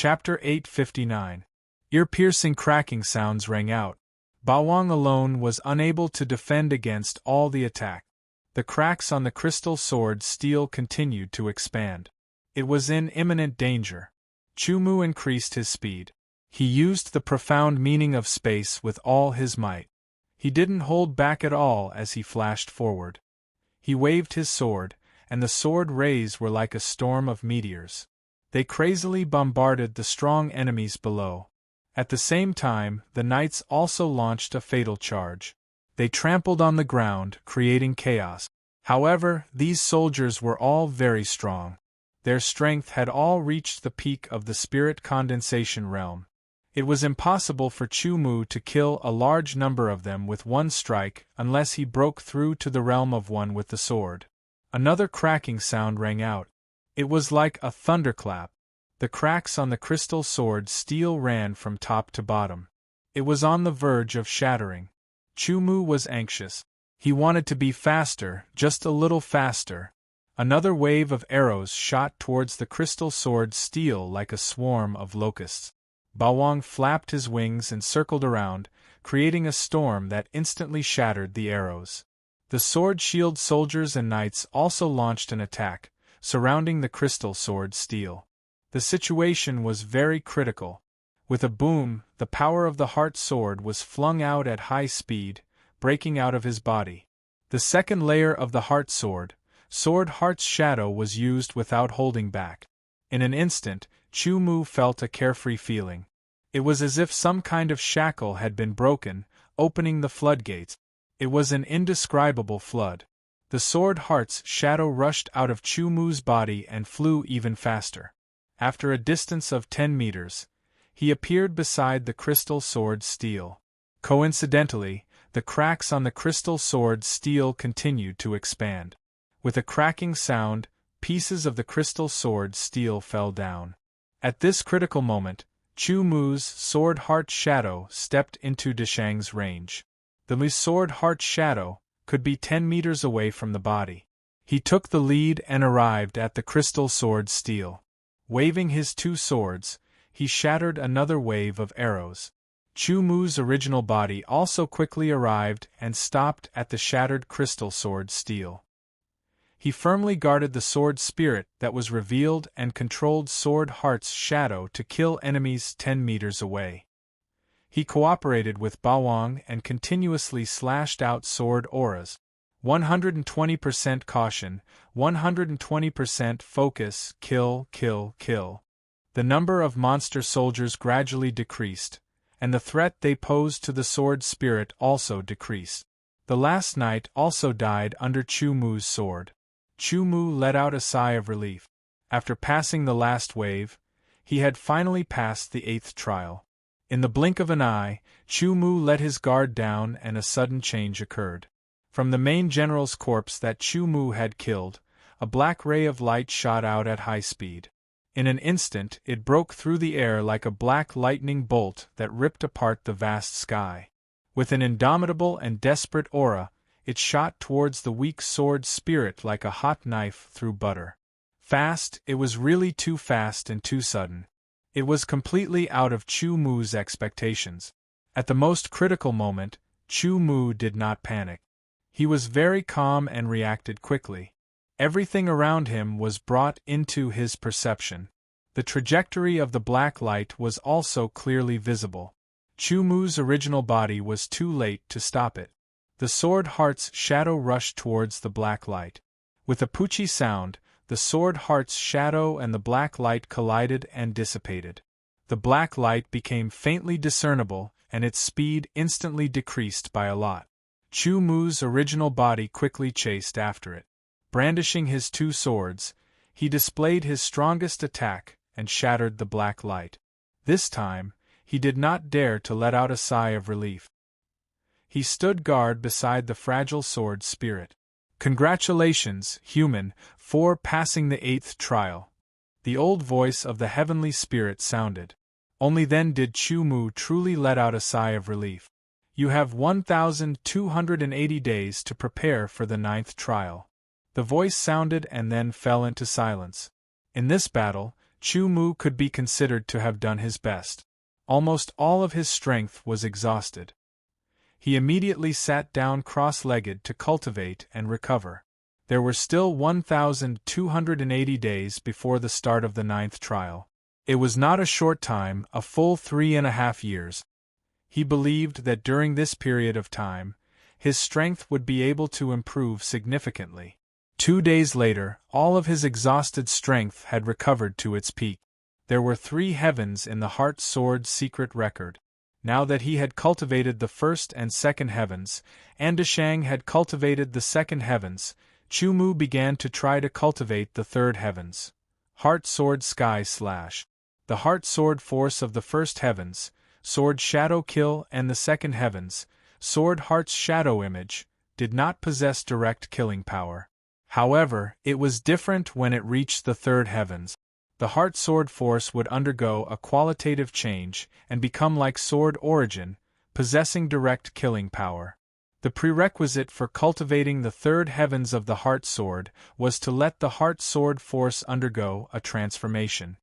Chapter 859. Ear-piercing cracking sounds rang out. Bawang alone was unable to defend against all the attack. The cracks on the crystal sword steel continued to expand. It was in imminent danger. Chumu increased his speed. He used the profound meaning of space with all his might. He didn't hold back at all as he flashed forward. He waved his sword, and the sword rays were like a storm of meteors. They crazily bombarded the strong enemies below. At the same time, the knights also launched a fatal charge. They trampled on the ground, creating chaos. However, these soldiers were all very strong. Their strength had all reached the peak of the spirit condensation realm. It was impossible for Chumu to kill a large number of them with one strike unless he broke through to the realm of one with the sword. Another cracking sound rang out. It was like a thunderclap. The cracks on the crystal sword steel ran from top to bottom. It was on the verge of shattering. Chumu was anxious. He wanted to be faster, just a little faster. Another wave of arrows shot towards the crystal sword steel like a swarm of locusts. Bawang flapped his wings and circled around, creating a storm that instantly shattered the arrows. The sword shield soldiers and knights also launched an attack, surrounding the crystal sword steel. The situation was very critical. With a boom, the power of the heart sword was flung out at high speed, breaking out of his body. The second layer of the heart sword, Sword Heart's shadow, was used without holding back. In an instant, Chumu felt a carefree feeling. It was as if some kind of shackle had been broken, opening the floodgates. It was an indescribable flood. The Sword Heart's shadow rushed out of Chumu's body and flew even faster. After a distance of 10 meters, he appeared beside the crystal sword steel. Coincidentally, the cracks on the crystal sword steel continued to expand. With a cracking sound, pieces of the crystal sword steel fell down. At this critical moment, Chumu's Sword Heart shadow stepped into Deshang's range. The Sword Heart shadow could be 10 meters away from the body. He took the lead and arrived at the crystal sword steel. Waving his two swords, he shattered another wave of arrows. Chumu's original body also quickly arrived and stopped at the shattered crystal sword steel. He firmly guarded the sword spirit that was revealed and controlled Sword Heart's shadow to kill enemies 10 meters away. He cooperated with Bawang and continuously slashed out sword auras. 120% caution, 120% focus, kill, kill, kill. The number of monster soldiers gradually decreased, and the threat they posed to the sword spirit also decreased. The last knight also died under Chumu's sword. Chumu let out a sigh of relief. After passing the last wave, he had finally passed the 8th trial. In the blink of an eye, Chumu let his guard down and a sudden change occurred. From the main general's corpse that Chumu had killed, a black ray of light shot out at high speed. In an instant it broke through the air like a black lightning bolt that ripped apart the vast sky. With an indomitable and desperate aura, it shot towards the weak sword spirit like a hot knife through butter. Fast, it was really too fast and too sudden. It was completely out of Chumu's expectations. At the most critical moment, Chumu did not panic. He was very calm and reacted quickly. Everything around him was brought into his perception. The trajectory of the black light was also clearly visible. Chumu's original body was too late to stop it. The Sword Heart's shadow rushed towards the black light. With a poochie sound, the Sword Heart's shadow and the black light collided and dissipated. The black light became faintly discernible, and its speed instantly decreased by a lot. Chumu's original body quickly chased after it. Brandishing his two swords, he displayed his strongest attack and shattered the black light. This time, he did not dare to let out a sigh of relief. He stood guard beside the fragile sword spirit. "Congratulations, human, for passing the 8th trial." The old voice of the heavenly spirit sounded. Only then did Chumu truly let out a sigh of relief. "You have 1,280 days to prepare for the 9th trial." The voice sounded and then fell into silence. In this battle, Chu Mu could be considered to have done his best. Almost all of his strength was exhausted. He immediately sat down cross-legged to cultivate and recover. There were still 1,280 days before the start of the 9th trial. It was not a short time, a full 3.5 years. He believed that during this period of time, his strength would be able to improve significantly. 2 days later, all of his exhausted strength had recovered to its peak. There were 3 heavens in the Heart Sword's secret record. Now that he had cultivated the first and second heavens, and Deshang had cultivated the second heavens, Chu Mu began to try to cultivate the third heavens. Heart Sword Sky Slash. The Heart Sword force of the first heavens, Sword Shadow Kill, and the second heavens, Sword Heart's Shadow Image, did not possess direct killing power. However, it was different when it reached the third heavens. The Heart Sword force would undergo a qualitative change and become like Sword Origin, possessing direct killing power. The prerequisite for cultivating the third heavens of the Heart Sword was to let the Heart Sword force undergo a transformation.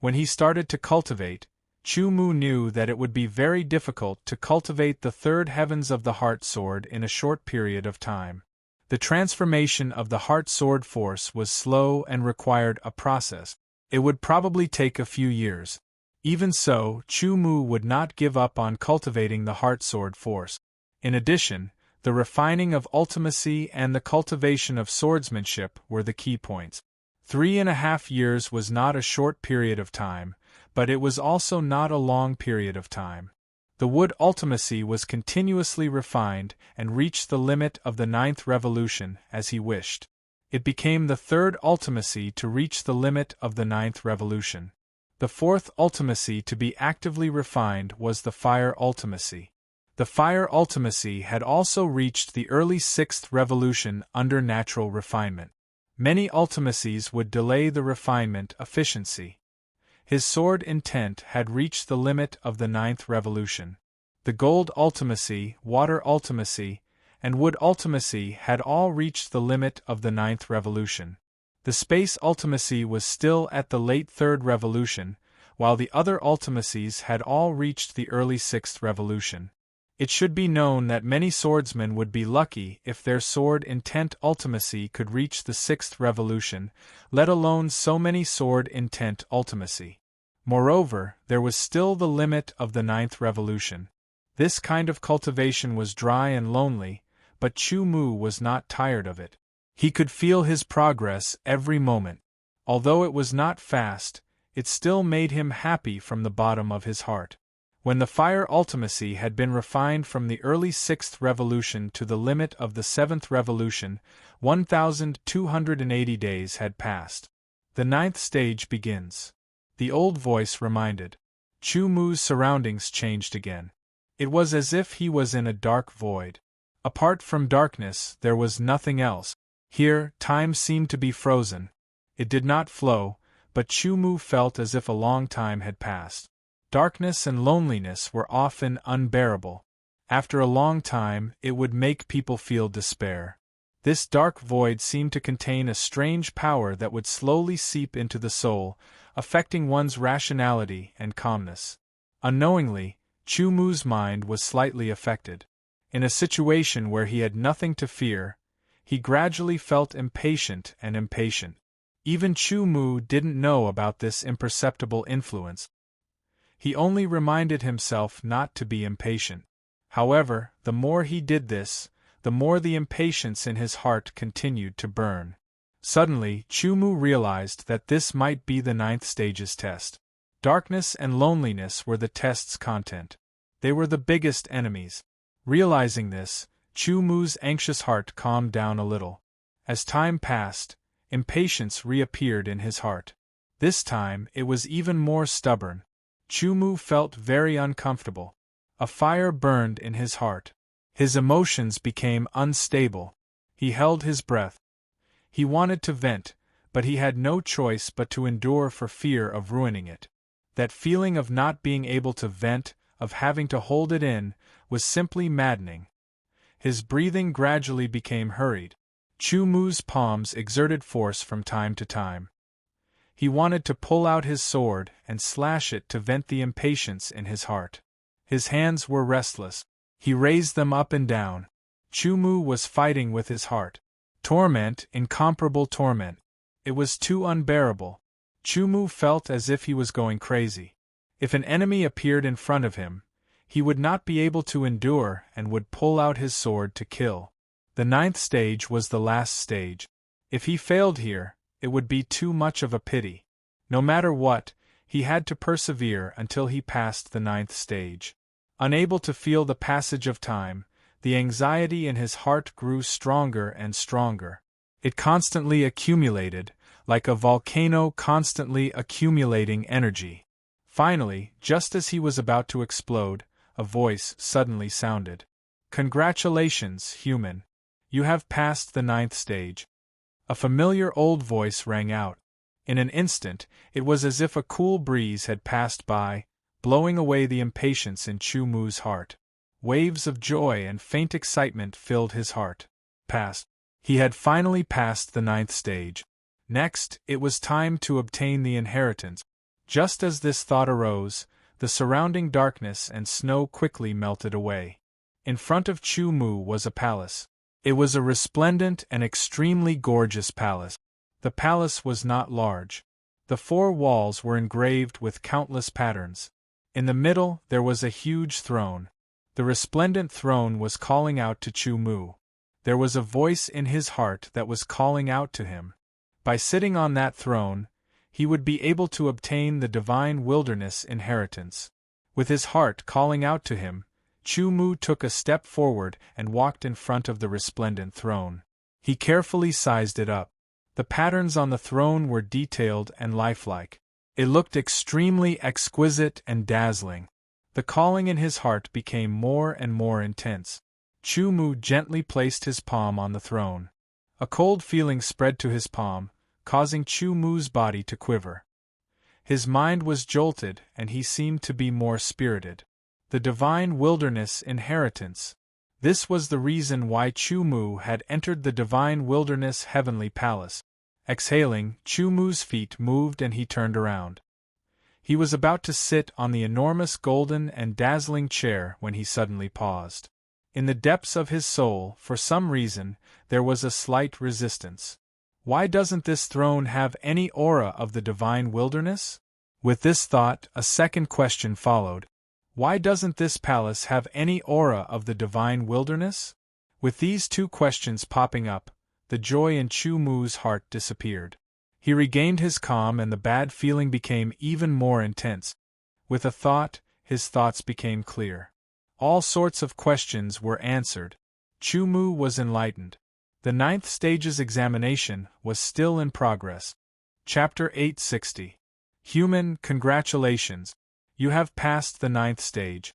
When he started to cultivate, Chu Mu knew that it would be very difficult to cultivate the third heavens of the Heart Sword in a short period of time. The transformation of the Heart Sword force was slow and required a process. It would probably take a few years. Even so, Chu Mu would not give up on cultivating the Heart Sword force. In addition, the refining of ultimacy and the cultivation of swordsmanship were the key points. 3.5 years was not a short period of time, but it was also not a long period of time. The wood ultimacy was continuously refined and reached the limit of the 9th revolution as he wished. It became the 3rd ultimacy to reach the limit of the 9th revolution. The 4th ultimacy to be actively refined was the fire ultimacy. The fire ultimacy had also reached the early 6th revolution under natural refinement. Many ultimacies would delay the refinement efficiency. His sword intent had reached the limit of the 9th revolution. The gold ultimacy, water ultimacy, and wood ultimacy had all reached the limit of the 9th revolution. The space ultimacy was still at the late 3rd revolution, while the other ultimacies had all reached the early 6th revolution. It should be known that many swordsmen would be lucky if their sword intent ultimacy could reach the 6th revolution, let alone so many sword intent ultimacy. Moreover, there was still the limit of the 9th revolution. This kind of cultivation was dry and lonely, but Chu Mu was not tired of it. He could feel his progress every moment. Although it was not fast, it still made him happy from the bottom of his heart. When the fire ultimacy had been refined from the early 6th revolution to the limit of the 7th revolution, 1,280 days had passed. The 9th stage begins. The old voice reminded. Chu Mu's surroundings changed again. It was as if he was in a dark void. Apart from darkness, there was nothing else. Here, time seemed to be frozen. It did not flow, but Chu Mu felt as if a long time had passed. Darkness and loneliness were often unbearable. After a long time, it would make people feel despair. This dark void seemed to contain a strange power that would slowly seep into the soul, affecting one's rationality and calmness. Unknowingly, Chu Mu's mind was slightly affected. In a situation where he had nothing to fear, he gradually felt impatient and impatient. Even Chu Mu didn't know about this imperceptible influence. He only reminded himself not to be impatient. However, the more he did this, the more the impatience in his heart continued to burn. Suddenly, Chu Mu realized that this might be the 9th stage's test. Darkness and loneliness were the test's content. They were the biggest enemies. Realizing this, Chu Mu's anxious heart calmed down a little. As time passed, impatience reappeared in his heart. This time, it was even more stubborn. Chu Mu felt very uncomfortable. A fire burned in his heart. His emotions became unstable. He held his breath. He wanted to vent, but he had no choice but to endure for fear of ruining it. That feeling of not being able to vent, of having to hold it in, was simply maddening. His breathing gradually became hurried. Chu Mu's palms exerted force from time to time. He wanted to pull out his sword and slash it to vent the impatience in his heart. His hands were restless. He raised them up and down. Chu-Mu was fighting with his heart. Torment, incomparable torment. It was too unbearable. Chu-Mu felt as if he was going crazy. If an enemy appeared in front of him, he would not be able to endure and would pull out his sword to kill. The 9th stage was the last stage. If he failed here, it would be too much of a pity. No matter what, he had to persevere until he passed the 9th stage. Unable to feel the passage of time, the anxiety in his heart grew stronger and stronger. It constantly accumulated, like a volcano constantly accumulating energy. Finally, just as he was about to explode, a voice suddenly sounded. "Congratulations, human. You have passed the 9th stage." A familiar old voice rang out. In an instant, it was as if a cool breeze had passed by, blowing away the impatience in Chu-Mu's heart. Waves of joy and faint excitement filled his heart. Passed. He had finally passed the 9th stage. Next, it was time to obtain the inheritance. Just as this thought arose, the surrounding darkness and snow quickly melted away. In front of Chu-Mu was a palace. It was a resplendent and extremely gorgeous palace. The palace was not large. The 4 walls were engraved with countless patterns. In the middle there was a huge throne. The resplendent throne was calling out to Chu-Mu. There was a voice in his heart that was calling out to him. By sitting on that throne, he would be able to obtain the divine wilderness inheritance. With his heart calling out to him, Chu-Mu took a step forward and walked in front of the resplendent throne. He carefully sized it up. The patterns on the throne were detailed and lifelike. It looked extremely exquisite and dazzling. The calling in his heart became more and more intense. Chu-Mu gently placed his palm on the throne. A cold feeling spread to his palm, causing Chu-Mu's body to quiver. His mind was jolted and he seemed to be more spirited. The divine wilderness inheritance. This was the reason why Chu-Mu had entered the divine wilderness heavenly palace. Exhaling, Chu-Mu's feet moved and he turned around. He was about to sit on the enormous golden and dazzling chair when he suddenly paused. In the depths of his soul, for some reason, there was a slight resistance. Why doesn't this throne have any aura of the divine wilderness? With this thought, a second question followed. Why doesn't this palace have any aura of the divine wilderness? With these 2 questions popping up, the joy in Chu-Mu's heart disappeared. He regained his calm and the bad feeling became even more intense. With a thought, his thoughts became clear. All sorts of questions were answered. Chu-Mu was enlightened. The 9th stage's examination was still in progress. Chapter 860. Human, congratulations. You have passed the 9th stage.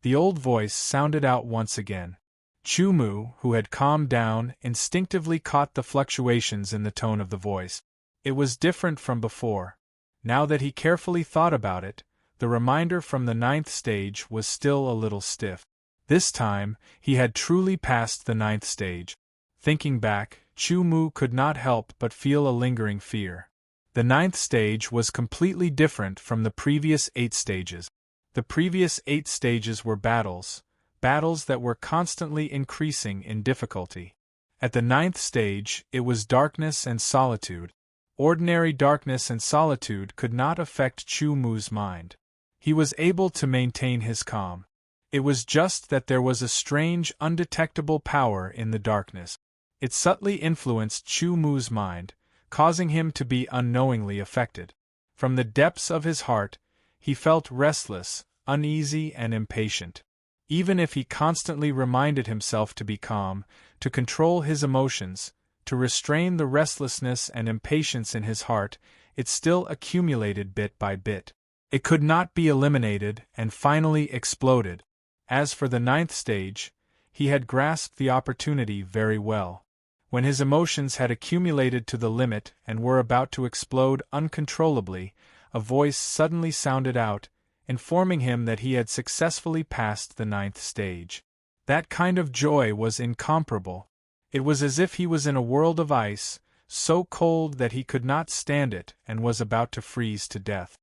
The old voice sounded out once again. Chu-Mu, who had calmed down, instinctively caught the fluctuations in the tone of the voice. It was different from before. Now that he carefully thought about it, the reminder from the 9th stage was still a little stiff. This time, he had truly passed the 9th stage. Thinking back, Chu-Mu could not help but feel a lingering fear. The 9th stage was completely different from the previous 8 stages. The previous 8 stages were battles that were constantly increasing in difficulty. At the 9th stage, it was darkness and solitude. Ordinary darkness and solitude could not affect Chu-Mu's mind. He was able to maintain his calm. It was just that there was a strange, undetectable power in the darkness. It subtly influenced Chu-Mu's mind, causing him to be unknowingly affected. From the depths of his heart, he felt restless, uneasy, and impatient. Even if he constantly reminded himself to be calm, to control his emotions, to restrain the restlessness and impatience in his heart, it still accumulated bit by bit. It could not be eliminated and finally exploded. As for the 9th stage, he had grasped the opportunity very well. When his emotions had accumulated to the limit and were about to explode uncontrollably, a voice suddenly sounded out, informing him that he had successfully passed the 9th stage. That kind of joy was incomparable. It was as if he was in a world of ice, so cold that he could not stand it and was about to freeze to death.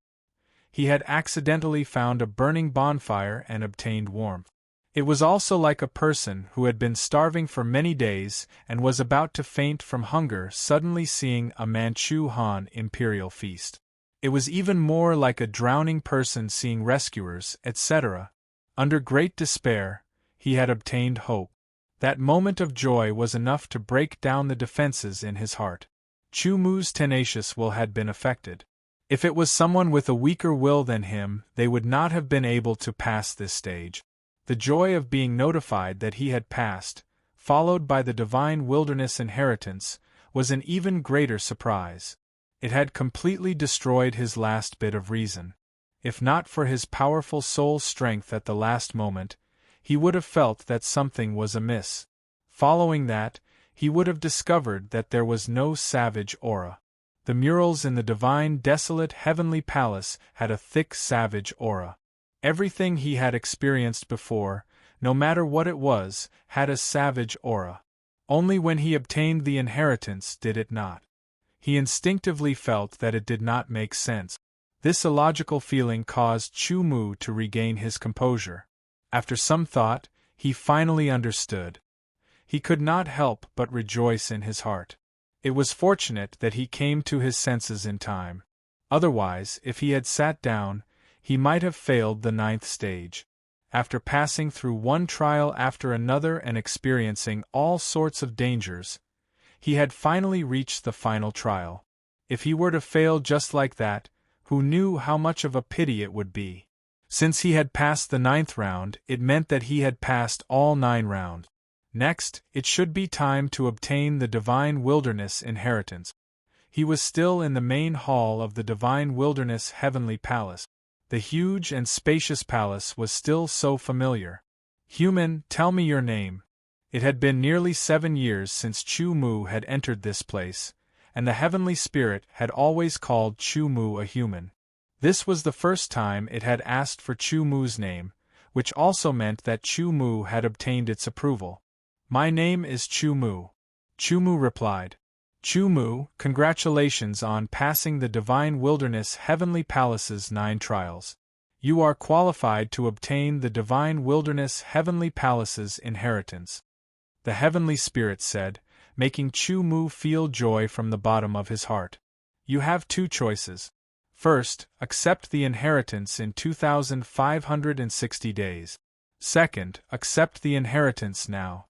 He had accidentally found a burning bonfire and obtained warmth. It was also like a person who had been starving for many days and was about to faint from hunger suddenly seeing a Manchu Han imperial feast. It was even more like a drowning person seeing rescuers, etc. Under great despair, he had obtained hope. That moment of joy was enough to break down the defenses in his heart. Chu Mu's tenacious will had been affected. If it was someone with a weaker will than him, they would not have been able to pass this stage. The joy of being notified that he had passed, followed by the divine wilderness inheritance, was an even greater surprise. It had completely destroyed his last bit of reason. If not for his powerful soul strength at the last moment, he would have felt that something was amiss. Following that, he would have discovered that there was no savage aura. The murals in the divine desolate heavenly palace had a thick savage aura. Everything he had experienced before, no matter what it was, had a savage aura. Only when he obtained the inheritance did it not. He instinctively felt that it did not make sense. This illogical feeling caused Chu Mu to regain his composure. After some thought, he finally understood. He could not help but rejoice in his heart. It was fortunate that he came to his senses in time. Otherwise, if he had sat down, he might have failed the 9th stage. After passing through one trial after another and experiencing all sorts of dangers, he had finally reached the final trial. If he were to fail just like that, who knew how much of a pity it would be? Since he had passed the 9th round, it meant that he had passed all 9 rounds. Next, it should be time to obtain the divine wilderness inheritance. He was still in the main hall of the divine wilderness heavenly palace. The huge and spacious palace was still so familiar. Human, tell me your name. It had been nearly 7 years since Chu Mu had entered this place, and the heavenly spirit had always called Chu Mu a human. This was the first time it had asked for Chu Mu's name, which also meant that Chu Mu had obtained its approval. My name is Chu Mu. Chu Mu replied. Chu Mu, congratulations on passing the Divine Wilderness Heavenly Palace's 9 trials. You are qualified to obtain the Divine Wilderness Heavenly Palace's inheritance. The Heavenly Spirit said, making Chu Mu feel joy from the bottom of his heart. You have 2 choices. First, accept the inheritance in 2,560 days. Second, accept the inheritance now.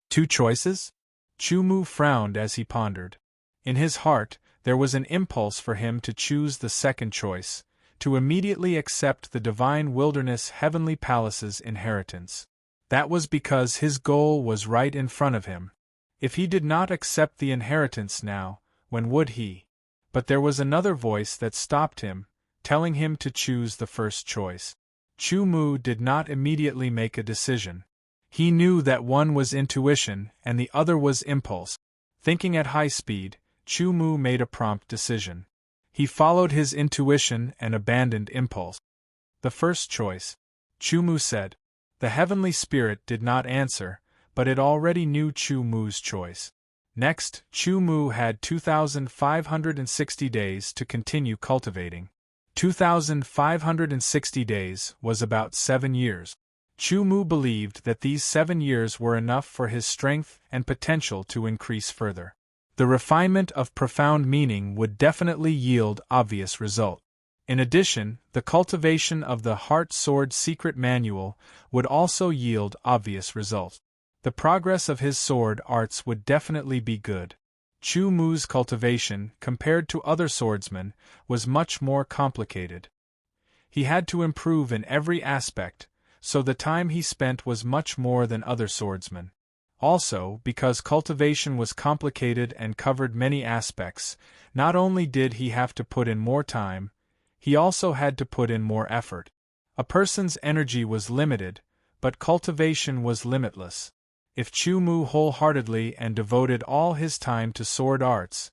2 choices? Chu Mu frowned as he pondered. In his heart, there was an impulse for him to choose the second choice, to immediately accept the Divine Wilderness Heavenly Palace's inheritance. That was because his goal was right in front of him. If he did not accept the inheritance now, when would he? But there was another voice that stopped him, telling him to choose the first choice. Chu Mu did not immediately make a decision. He knew that one was intuition and the other was impulse. Thinking at high speed, Chu Mu made a prompt decision. He followed his intuition and abandoned impulse. The first choice, Chu Mu said. The Heavenly Spirit did not answer, but it already knew Chu Mu's choice. Next, Chu Mu had 2,560 days to continue cultivating. 2,560 days was about 7 years. Chu Mu believed that these 7 years were enough for his strength and potential to increase further. The refinement of profound meaning would definitely yield obvious result. In addition, the cultivation of the Heart Sword Secret Manual would also yield obvious results. The progress of his sword arts would definitely be good. Chu Mu's cultivation, compared to other swordsmen, was much more complicated. He had to improve in every aspect, so the time he spent was much more than other swordsmen. Also, because cultivation was complicated and covered many aspects, not only did he have to put in more time, he also had to put in more effort. A person's energy was limited, but cultivation was limitless. If Chu Mu wholeheartedly and devoted all his time to sword arts,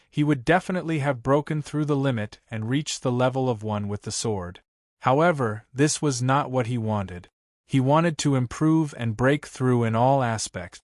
he would definitely have broken through the limit and reached the level of one with the sword. However, this was not what he wanted. He wanted to improve and break through in all aspects.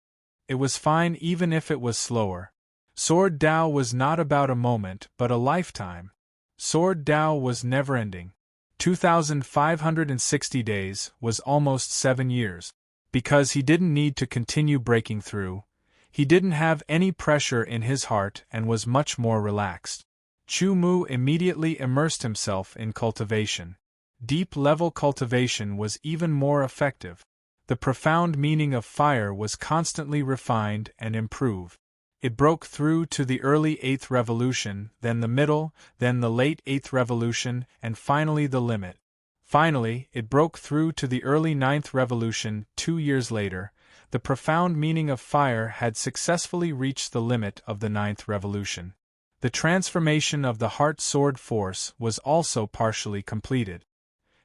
It was fine even if it was slower. Sword Dao was not about a moment but a lifetime. Sword Dao was never-ending. 2,560 days was almost 7 years. Because he didn't need to continue breaking through, he didn't have any pressure in his heart and was much more relaxed. Chu Mu immediately immersed himself in cultivation. Deep-level cultivation was even more effective. The profound meaning of fire was constantly refined and improved. It broke through to the early 8th revolution, then the middle, then the late 8th revolution, and finally the limit. Finally, it broke through to the early 9th revolution. 2 years later, the profound meaning of fire had successfully reached the limit of the 9th revolution. The transformation of the heart sword force was also partially completed.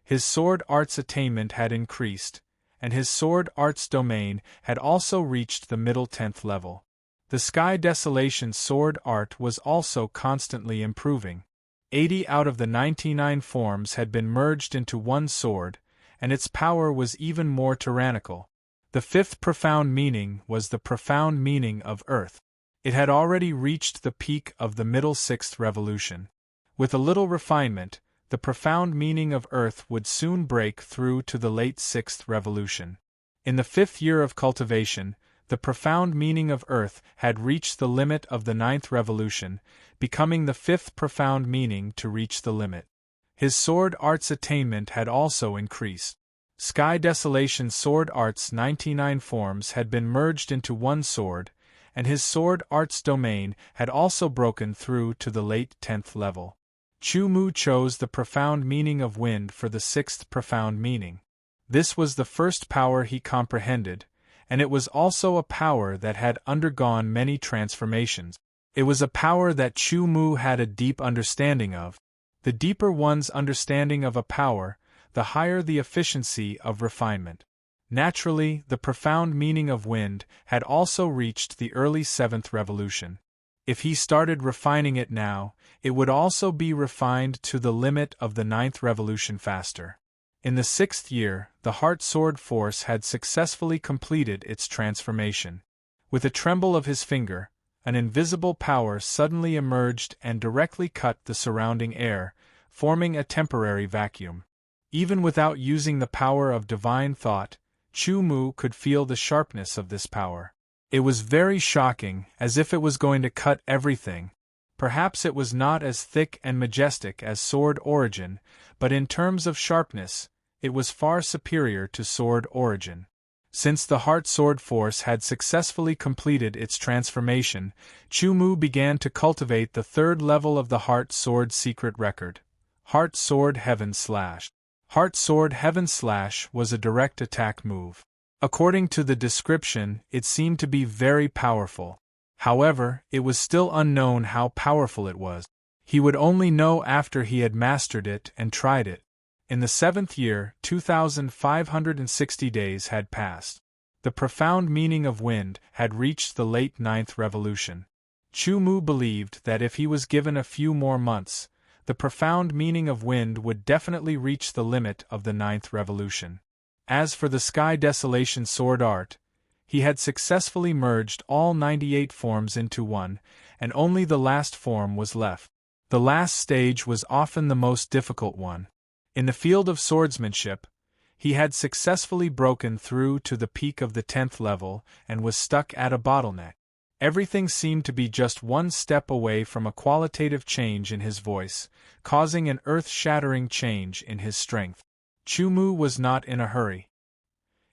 His sword art's attainment had increased, and his sword art's domain had also reached the middle 10th level. The Sky Desolation sword art was also constantly improving. 80 out of the 99 forms had been merged into one sword, and its power was even more tyrannical. The 5th profound meaning was the profound meaning of Earth. It had already reached the peak of the middle 6th revolution. With a little refinement, the profound meaning of Earth would soon break through to the late 6th revolution. In the 5th year of cultivation, the profound meaning of Earth had reached the limit of the 9th revolution, becoming the 5th profound meaning to reach the limit. His sword art's attainment had also increased. Sky Desolation sword art's 99 forms had been merged into one sword, and his sword art's domain had also broken through to the late 10th level. Chu Mu chose the profound meaning of wind for the 6th profound meaning. This was the first power he comprehended, and it was also a power that had undergone many transformations. It was a power that Chu Mu had a deep understanding of. The deeper one's understanding of a power, the higher the efficiency of refinement. Naturally, the profound meaning of wind had also reached the early 7th revolution. If he started refining it now, it would also be refined to the limit of the 9th revolution faster. In the 6th year, the heart sword force had successfully completed its transformation. With a tremble of his finger, an invisible power suddenly emerged and directly cut the surrounding air, forming a temporary vacuum. Even without using the power of divine thought, Chu Mu could feel the sharpness of this power. It was very shocking, as if it was going to cut everything. Perhaps it was not as thick and majestic as Sword Origin, but in terms of sharpness, it was far superior to Sword Origin. Since the Heart Sword Force had successfully completed its transformation, Chu Mu began to cultivate the 3rd level of the Heart Sword secret record. Heart Sword Heaven Slash. Heart Sword Heaven Slash was a direct attack move. According to the description, it seemed to be very powerful. However, it was still unknown how powerful it was. He would only know after he had mastered it and tried it. In the 7th year, 2,560 days had passed. The profound meaning of wind had reached the late 9th revolution. Chu Mu believed that if he was given a few more months, the profound meaning of wind would definitely reach the limit of the 9th revolution. As for the Sky Desolation sword art, he had successfully merged all 98 forms into one, and only the last form was left. The last stage was often the most difficult one. In the field of swordsmanship, he had successfully broken through to the peak of the 10th level and was stuck at a bottleneck. Everything seemed to be just one step away from a qualitative change in his voice, causing an earth-shattering change in his strength. Chu Mu was not in a hurry.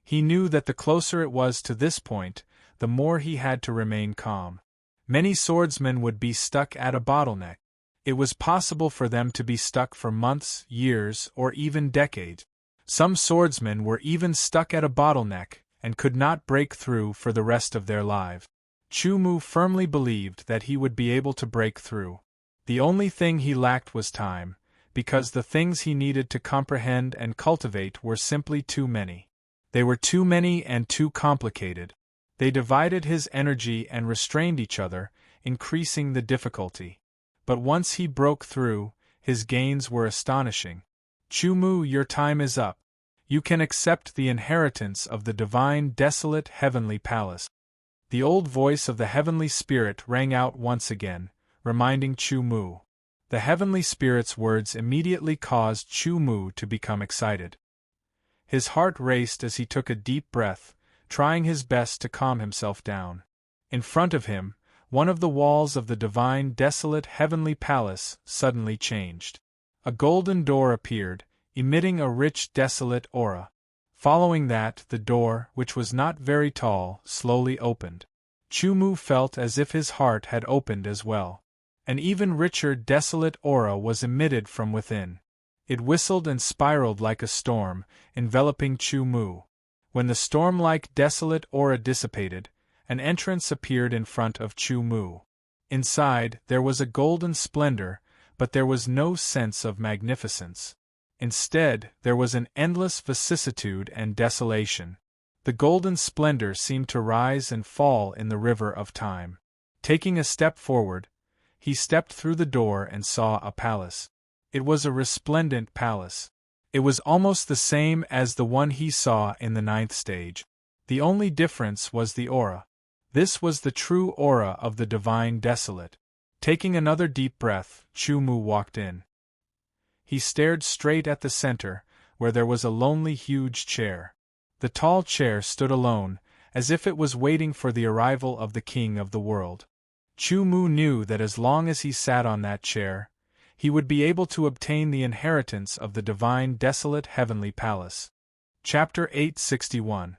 He knew that the closer it was to this point, the more he had to remain calm. Many swordsmen would be stuck at a bottleneck. It was possible for them to be stuck for months, years, or even decades. Some swordsmen were even stuck at a bottleneck and could not break through for the rest of their lives. Chu Mu firmly believed that he would be able to break through. The only thing he lacked was time, because the things he needed to comprehend and cultivate were simply too many. They were too many and too complicated. They divided his energy and restrained each other, increasing the difficulty. But once he broke through, his gains were astonishing. Chu Mu, your time is up. You can accept the inheritance of the divine desolate heavenly palace. The old voice of the heavenly spirit rang out once again, reminding Chu Mu. The heavenly spirit's words immediately caused Chu Mu to become excited. His heart raced as he took a deep breath, trying his best to calm himself down. In front of him, one of the walls of the divine desolate heavenly palace suddenly changed. A golden door appeared, emitting a rich desolate aura. Following that, the door, which was not very tall, slowly opened. Chu Mu felt as if his heart had opened as well. An even richer desolate aura was emitted from within. It whistled and spiraled like a storm, enveloping Chu Mu. When the storm-like desolate aura dissipated, an entrance appeared in front of Chu Mu. Inside, there was a golden splendor, but there was no sense of magnificence. Instead, there was an endless vicissitude and desolation. The golden splendor seemed to rise and fall in the river of time. Taking a step forward, he stepped through the door and saw a palace. It was a resplendent palace. It was almost the same as the one he saw in the 9th stage. The only difference was the aura. This was the true aura of the divine desolate. Taking another deep breath, Chu Mu walked in. He stared straight at the center, where there was a lonely huge chair. The tall chair stood alone, as if it was waiting for the arrival of the king of the world. Chu Mu knew that as long as he sat on that chair, he would be able to obtain the inheritance of the divine desolate heavenly palace. Chapter 861.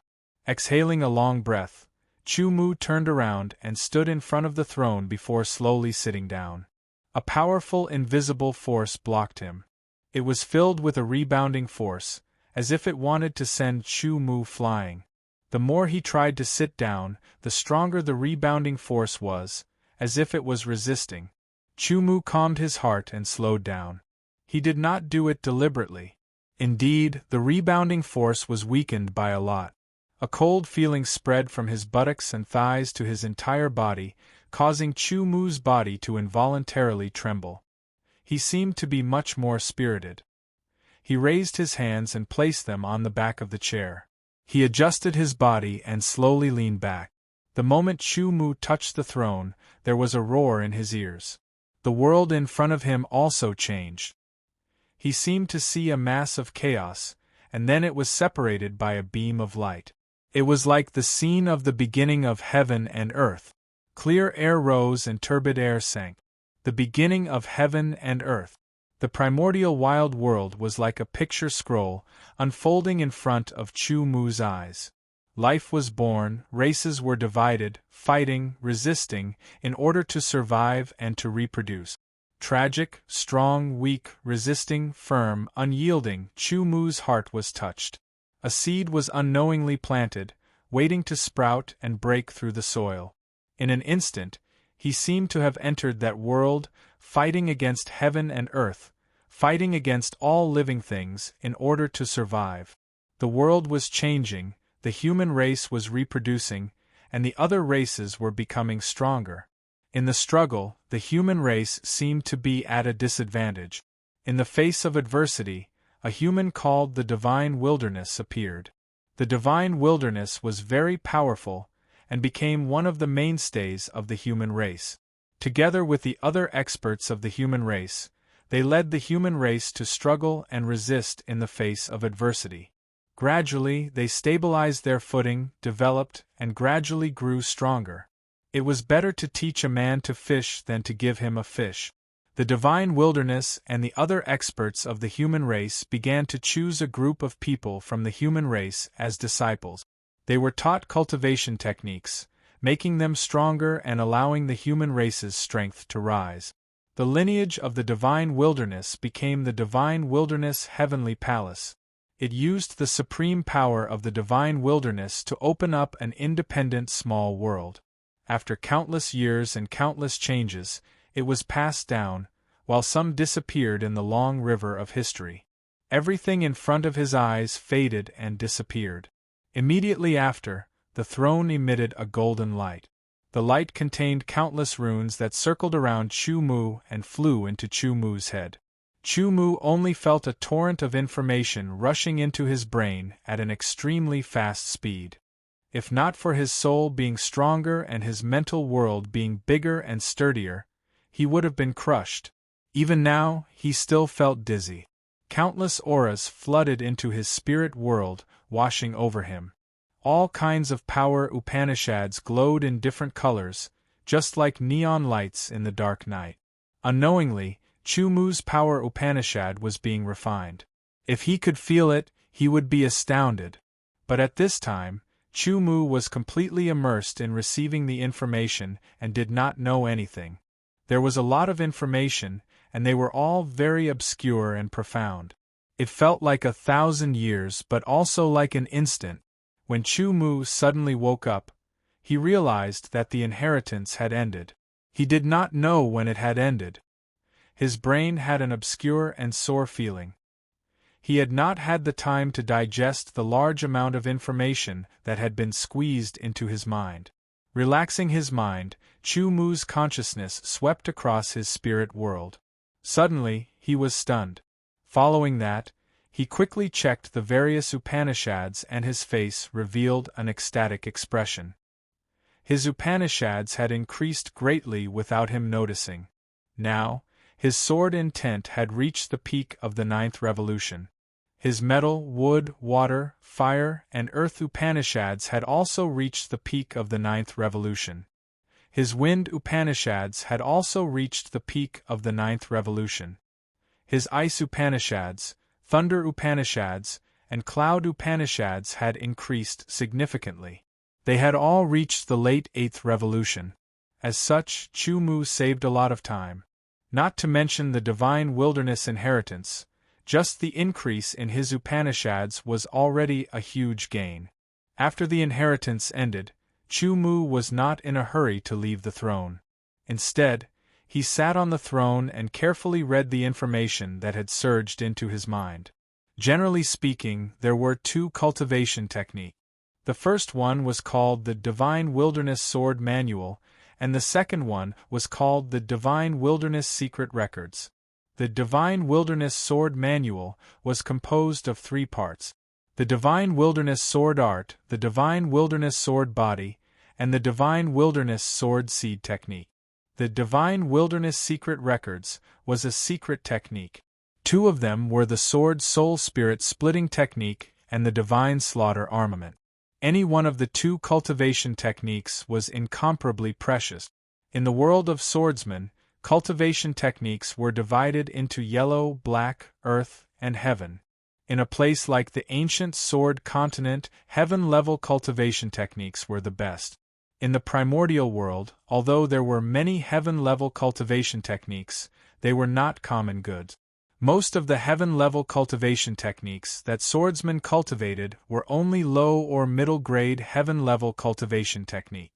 Exhaling a long breath, Chu Mu turned around and stood in front of the throne before slowly sitting down. A powerful invisible force blocked him. It was filled with a rebounding force, as if it wanted to send Chu Mu flying. The more he tried to sit down, the stronger the rebounding force was, as if it was resisting. Chu Mu calmed his heart and slowed down. He did not do it deliberately. Indeed, the rebounding force was weakened by a lot. A cold feeling spread from his buttocks and thighs to his entire body, causing Chu Mu's body to involuntarily tremble. He seemed to be much more spirited. He raised his hands and placed them on the back of the chair. He adjusted his body and slowly leaned back. The moment Chu Mu touched the throne, there was a roar in his ears. The world in front of him also changed. He seemed to see a mass of chaos, and then it was separated by a beam of light. It was like the scene of the beginning of heaven and earth. Clear air rose and turbid air sank. The beginning of heaven and earth. The primordial wild world was like a picture scroll, unfolding in front of Chu Mu's eyes. Life was born, races were divided, fighting, resisting, in order to survive and to reproduce. Tragic, strong, weak, resisting, firm, unyielding, Chu Mu's heart was touched. A seed was unknowingly planted, waiting to sprout and break through the soil. In an instant, he seemed to have entered that world, fighting against heaven and earth, fighting against all living things in order to survive. The world was changing, the human race was reproducing, and the other races were becoming stronger. In the struggle, the human race seemed to be at a disadvantage. In the face of adversity, a human called the Divine Wilderness appeared. The Divine Wilderness was very powerful, and became one of the mainstays of the human race. Together with the other experts of the human race, they led the human race to struggle and resist in the face of adversity. Gradually, they stabilized their footing, developed, and gradually grew stronger. It was better to teach a man to fish than to give him a fish. The Divine Wilderness and the other experts of the human race began to choose a group of people from the human race as disciples. They were taught cultivation techniques, making them stronger and allowing the human race's strength to rise. The lineage of the Divine Wilderness became the Divine Wilderness Heavenly Palace. It used the supreme power of the Divine Wilderness to open up an independent small world. After countless years and countless changes, it was passed down, while some disappeared in the long river of history. Everything in front of his eyes faded and disappeared. Immediately after, the throne emitted a golden light. The light contained countless runes that circled around Chu Mu and flew into Chu Mu's head. Chu Mu only felt a torrent of information rushing into his brain at an extremely fast speed. If not for his soul being stronger and his mental world being bigger and sturdier, he would have been crushed. Even now, he still felt dizzy. Countless auras flooded into his spirit world, washing over him. All kinds of power Upanishads glowed in different colors, just like neon lights in the dark night. Unknowingly, Chumu's power Upanishad was being refined. If he could feel it, he would be astounded. But at this time, Chumu was completely immersed in receiving the information and did not know anything. There was a lot of information, and they were all very obscure and profound. It felt like 1,000 years but also like an instant. When Chumu suddenly woke up, he realized that the inheritance had ended. He did not know when it had ended. His brain had an obscure and sore feeling. He had not had the time to digest the large amount of information that had been squeezed into his mind. Relaxing his mind, Chumu's consciousness swept across his spirit world. Suddenly, he was stunned. Following that, he quickly checked the various Upanishads and his face revealed an ecstatic expression. His Upanishads had increased greatly without him noticing. Now, his sword intent had reached the peak of the 9th revolution. His metal, wood, water, fire, and earth Upanishads had also reached the peak of the 9th revolution. His wind Upanishads had also reached the peak of the 9th revolution. His ice Upanishads, thunder Upanishads, and cloud Upanishads had increased significantly. They had all reached the late 8th revolution. As such, Chumu saved a lot of time. Not to mention the divine wilderness inheritance, just the increase in his Upanishads was already a huge gain. After the inheritance ended, Chumu was not in a hurry to leave the throne. Instead, he sat on the throne and carefully read the information that had surged into his mind. Generally speaking, there were 2 cultivation techniques. The first one was called the Divine Wilderness Sword Manual, and the second one was called the Divine Wilderness Secret Records. The Divine Wilderness Sword Manual was composed of 3 parts: the Divine Wilderness Sword Art, the Divine Wilderness Sword Body, and the Divine Wilderness Sword Seed Technique. The Divine Wilderness Secret Records was a secret technique. 2 of them were the Sword Soul Spirit Splitting Technique and the Divine Slaughter Armament. Any one of the 2 cultivation techniques was incomparably precious. In the world of swordsmen, cultivation techniques were divided into yellow, black, earth, and heaven. In a place like the ancient sword continent, heaven-level cultivation techniques were the best. In the primordial world, although there were many heaven-level cultivation techniques, they were not common goods. Most of the heaven-level cultivation techniques that swordsmen cultivated were only low or middle-grade heaven-level cultivation technique.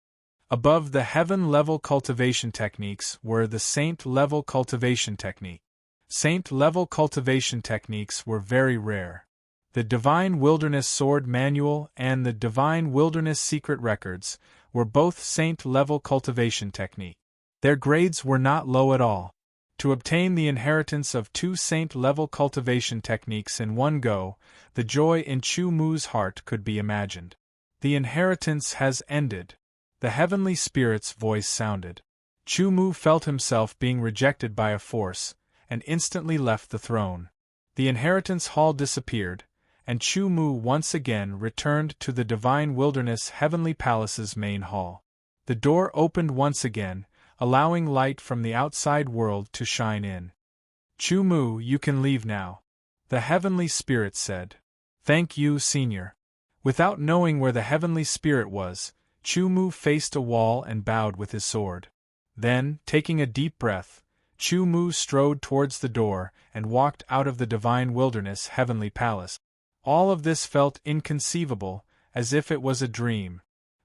Above the heaven-level cultivation techniques were the saint-level cultivation technique. Saint-level cultivation techniques were very rare. The Divine Wilderness Sword Manual and the Divine Wilderness Secret Records were both saint-level cultivation technique. Their grades were not low at all. To obtain the inheritance of 2 saint-level cultivation techniques in one go, the joy in Chumu's heart could be imagined. The inheritance has ended. The heavenly spirit's voice sounded. Chumu felt himself being rejected by a force, and instantly left the throne. The inheritance hall disappeared, and Chumu once again returned to the Divine Wilderness Heavenly Palace's main hall. The door opened once again, allowing light from the outside world to shine in. Chumu, you can leave now, the Heavenly Spirit said. Thank you, Senior. Without knowing where the Heavenly Spirit was, Chumu faced a wall and bowed with his sword. Then, taking a deep breath, Chumu strode towards the door and walked out of the Divine Wilderness Heavenly Palace. All of this felt inconceivable, as if it was a dream.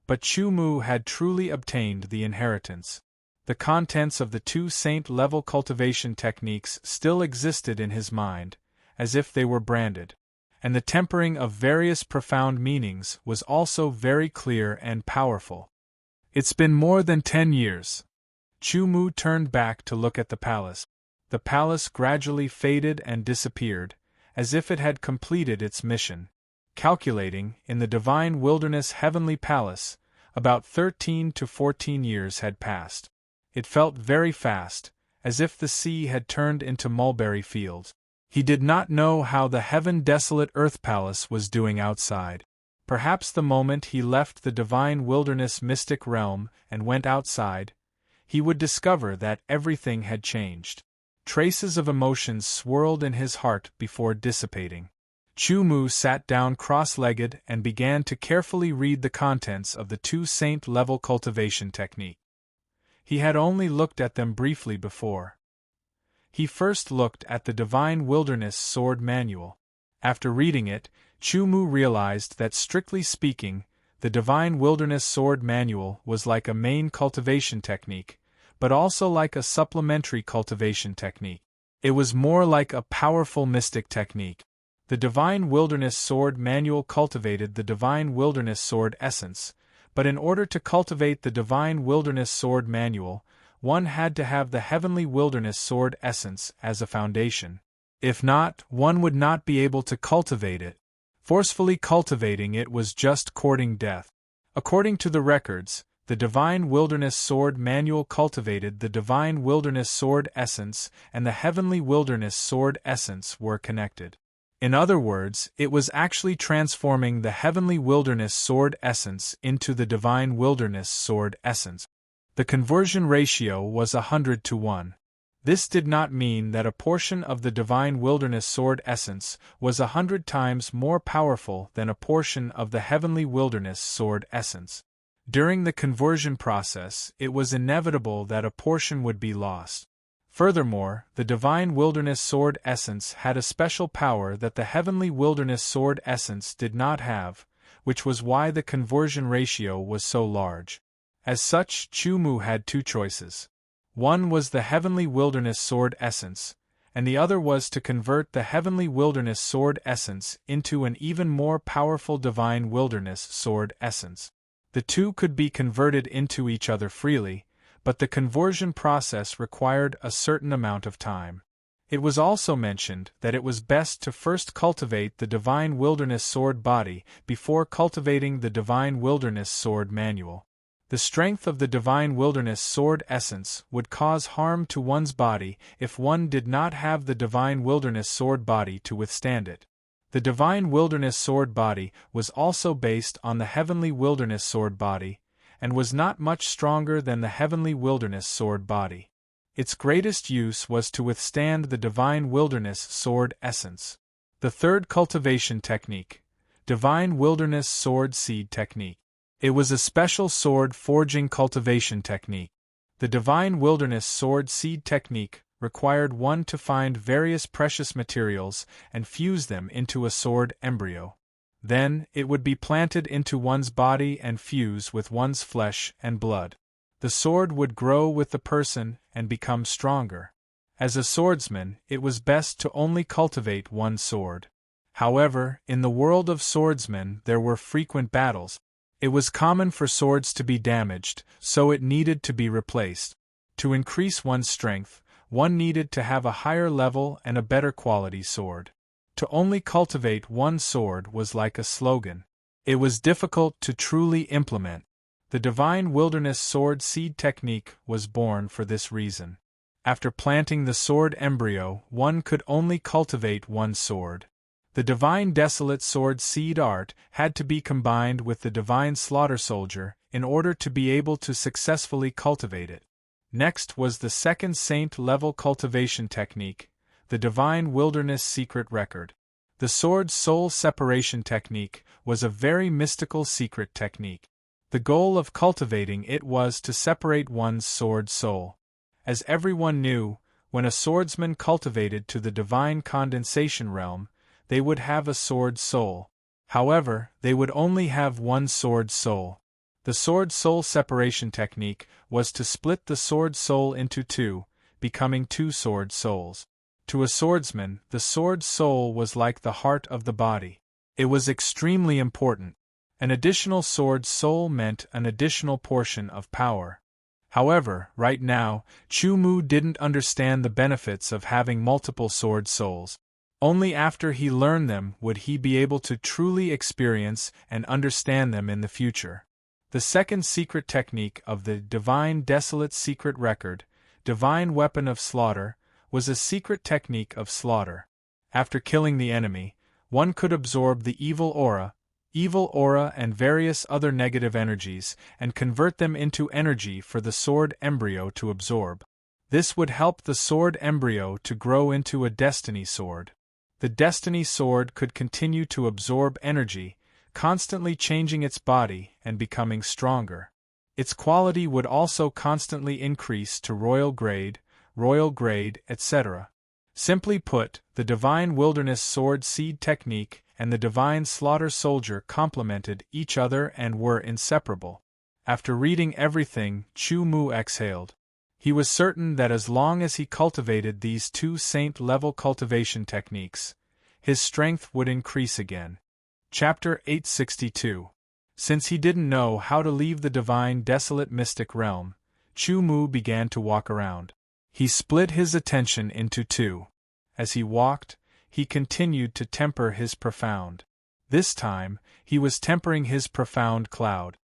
But Chumu had truly obtained the inheritance. The contents of the 2 saint-level cultivation techniques still existed in his mind, as if they were branded. And the tempering of various profound meanings was also very clear and powerful. It's been more than 10 years. Chumu turned back to look at the palace. The palace gradually faded and disappeared, as if it had completed its mission. calculating, in the divine wilderness heavenly palace, about 13 to 14 years had passed. It felt very fast, as if the sea had turned into mulberry fields. He did not know how the heaven-desolate earth palace was doing outside. Perhaps the moment he left the divine wilderness mystic realm and went outside, he would discover that everything had changed. Traces of emotions swirled in his heart before dissipating. Chu-Mu sat down cross-legged and began to carefully read the contents of the 2 saint-level cultivation technique. He had only looked at them briefly before. He first looked at the Divine Wilderness Sword Manual. After reading it, Chu-Mu realized that, strictly speaking, the Divine Wilderness Sword Manual was like a main cultivation technique, but also like a supplementary cultivation technique. It was more like a powerful mystic technique. The Divine Wilderness Sword Manual cultivated the Divine Wilderness Sword essence, but in order to cultivate the Divine Wilderness Sword Manual, one had to have the Heavenly Wilderness Sword essence as a foundation. If not, one would not be able to cultivate it. Forcefully cultivating it was just courting death. According to the records, the Divine Wilderness Sword Manual cultivated the Divine Wilderness Sword essence and the Heavenly Wilderness Sword essence were connected. In other words, it was actually transforming the Heavenly Wilderness Sword essence into the Divine Wilderness Sword essence. The conversion ratio was 100 to 1. This did not mean that a portion of the Divine Wilderness Sword essence was 100 times more powerful than a portion of the Heavenly Wilderness Sword essence. During the conversion process, it was inevitable that a portion would be lost. Furthermore, the Divine Wilderness Sword essence had a special power that the Heavenly Wilderness Sword essence did not have, which was why the conversion ratio was so large. As such, Chu-Mu had 2 choices. One was the Heavenly Wilderness Sword essence, and the other was to convert the Heavenly Wilderness Sword essence into an even more powerful Divine Wilderness Sword essence. The 2 could be converted into each other freely, but the conversion process required a certain amount of time. It was also mentioned that it was best to first cultivate the Divine Wilderness Sword body before cultivating the Divine Wilderness Sword Manual. The strength of the Divine Wilderness Sword essence would cause harm to one's body if one did not have the Divine Wilderness Sword body to withstand it. The Divine Wilderness Sword body was also based on the Heavenly Wilderness Sword body, and was not much stronger than the Heavenly Wilderness Sword body. Its greatest use was to withstand the Divine Wilderness Sword essence. The 3rd cultivation technique, Divine Wilderness Sword Seed Technique. It was a special sword forging cultivation technique. The Divine Wilderness Sword Seed Technique required one to find various precious materials and fuse them into a sword embryo. Then, it would be planted into one's body and fuse with one's flesh and blood. The sword would grow with the person and become stronger. As a swordsman, it was best to only cultivate one sword. However, in the world of swordsmen there were frequent battles. It was common for swords to be damaged, so it needed to be replaced. To increase one's strength, one needed to have a higher level and a better quality sword. To only cultivate one sword was like a slogan. It was difficult to truly implement. The Divine Wilderness Sword Seed Technique was born for this reason. After planting the sword embryo, one could only cultivate one sword. The Divine Desolate Sword Seed art had to be combined with the Divine Slaughter Soldier in order to be able to successfully cultivate it. Next was the 2nd Saint-level cultivation technique, the Divine Wilderness Secret Record. The Sword Soul Separation Technique was a very mystical secret technique. The goal of cultivating it was to separate one's sword soul. As everyone knew, when a swordsman cultivated to the Divine Condensation realm, they would have a sword soul. However, they would only have one sword soul. The sword soul separation technique was to split the sword soul into 2, becoming 2 sword souls. To a swordsman, the sword soul was like the heart of the body. It was extremely important. An additional sword soul meant an additional portion of power. However, right now, Chu-Mu didn't understand the benefits of having multiple sword souls. Only after he learned them would he be able to truly experience and understand them in the future. The second secret technique of the Divine Desolate Secret Record, Divine Weapon of Slaughter, was a secret technique of slaughter. After killing the enemy, one could absorb the evil aura and various other negative energies, and convert them into energy for the sword embryo to absorb. This would help the sword embryo to grow into a destiny sword. The destiny sword could continue to absorb energy, constantly changing its body and becoming stronger. Its quality would also constantly increase to royal grade, etc. Simply put, the Divine Wilderness Sword Seed Technique and the Divine Slaughter Soldier complemented each other and were inseparable. After reading everything, Chu Mu exhaled. He was certain that as long as he cultivated these two saint-level cultivation techniques, his strength would increase again. Chapter 862. Since he didn't know how to leave the divine desolate mystic realm, Chu Mu began to walk around. He split his attention into two. As he walked, he continued to temper his profound. This time, he was tempering his profound cloud.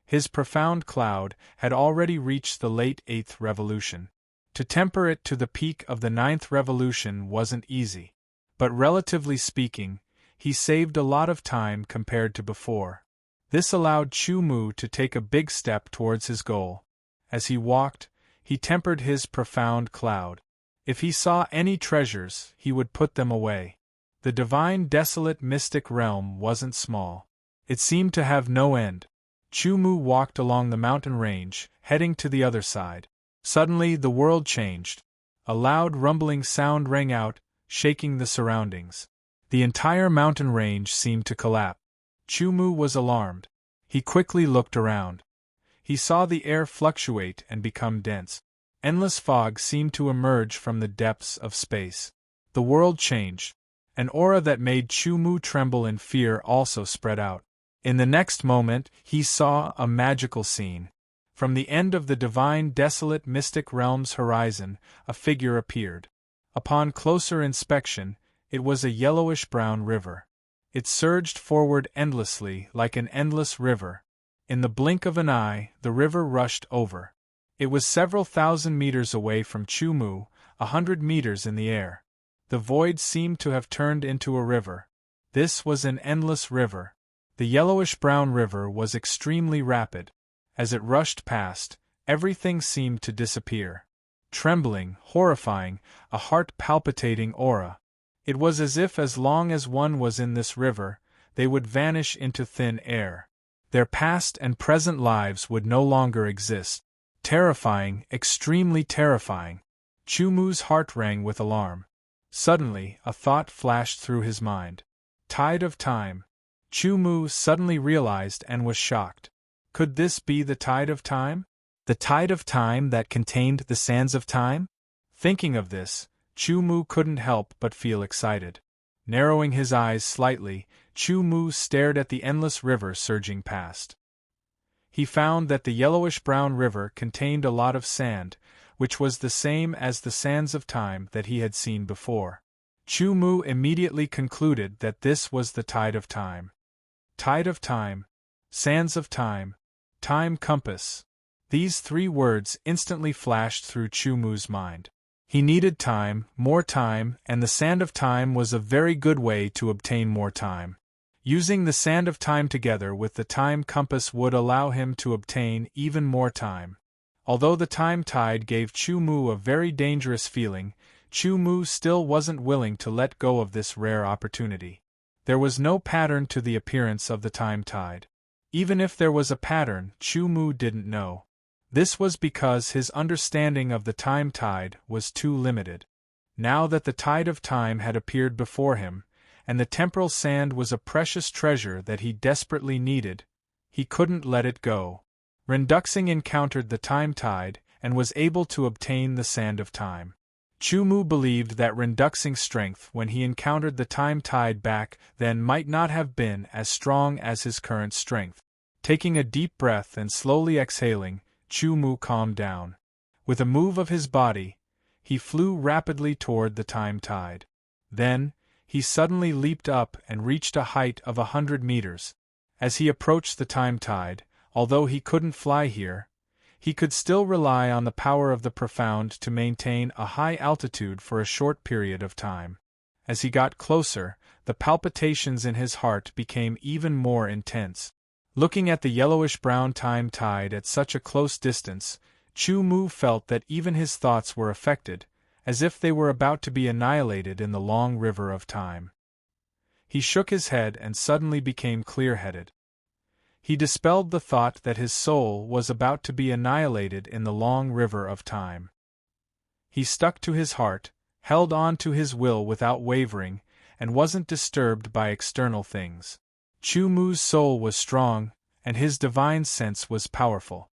His profound cloud had already reached the late 8th revolution. To temper it to the peak of the 9th revolution wasn't easy. But relatively speaking, he saved a lot of time compared to before. This allowed Chu Mu to take a big step towards his goal. As he walked, he tempered his profound cloud. If he saw any treasures, he would put them away. The divine desolate mystic realm wasn't small. It seemed to have no end. Chu Mu walked along the mountain range, heading to the other side. Suddenly the world changed. A loud rumbling sound rang out, shaking the surroundings. The entire mountain range seemed to collapse. Chu Mu was alarmed. He quickly looked around. He saw the air fluctuate and become dense. Endless fog seemed to emerge from the depths of space. The world changed. An aura that made Chu Mu tremble in fear also spread out. In the next moment, he saw a magical scene. From the end of the divine desolate mystic realm's horizon, a figure appeared. Upon closer inspection, it was a yellowish-brown river. It surged forward endlessly like an endless river. In the blink of an eye, the river rushed over. It was several thousand meters away from Chu Mu, 100 meters in the air. The void seemed to have turned into a river. This was an endless river. The yellowish-brown river was extremely rapid. As it rushed past, everything seemed to disappear. Trembling, horrifying, a heart-palpitating aura. It was as if as long as one was in this river, they would vanish into thin air. Their past and present lives would no longer exist. Terrifying, extremely terrifying. Chu Mu's heart rang with alarm. Suddenly, a thought flashed through his mind. Tide of time. Chu Mu suddenly realized and was shocked. Could this be the tide of time? The tide of time that contained the sands of time? Thinking of this, Chu Mu couldn't help but feel excited. Narrowing his eyes slightly, Chu Mu stared at the endless river surging past. He found that the yellowish-brown river contained a lot of sand, which was the same as the sands of time that he had seen before. Chu Mu immediately concluded that this was the tide of time. Tide of time, sands of time, time compass. These three words instantly flashed through Chu Mu's mind. He needed time, more time, and the sand of time was a very good way to obtain more time. Using the sand of time together with the time compass would allow him to obtain even more time. Although the time tide gave Chu Mu a very dangerous feeling, Chu Mu still wasn't willing to let go of this rare opportunity. There was no pattern to the appearance of the time tide. Even if there was a pattern, Chu Mu didn't know. This was because his understanding of the time tide was too limited. Now that the tide of time had appeared before him, and the temporal sand was a precious treasure that he desperately needed, he couldn't let it go. Renduxing encountered the time tide, and was able to obtain the sand of time. Chu Mu believed that Renduxing's strength when he encountered the time tide back then might not have been as strong as his current strength. Taking a deep breath and slowly exhaling, Chu Mu calmed down. With a move of his body, he flew rapidly toward the time tide. Then, he suddenly leaped up and reached a height of 100 meters. As he approached the time tide, although he couldn't fly here, he could still rely on the power of the profound to maintain a high altitude for a short period of time. As he got closer, the palpitations in his heart became even more intense. Looking at the yellowish-brown time tide at such a close distance, Chu Mu felt that even his thoughts were affected, as if they were about to be annihilated in the long river of time. He shook his head and suddenly became clear-headed. He dispelled the thought that his soul was about to be annihilated in the long river of time. He stuck to his heart, held on to his will without wavering, and wasn't disturbed by external things. Chu Mu's soul was strong, and his divine sense was powerful.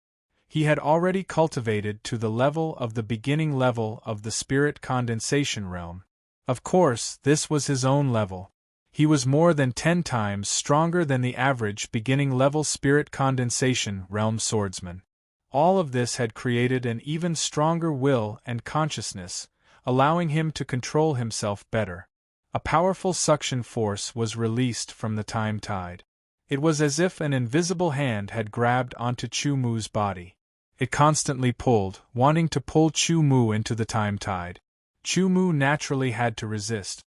He had already cultivated to the level of the beginning level of the spirit condensation realm. Of course, this was his own level. He was more than 10 times stronger than the average beginning-level spirit condensation realm swordsman. All of this had created an even stronger will and consciousness, allowing him to control himself better. A powerful suction force was released from the time tide. It was as if an invisible hand had grabbed onto Chu Mu's body. It constantly pulled, wanting to pull Chu Mu into the time tide. Chu Mu naturally had to resist.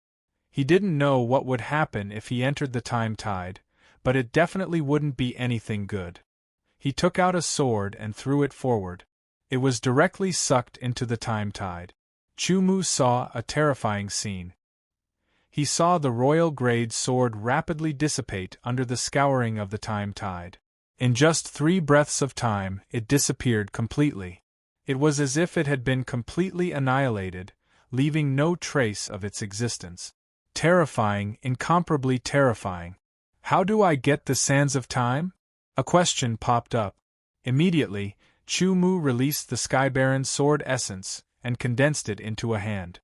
He didn't know what would happen if he entered the time tide, but it definitely wouldn't be anything good. He took out a sword and threw it forward. It was directly sucked into the time tide. Chu Mu saw a terrifying scene. He saw the royal grade sword rapidly dissipate under the scouring of the time tide. In just 3 breaths of time, it disappeared completely. It was as if it had been completely annihilated, leaving no trace of its existence. Terrifying, incomparably terrifying. How do I get the sands of time? A question popped up. Immediately, Chu Mu released the Skybaron's sword essence and condensed it into a hand.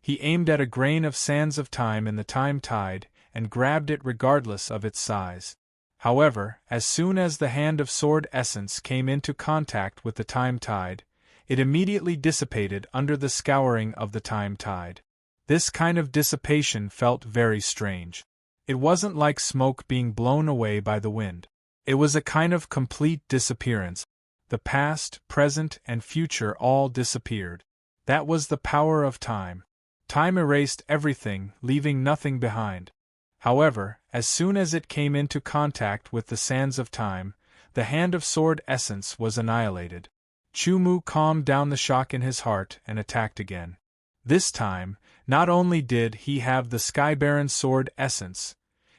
He aimed at a grain of sands of time in the time tide and grabbed it regardless of its size. However, as soon as the hand of sword essence came into contact with the time tide, it immediately dissipated under the scouring of the time tide. This kind of dissipation felt very strange. It wasn't like smoke being blown away by the wind. It was a kind of complete disappearance. The past, present, and future all disappeared. That was the power of time. Time erased everything, leaving nothing behind. However, as soon as it came into contact with the sands of time, the hand of sword essence was annihilated. Chu Mu calmed down the shock in his heart and attacked again. This time, not only did he have the Skybaron's sword essence,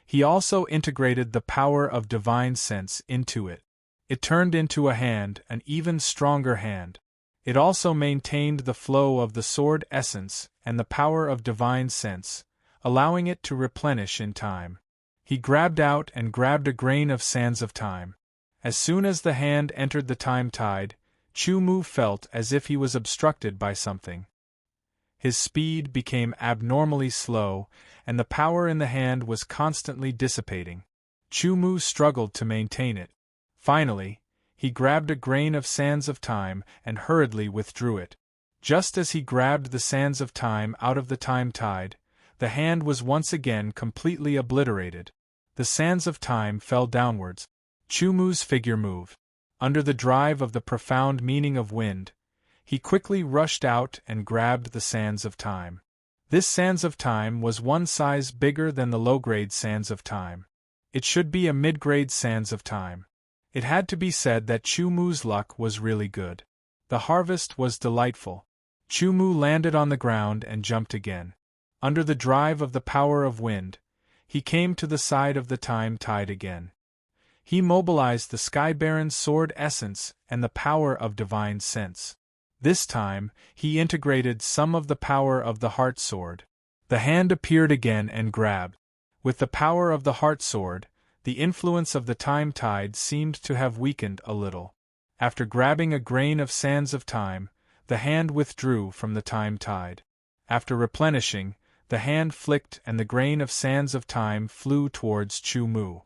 he also integrated the power of divine sense into it. It turned into a hand, an even stronger hand. It also maintained the flow of the sword essence and the power of divine sense, allowing it to replenish in time. He grabbed out and grabbed a grain of sands of time. As soon as the hand entered the time tide, Chu Mu felt as if he was obstructed by something. His speed became abnormally slow, and the power in the hand was constantly dissipating. Chu Mu struggled to maintain it. Finally, he grabbed a grain of sands of time and hurriedly withdrew it. Just as he grabbed the sands of time out of the time tide, the hand was once again completely obliterated. The sands of time fell downwards. Chu Mu's figure moved. Under the drive of the profound meaning of wind, he quickly rushed out and grabbed the sands of time. This sands of time was 1 size bigger than the low-grade sands of time. It should be a mid-grade sands of time. It had to be said that Chu Mu's luck was really good. The harvest was delightful. Chu Mu landed on the ground and jumped again. Under the drive of the power of wind, he came to the side of the time tide again. He mobilized the Skybaron's sword essence and the power of divine sense. This time, he integrated some of the power of the heart sword. The hand appeared again and grabbed. With the power of the heart sword, the influence of the time tide seemed to have weakened a little. After grabbing a grain of sands of time, the hand withdrew from the time tide. After replenishing, the hand flicked and the grain of sands of time flew towards Chu Mu.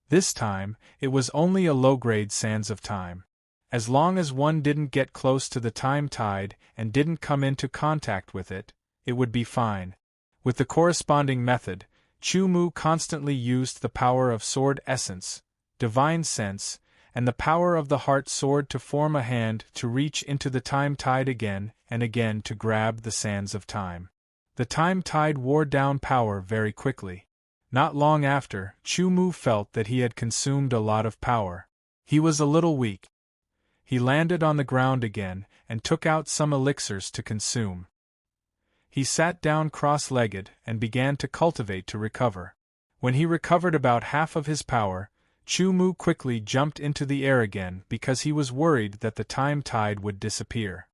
This time, it was only a low-grade sands of time. As long as one didn't get close to the time tide and didn't come into contact with it, it would be fine. With the corresponding method, Chu Mu constantly used the power of sword essence, divine sense, and the power of the heart sword to form a hand to reach into the time tide again and again to grab the sands of time. The time tide wore down power very quickly. Not long after, Chu Mu felt that he had consumed a lot of power. He was a little weak. He landed on the ground again and took out some elixirs to consume. He sat down cross-legged and began to cultivate to recover. When he recovered about half of his power, Chu Mu quickly jumped into the air again because he was worried that the time tide would disappear.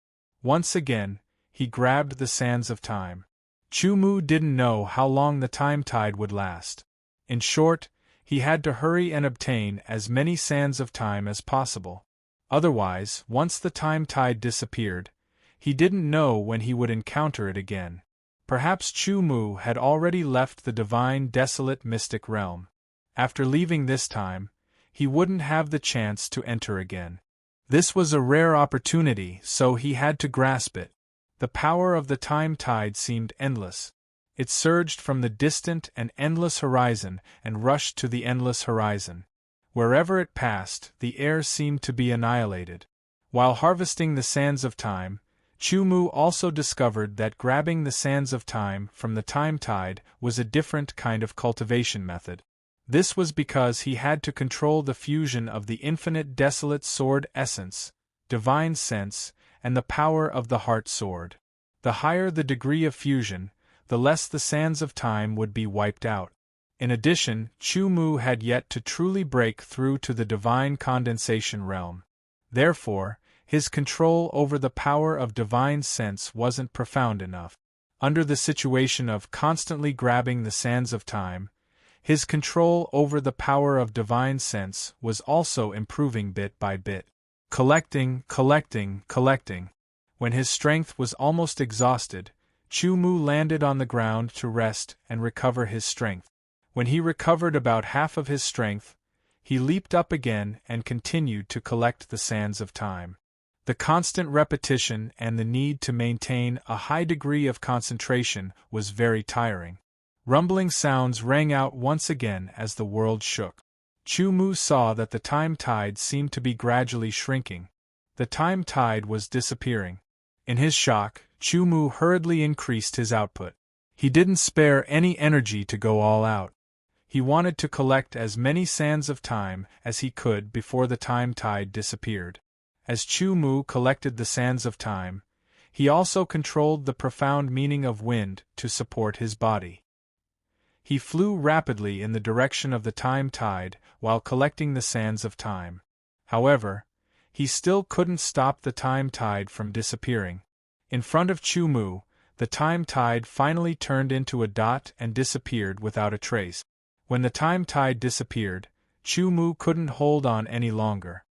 Once again, he grabbed the sands of time. Chu Mu didn't know how long the time tide would last. In short, he had to hurry and obtain as many sands of time as possible. Otherwise, once the time tide disappeared, he didn't know when he would encounter it again. Perhaps Chu Mu had already left the divine desolate mystic realm. After leaving this time, he wouldn't have the chance to enter again. This was a rare opportunity, so he had to grasp it. The power of the time tide seemed endless. It surged from the distant and endless horizon and rushed to the endless horizon. Wherever it passed, the air seemed to be annihilated. While harvesting the sands of time, Chu Mu also discovered that grabbing the sands of time from the time tide was a different kind of cultivation method. This was because he had to control the fusion of the infinite desolate sword essence, divine sense, and the power of the heart sword. The higher the degree of fusion, the less the sands of time would be wiped out. In addition, Chu Mu had yet to truly break through to the divine condensation realm. Therefore, his control over the power of divine sense wasn't profound enough. Under the situation of constantly grabbing the sands of time, his control over the power of divine sense was also improving bit by bit. Collecting. When his strength was almost exhausted, Chu Mu landed on the ground to rest and recover his strength. When he recovered about half of his strength, he leaped up again and continued to collect the sands of time. The constant repetition and the need to maintain a high degree of concentration was very tiring. Rumbling sounds rang out once again as the world shook. Chu Mu saw that the time tide seemed to be gradually shrinking. The time tide was disappearing. In his shock, Chu Mu hurriedly increased his output. He didn't spare any energy to go all out. He wanted to collect as many sands of time as he could before the time tide disappeared. As Chu Mu collected the sands of time, he also controlled the profound meaning of wind to support his body. He flew rapidly in the direction of the time tide while collecting the sands of time. However, he still couldn't stop the time tide from disappearing. In front of Chu Mu, the time tide finally turned into a dot and disappeared without a trace. When the time tide disappeared, Chu Mu couldn't hold on any longer.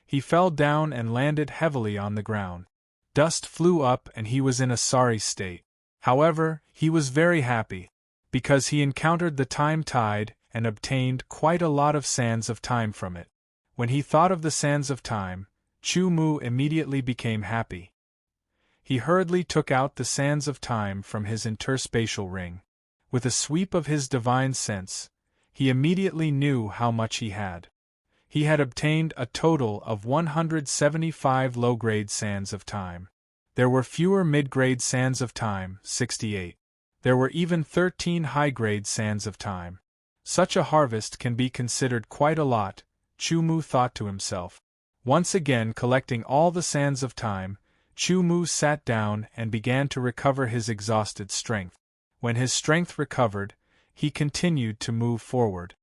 He fell down and landed heavily on the ground. Dust flew up and he was in a sorry state. However, he was very happy, because he encountered the time tide and obtained quite a lot of sands of time from it. When he thought of the sands of time, Chu Mu immediately became happy. He hurriedly took out the sands of time from his interspatial ring. With a sweep of his divine sense, he immediately knew how much he had. He had obtained a total of 175 low-grade sands of time. There were fewer mid-grade sands of time, 68. There were even 13 high-grade sands of time. Such a harvest can be considered quite a lot, Chu Mu thought to himself. Once again collecting all the sands of time, Chu Mu sat down and began to recover his exhausted strength. When his strength recovered, he continued to move forward.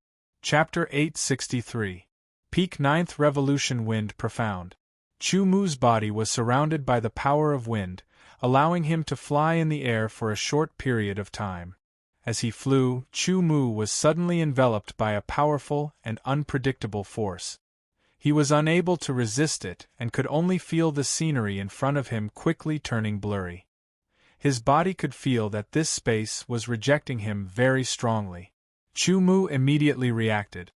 Chapter 863. Peak 9th Revolution. Wind profound. Chu Mu's body was surrounded by the power of wind, allowing him to fly in the air for a short period of time. As he flew, Chu Mu was suddenly enveloped by a powerful and unpredictable force. He was unable to resist it and could only feel the scenery in front of him quickly turning blurry. His body could feel that this space was rejecting him very strongly. Chu Mu immediately reacted.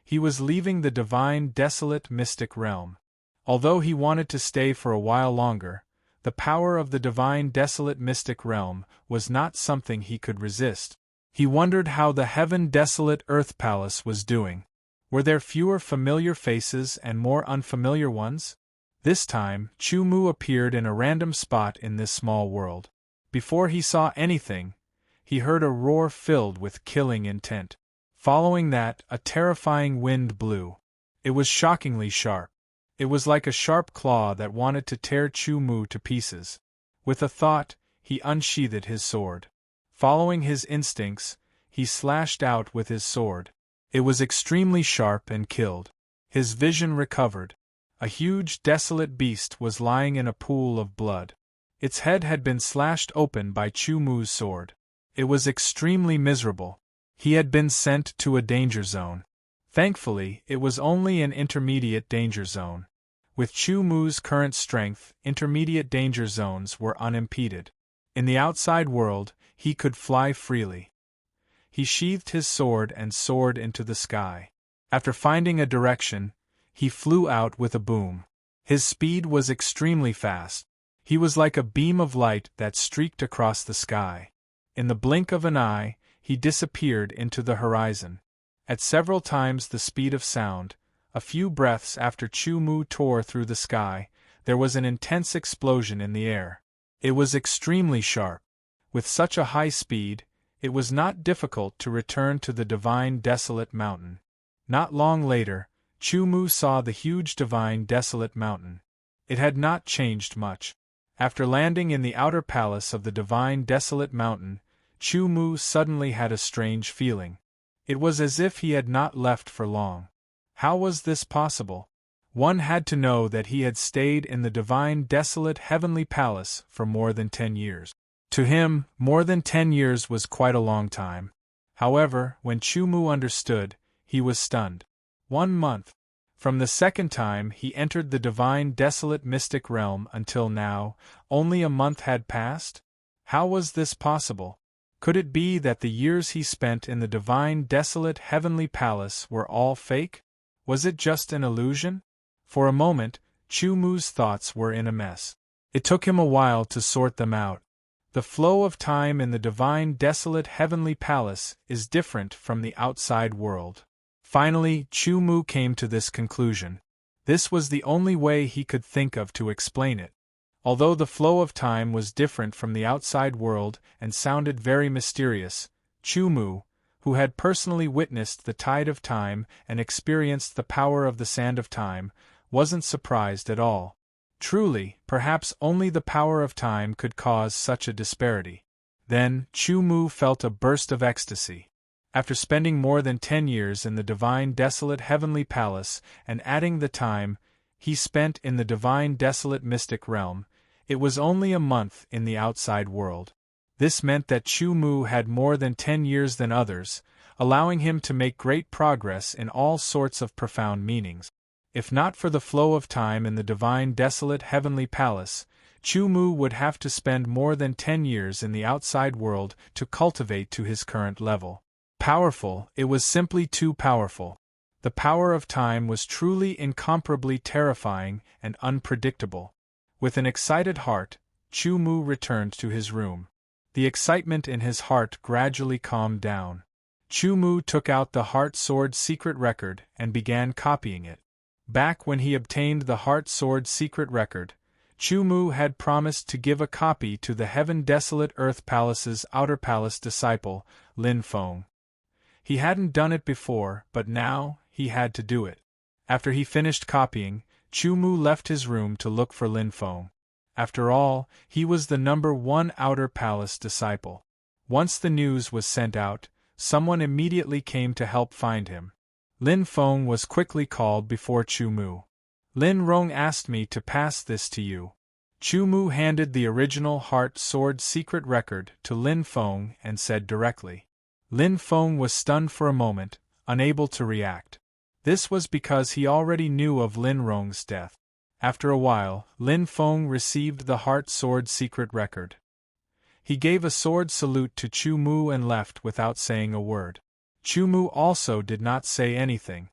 He was leaving the divine desolate mystic realm. Although he wanted to stay for a while longer, The power of the divine desolate mystic realm was not something he could resist. He wondered how the heaven desolate earth palace was doing. Were there fewer familiar faces and more unfamiliar ones? This time, Chu Mu appeared in a random spot in this small world. Before he saw anything, he heard a roar filled with killing intent. Following that, a terrifying wind blew. It was shockingly sharp. It was like a sharp claw that wanted to tear Chu Mu to pieces. With a thought, he unsheathed his sword. Following his instincts, he slashed out with his sword. It was extremely sharp and killed. His vision recovered. A huge desolate beast was lying in a pool of blood. Its head had been slashed open by Chu Mu's sword. It was extremely miserable. He had been sent to a danger zone. Thankfully, it was only an intermediate danger zone. With Chu Mu's current strength, intermediate danger zones were unimpeded. In the outside world, he could fly freely. He sheathed his sword and soared into the sky. After finding a direction, he flew out with a boom. His speed was extremely fast. He was like a beam of light that streaked across the sky. In the blink of an eye, he disappeared into the horizon. At several times the speed of sound, a few breaths after Chu Mu tore through the sky, there was an intense explosion in the air. It was extremely sharp. With such a high speed, it was not difficult to return to the divine desolate mountain. Not long later, Chu Mu saw the huge divine desolate mountain. It had not changed much. After landing in the outer palace of the divine desolate mountain, Chu Mu suddenly had a strange feeling. It was as if he had not left for long. How was this possible? One had to know that he had stayed in the divine desolate heavenly palace for more than 10 years. To him, more than 10 years was quite a long time. However, when Chu Mu understood, he was stunned. 1 month. From the second time he entered the divine desolate mystic realm until now, only a month had passed? How was this possible? Could it be that the years he spent in the divine desolate heavenly palace were all fake? Was it just an illusion? For a moment, Chu Mu's thoughts were in a mess. It took him a while to sort them out. The flow of time in the divine desolate heavenly palace is different from the outside world. Finally, Chu Mu came to this conclusion. This was the only way he could think of to explain it. Although the flow of time was different from the outside world and sounded very mysterious, Chu Mu, who had personally witnessed the tide of time and experienced the power of the sand of time, wasn't surprised at all. Truly, perhaps only the power of time could cause such a disparity. Then, Chu Mu felt a burst of ecstasy. After spending more than 10 years in the divine desolate heavenly palace and adding the time he spent in the divine desolate mystic realm, it was only a month in the outside world. This meant that Chu Mu had more than 10 years than others, allowing him to make great progress in all sorts of profound meanings. If not for the flow of time in the divine desolate heavenly palace, Chu Mu would have to spend more than 10 years in the outside world to cultivate to his current level. Powerful, it was simply too powerful. The power of time was truly incomparably terrifying and unpredictable. With an excited heart, Chu Mu returned to his room. The excitement in his heart gradually calmed down. Chu Mu took out the Heart Sword secret record and began copying it. Back when he obtained the Heart Sword secret record, Chu Mu had promised to give a copy to the Heaven Desolate Earth Palace's outer palace disciple, Lin Feng. He hadn't done it before, but now he had to do it. After he finished copying, Chu Mu left his room to look for Lin Feng. After all, he was the #1 outer palace disciple. Once the news was sent out, someone immediately came to help find him. Lin Feng was quickly called before Chu Mu. Lin Rong asked me to pass this to you. Chu Mu handed the original Heart Sword secret record to Lin Feng and said directly. Lin Feng was stunned for a moment, unable to react. This was because he already knew of Lin Rong's death. After a while, Lin Feng received the Heart Sword secret record. He gave a sword salute to Chu Mu and left without saying a word. Chu Mu also did not say anything.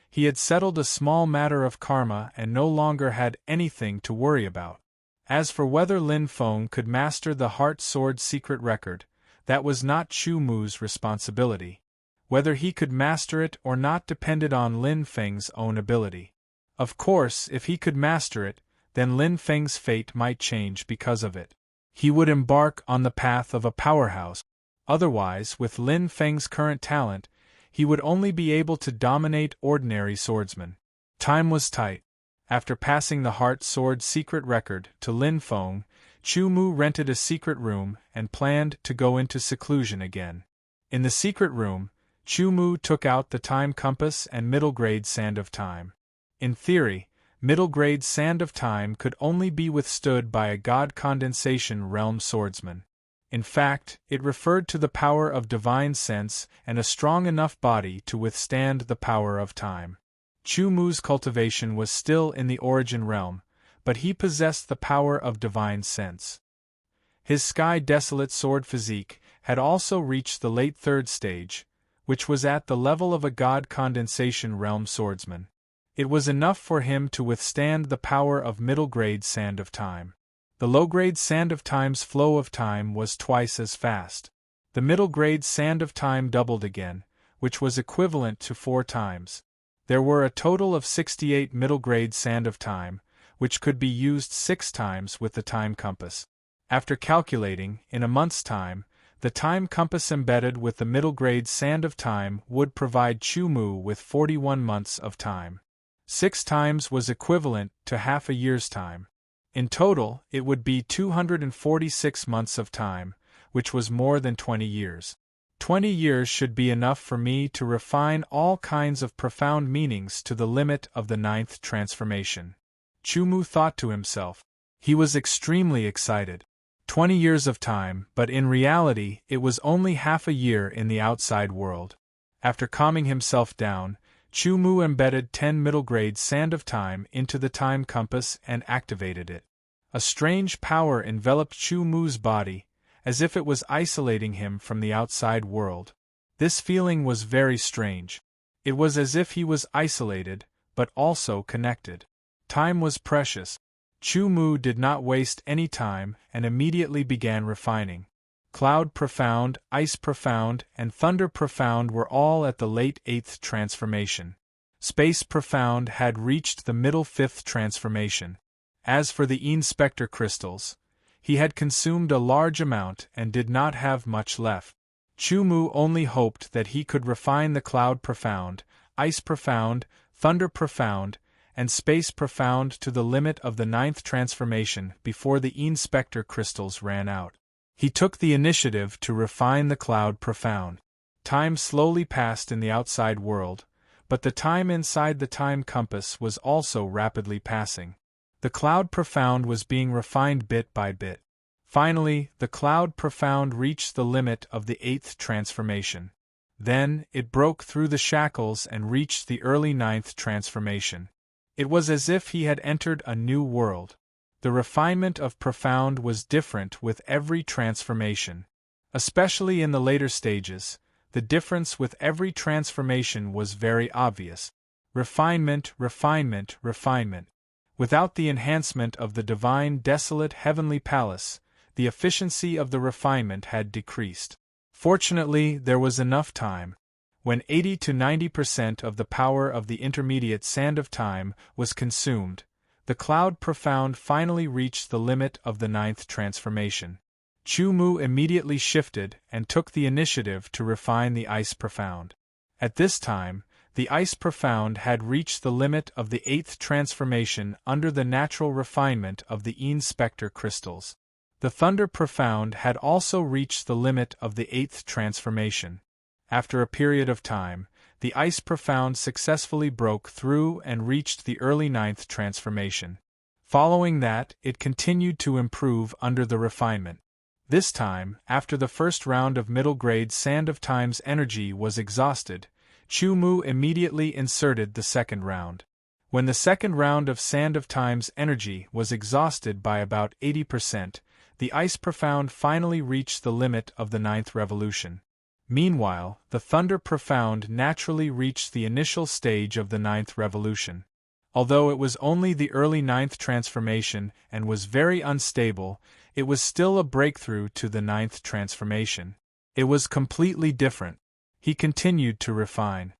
He had settled a small matter of karma and no longer had anything to worry about. As for whether Lin Feng could master the Heart Sword secret record, that was not Chu Mu's responsibility. Whether he could master it or not depended on Lin Feng's own ability. Of course, if he could master it, then Lin Feng's fate might change because of it. He would embark on the path of a powerhouse. Otherwise, with Lin Feng's current talent, he would only be able to dominate ordinary swordsmen. Time was tight. After passing the Heart Sword secret record to Lin Feng, Chu Mu rented a secret room and planned to go into seclusion again. In the secret room, Chu Mu took out the time compass and middle-grade sand of time. In theory, middle-grade sand of time could only be withstood by a god condensation realm swordsman. In fact, it referred to the power of divine sense and a strong enough body to withstand the power of time. Chu Mu's cultivation was still in the origin realm, but he possessed the power of divine sense. His sky-desolate sword physique had also reached the late third stage, which was at the level of a god condensation realm swordsman. It was enough for him to withstand the power of middle-grade sand of time. The low-grade sand of time's flow of time was twice as fast. The middle-grade sand of time doubled again, which was equivalent to 4 times. There were a total of 68 middle-grade sand of time, which could be used 6 times with the time compass. After calculating, in a month's time, the time compass embedded with the middle-grade sand of time would provide Chu Mu with 41 months of time. 6 times was equivalent to half a year's time. In total, it would be 246 months of time, which was more than 20 years. 20 years should be enough for me to refine all kinds of profound meanings to the limit of the 9th transformation. Chu Mu thought to himself. He was extremely excited. 20 years of time, but in reality it was only half a year in the outside world. After calming himself down, Chu Mu embedded 10 middle-grade sand of time into the time compass and activated it. A strange power enveloped Chu Mu's body, as if it was isolating him from the outside world. This feeling was very strange. It was as if he was isolated, but also connected. Time was precious. Chu Mu did not waste any time and immediately began refining. Cloud Profound, Ice Profound, and Thunder Profound were all at the late 8th transformation. Space Profound had reached the middle 5th transformation. As for the Inspector crystals, he had consumed a large amount and did not have much left. Chu Mu only hoped that he could refine the Cloud Profound, Ice Profound, Thunder Profound, and Space Profound to the limit of the 9th transformation before the Inspector crystals ran out. He took the initiative to refine the Cloud Profound. Time slowly passed in the outside world, but the time inside the time compass was also rapidly passing. The Cloud Profound was being refined bit by bit. Finally, the Cloud Profound reached the limit of the 8th transformation. Then, it broke through the shackles and reached the early 9th transformation. It was as if he had entered a new world. The refinement of Profound was different with every transformation. Especially in the later stages, the difference with every transformation was very obvious. Refinement, refinement, refinement. Without the enhancement of the divine desolate heavenly palace, the efficiency of the refinement had decreased. Fortunately, there was enough time. When 80 to 90% of the power of the intermediate sand of time was consumed, the Cloud Profound finally reached the limit of the 9th transformation. Chu Mu immediately shifted and took the initiative to refine the Ice Profound. At this time, the Ice Profound had reached the limit of the 8th transformation under the natural refinement of the Inspector crystals. The Thunder Profound had also reached the limit of the 8th transformation. After a period of time, the Ice Profound successfully broke through and reached the early 9th transformation. Following that, it continued to improve under the refinement. This time, after the first round of middle-grade Sand of Time's energy was exhausted, Chu Mu immediately inserted the second round. When the second round of Sand of Time's energy was exhausted by about 80%, the Ice Profound finally reached the limit of the 9th revolution. Meanwhile, the Thunder Profound naturally reached the initial stage of the 9th revolution. Although it was only the early ninth transformation and was very unstable, it was still a breakthrough to the ninth transformation. It was completely different. He continued to refine.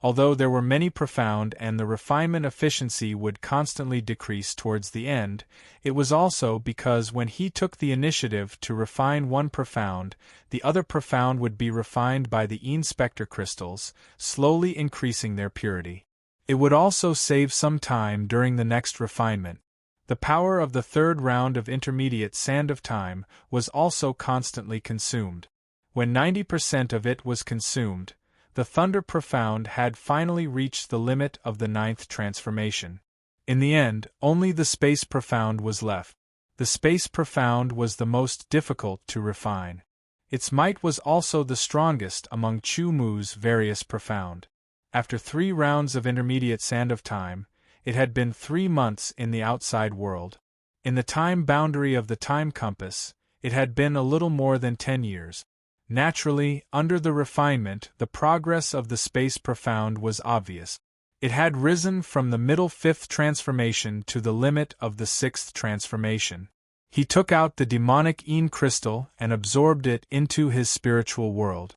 Although there were many profound and the refinement efficiency would constantly decrease towards the end, it was also because when he took the initiative to refine one profound, the other profound would be refined by the inspector crystals, slowly increasing their purity. It would also save some time during the next refinement. The power of the third round of intermediate sand of time was also constantly consumed. When 90% of it was consumed, the Thunder Profound had finally reached the limit of the ninth transformation. In the end, only the Space Profound was left. The Space Profound was the most difficult to refine. Its might was also the strongest among Chu Mu's various profound. After 3 rounds of intermediate sand of time, it had been 3 months in the outside world. In the time boundary of the time compass, it had been a little more than 10 years. Naturally, under the refinement, the progress of the Space Profound was obvious. It had risen from the middle 5th transformation to the limit of the 6th transformation. He took out the demonic Een crystal and absorbed it into his spiritual world.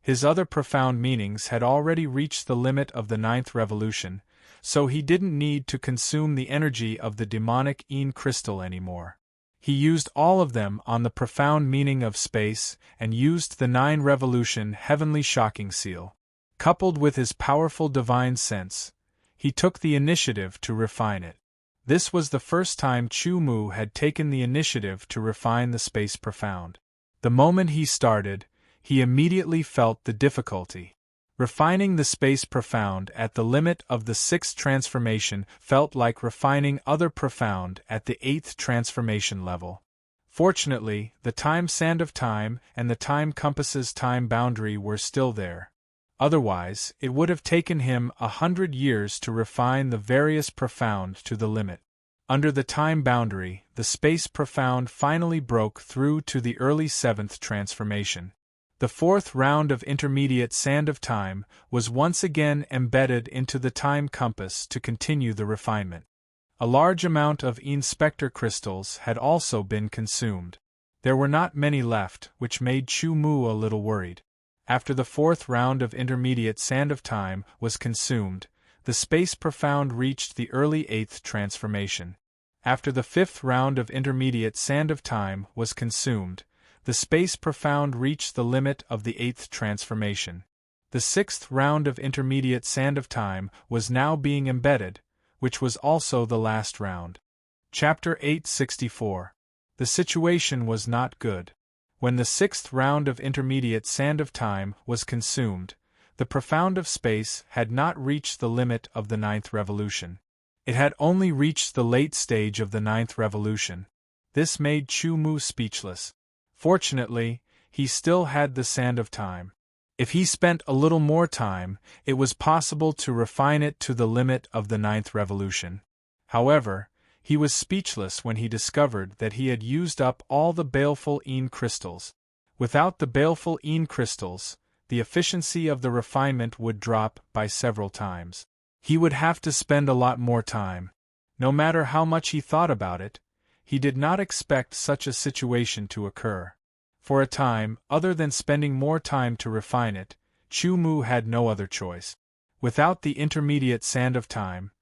His other profound meanings had already reached the limit of the 9th revolution, so he didn't need to consume the energy of the demonic Een crystal anymore. He used all of them on the profound meaning of space and used the 9 revolution heavenly shocking seal. Coupled with his powerful divine sense, he took the initiative to refine it. This was the first time Chu Mu had taken the initiative to refine the space profound. The moment he started, he immediately felt the difficulty. Refining the space profound at the limit of the 6th transformation felt like refining other profound at the 8th transformation level. Fortunately, the time sand of time and the time compass's time boundary were still there. Otherwise, it would have taken him 100 years to refine the various profound to the limit. Under the time boundary, the space profound finally broke through to the early 7th transformation. The 4th round of intermediate sand of time was once again embedded into the time compass to continue the refinement. A large amount of inspector crystals had also been consumed. There were not many left, which made Chu Mu a little worried. After the 4th round of intermediate sand of time was consumed, the space profound reached the early 8th transformation. After the 5th round of intermediate sand of time was consumed, the space profound reached the limit of the 8th transformation. The 6th round of intermediate sand of time was now being embedded, which was also the last round. Chapter 864. The situation was not good. When the 6th round of intermediate sand of time was consumed, the profound of space had not reached the limit of the 9th revolution. It had only reached the late stage of the 9th revolution. This made Chu Mu speechless. Fortunately, he still had the sand of time. If he spent a little more time, it was possible to refine it to the limit of the 9th revolution. However, he was speechless when he discovered that he had used up all the baleful Een crystals. Without the baleful Een crystals, the efficiency of the refinement would drop by several times. He would have to spend a lot more time. No matter how much he thought about it, he did not expect such a situation to occur. For a time, other than spending more time to refine it, Chu Mu had no other choice. Without the intermediate sand of time,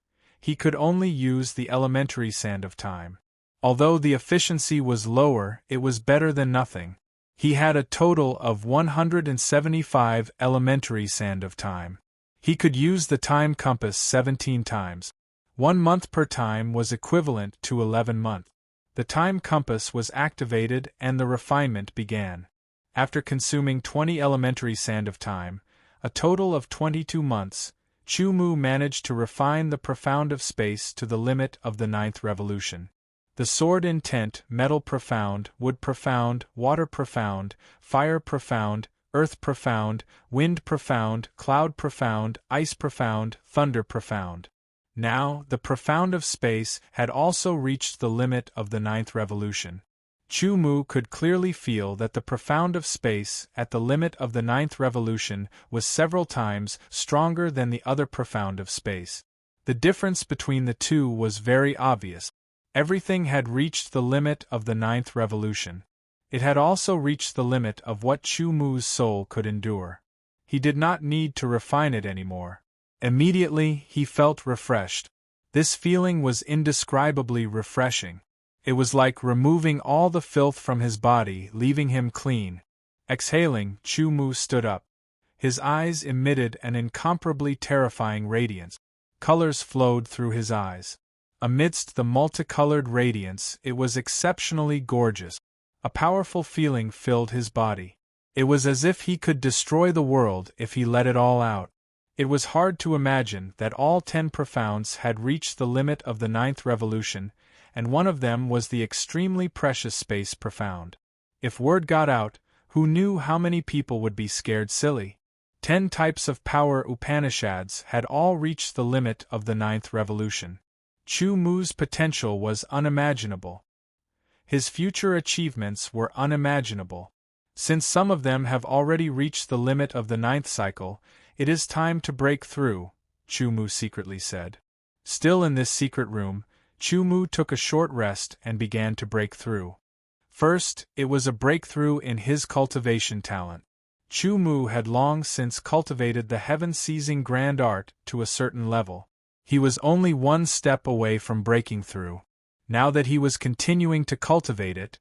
he could only use the elementary sand of time. Although the efficiency was lower, it was better than nothing. He had a total of 175 elementary sand of time. He could use the time compass 17 times. 1 month per time was equivalent to 11 months. The time compass was activated and the refinement began. After consuming 20 elementary sand of time, a total of 22 months, Chu Mu managed to refine the profound of space to the limit of the 9th revolution. The sword intent, metal profound, wood profound, water profound, fire profound, earth profound, wind profound, cloud profound, ice profound, thunder profound. Now, the profound of space had also reached the limit of the 9th revolution. Chu Mu could clearly feel that the profound of space at the limit of the 9th revolution was several times stronger than the other profound of space. The difference between the two was very obvious. Everything had reached the limit of the ninth revolution. It had also reached the limit of what Chu Mu's soul could endure. He did not need to refine it anymore. Immediately, he felt refreshed. This feeling was indescribably refreshing. It was like removing all the filth from his body, leaving him clean. Exhaling, Chu Mu stood up. His eyes emitted an incomparably terrifying radiance. Colors flowed through his eyes. Amidst the multicolored radiance, it was exceptionally gorgeous. A powerful feeling filled his body. It was as if he could destroy the world if he let it all out. It was hard to imagine that all 10 profounds had reached the limit of the ninth revolution, and one of them was the extremely precious space profound. If word got out, who knew how many people would be scared silly? 10 types of power Upanishads had all reached the limit of the ninth revolution. Chu Mu's potential was unimaginable. His future achievements were unimaginable. Since some of them have already reached the limit of the ninth cycle, it is time to break through, Chu Mu secretly said. Still in this secret room, Chu Mu took a short rest and began to break through. First, it was a breakthrough in his cultivation talent. Chu Mu had long since cultivated the heaven-seizing grand art to a certain level. He was only one step away from breaking through. Now that he was continuing to cultivate it,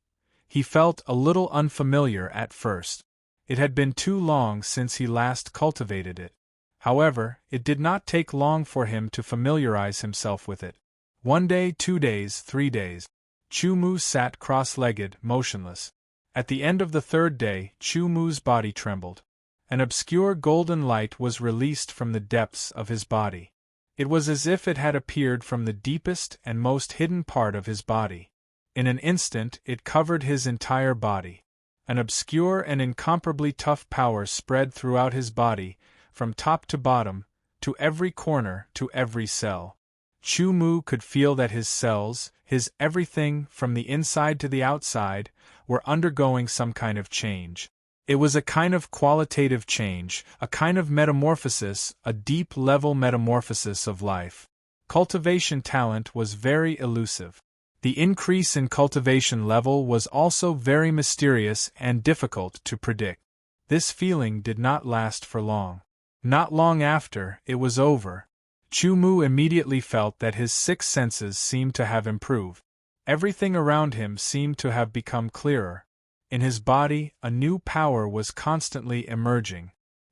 he felt a little unfamiliar at first. It had been too long since he last cultivated it. However, it did not take long for him to familiarize himself with it. 1 day, 2 days, 3 days. Chu Mu sat cross-legged, motionless. At the end of the 3rd day, Chu Mu's body trembled. An obscure golden light was released from the depths of his body. It was as if it had appeared from the deepest and most hidden part of his body. In an instant, it covered his entire body. An obscure and incomparably tough power spread throughout his body, from top to bottom, to every corner, to every cell. Chu Mu could feel that his cells, his everything from the inside to the outside, were undergoing some kind of change. It was a kind of qualitative change, a kind of metamorphosis, a deep-level metamorphosis of life. Cultivation talent was very elusive. The increase in cultivation level was also very mysterious and difficult to predict. This feeling did not last for long. Not long after, it was over. Chu Mu immediately felt that his 6 senses seemed to have improved. Everything around him seemed to have become clearer. In his body, a new power was constantly emerging.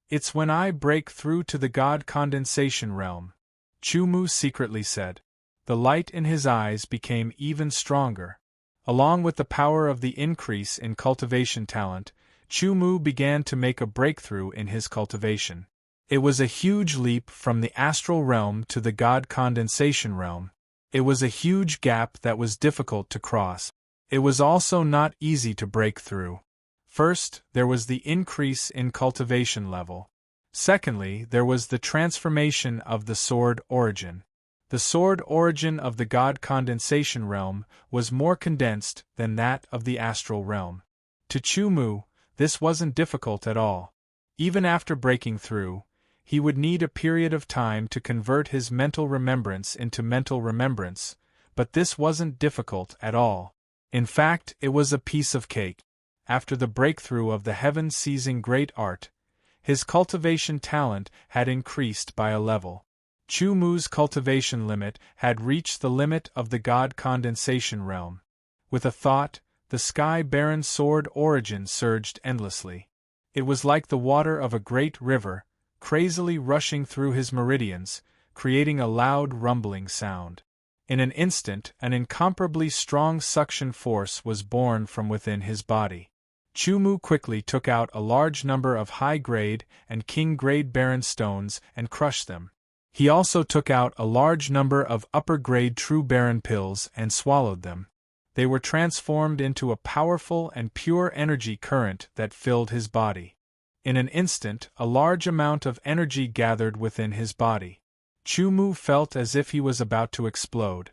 It's when I break through to the God condensation realm, Chu Mu secretly said. The light in his eyes became even stronger. Along with the power of the increase in cultivation talent, Chu Mu began to make a breakthrough in his cultivation. It was a huge leap from the astral realm to the God condensation realm. It was a huge gap that was difficult to cross. It was also not easy to break through. First, there was the increase in cultivation level. Secondly, there was the transformation of the sword origin. The sword origin of the God condensation realm was more condensed than that of the astral realm. To Chu Mu, this wasn't difficult at all. Even after breaking through, he would need a period of time to convert his mental remembrance into mental remembrance, but this wasn't difficult at all. In fact, it was a piece of cake. After the breakthrough of the heaven-seizing great art, his cultivation talent had increased by a level. Chu Mu's cultivation limit had reached the limit of the God condensation realm. With a thought, the sky-barren sword origin surged endlessly. It was like the water of a great river, crazily rushing through his meridians, creating a loud rumbling sound. In an instant, an incomparably strong suction force was born from within his body. Chu Mu quickly took out a large number of high-grade and king-grade barren stones and crushed them. He also took out a large number of upper-grade true barren pills and swallowed them. They were transformed into a powerful and pure energy current that filled his body. In an instant, a large amount of energy gathered within his body. Chu Mu felt as if he was about to explode.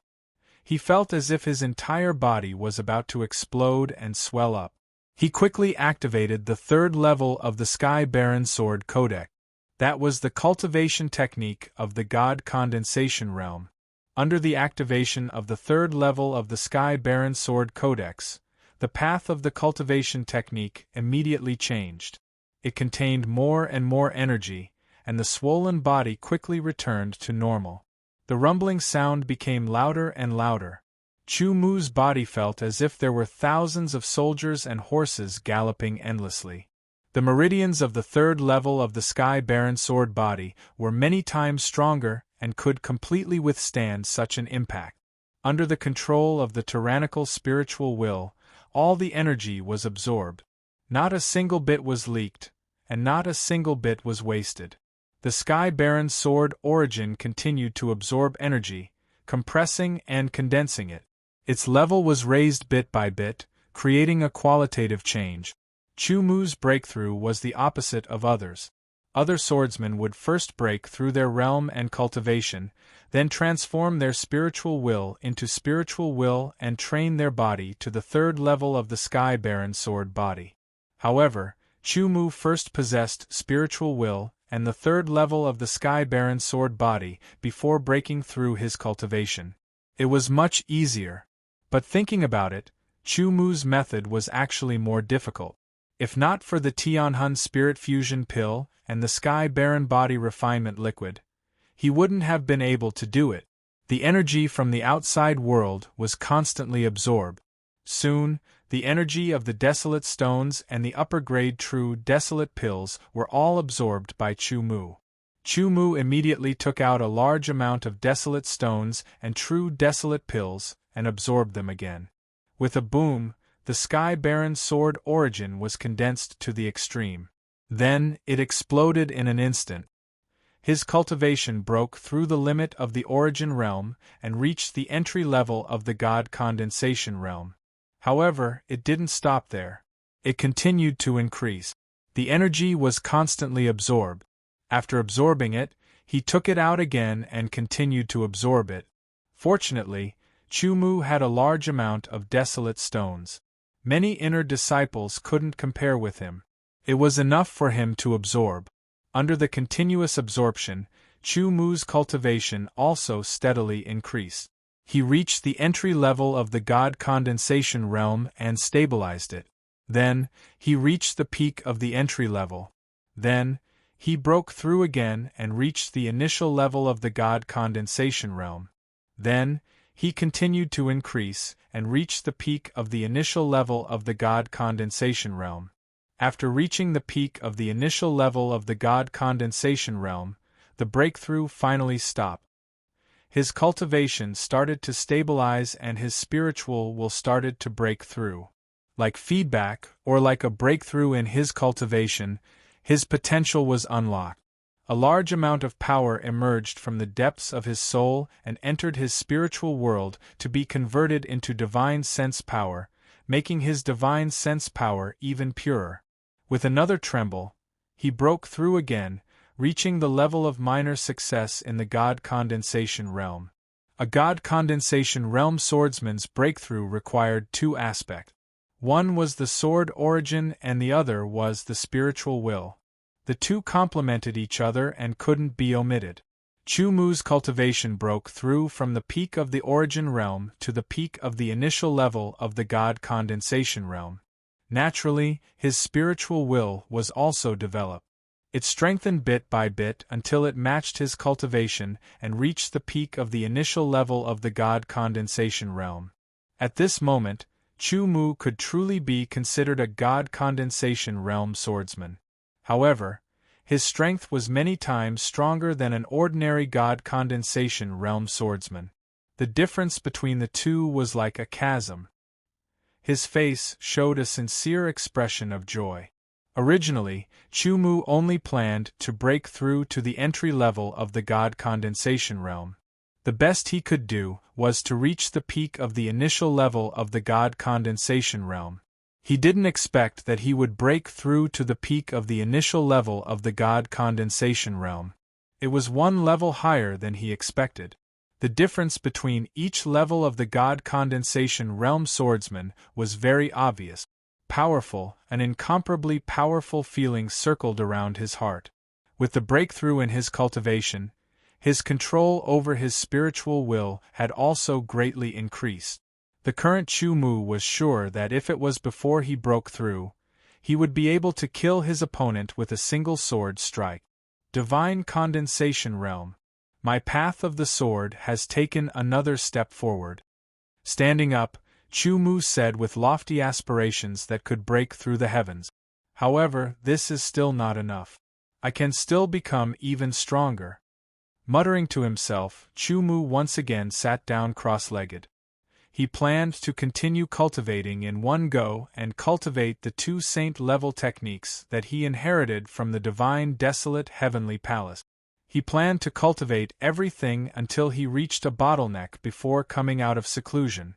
He felt as if his entire body was about to explode and swell up. He quickly activated the 3rd level of the Sky Baron Sword Codec. That was the cultivation technique of the God condensation realm. Under the activation of the third level of the Sky Baron Sword Codex, the path of the cultivation technique immediately changed. It contained more and more energy, and the swollen body quickly returned to normal. The rumbling sound became louder and louder. Chu Mu's body felt as if there were thousands of soldiers and horses galloping endlessly. The meridians of the third level of the Sky Baron Sword body were many times stronger and could completely withstand such an impact. Under the control of the tyrannical spiritual will, all the energy was absorbed. Not a single bit was leaked, and not a single bit was wasted. The Sky Baron Sword origin continued to absorb energy, compressing and condensing it. Its level was raised bit by bit, creating a qualitative change. Chu Mu's breakthrough was the opposite of others. Other swordsmen would first break through their realm and cultivation, then transform their spiritual will into spiritual will and train their body to the third level of the Sky Baron Sword body. However, Chu Mu first possessed spiritual will and the third level of the Sky Baron Sword body before breaking through his cultivation. It was much easier. But thinking about it, Chu Mu's method was actually more difficult. If not for the Tianhun Spirit Fusion Pill and the Sky Baron Body Refinement Liquid, he wouldn't have been able to do it. The energy from the outside world was constantly absorbed. Soon, the energy of the Desolate Stones and the upper-grade True Desolate Pills were all absorbed by Chu Mu. Chu Mu immediately took out a large amount of Desolate Stones and True Desolate Pills and absorbed them again. With a boom, the Sky Baron Sword origin was condensed to the extreme. Then, it exploded in an instant. His cultivation broke through the limit of the origin realm and reached the entry level of the God condensation realm. However, it didn't stop there. It continued to increase. The energy was constantly absorbed. After absorbing it, he took it out again and continued to absorb it. Fortunately, Chu Mu had a large amount of Desolate Stones. Many inner disciples couldn't compare with him. It was enough for him to absorb. Under the continuous absorption, Chu Mu's cultivation also steadily increased. He reached the entry level of the God condensation realm and stabilized it. Then, he reached the peak of the entry level. Then, he broke through again and reached the initial level of the God condensation realm. Then, he continued to increase and reached the peak of the initial level of the God condensation realm. After reaching the peak of the initial level of the God condensation realm, the breakthrough finally stopped. His cultivation started to stabilize and his spiritual will started to break through. Like feedback, or like a breakthrough in his cultivation, his potential was unlocked. A large amount of power emerged from the depths of his soul and entered his spiritual world to be converted into divine sense power, making his divine sense power even purer. With another tremble, he broke through again, reaching the level of minor success in the God condensation realm. A God condensation realm swordsman's breakthrough required two aspects. One was the sword origin and the other was the spiritual will. The two complemented each other and couldn't be omitted. Chu Mu's cultivation broke through from the peak of the origin realm to the peak of the initial level of the God condensation realm. Naturally, his spiritual will was also developed. It strengthened bit by bit until it matched his cultivation and reached the peak of the initial level of the God condensation realm. At this moment, Chu Mu could truly be considered a God condensation realm swordsman. However, his strength was many times stronger than an ordinary God condensation realm swordsman. The difference between the two was like a chasm. His face showed a sincere expression of joy. Originally, Chu Mu only planned to break through to the entry level of the God condensation realm. The best he could do was to reach the peak of the initial level of the God condensation realm. He didn't expect that he would break through to the peak of the initial level of the God condensation realm. It was one level higher than he expected. The difference between each level of the God condensation realm swordsman was very obvious. Powerful, an incomparably powerful feeling circled around his heart. With the breakthrough in his cultivation, his control over his spiritual will had also greatly increased. The current Chu Mu was sure that if it was before he broke through, he would be able to kill his opponent with a single sword strike. Divine Condensation Realm. My path of the sword has taken another step forward. Standing up, Chu Mu said with lofty aspirations that could break through the heavens. However, this is still not enough. I can still become even stronger. Muttering to himself, Chu Mu once again sat down cross-legged. He planned to continue cultivating in one go and cultivate the 2 saint-level techniques that he inherited from the divine desolate heavenly palace. He planned to cultivate everything until he reached a bottleneck before coming out of seclusion.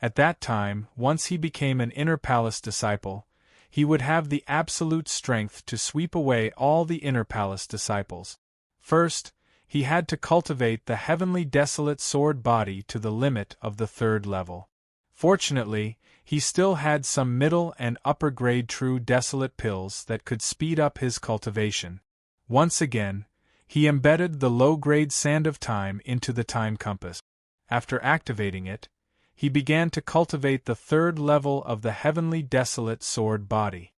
At that time, once he became an inner palace disciple, he would have the absolute strength to sweep away all the inner palace disciples. First, he had to cultivate the heavenly desolate sword body to the limit of the 3rd level. Fortunately, he still had some middle and upper grade true desolate pills that could speed up his cultivation. Once again, he embedded the low-grade sand of time into the time compass. After activating it, he began to cultivate the 3rd level of the heavenly desolate sword body.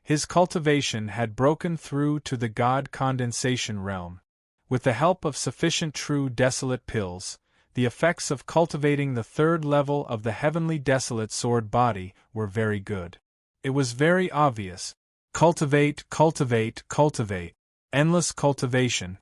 His cultivation had broken through to the God condensation realm. With the help of sufficient true desolate pills, the effects of cultivating the 3rd level of the heavenly desolate sword body were very good. It was very obvious. Cultivate, cultivate, cultivate. Endless cultivation.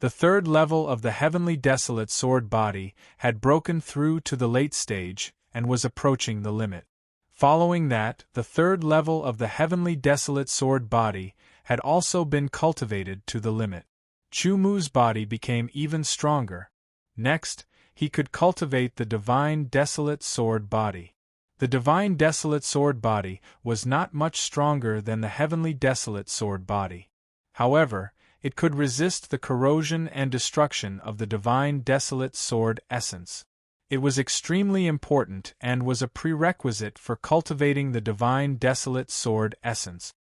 The 3rd level of the heavenly desolate sword body had broken through to the late stage and was approaching the limit. Following that, the 3rd level of the heavenly desolate sword body had also been cultivated to the limit. Chu Mu's body became even stronger. Next, he could cultivate the divine desolate sword body. The divine desolate sword body was not much stronger than the heavenly desolate sword body. However, it could resist the corrosion and destruction of the divine desolate sword essence. It was extremely important and was a prerequisite for cultivating the divine desolate sword essence.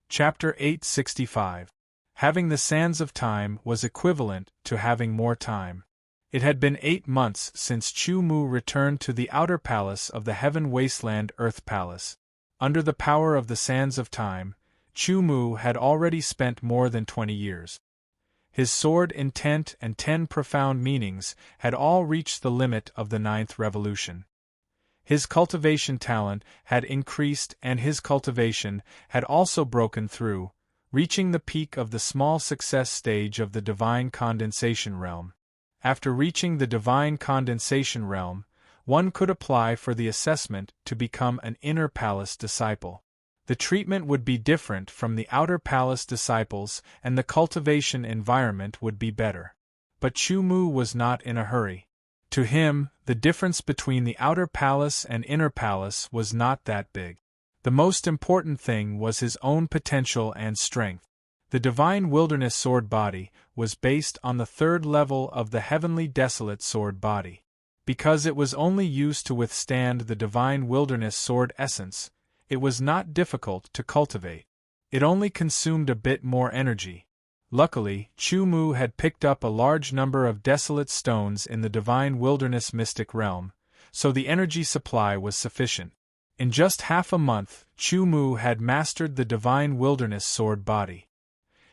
Chapter 865. Having the sands of time was equivalent to having more time. It had been 8 months since Chu Mu returned to the outer palace of the Heaven Wasteland Earth Palace. Under the power of the sands of time, Chu Mu had already spent more than 20 years. His sword intent and 10 profound meanings had all reached the limit of the 9th revolution. His cultivation talent had increased and his cultivation had also broken through, reaching the peak of the small success stage of the divine condensation realm. After reaching the divine condensation realm, one could apply for the assessment to become an inner palace disciple. The treatment would be different from the outer palace disciples and the cultivation environment would be better. But Chu Mu was not in a hurry. To him, the difference between the outer palace and inner palace was not that big. The most important thing was his own potential and strength. The divine wilderness sword body was based on the 3rd level of the heavenly desolate sword body. Because it was only used to withstand the divine wilderness sword essence, it was not difficult to cultivate. It only consumed a bit more energy. Luckily, Chu Mu had picked up a large number of desolate stones in the divine wilderness mystic realm, so the energy supply was sufficient. In just half a month, Chu Mu had mastered the divine wilderness sword body.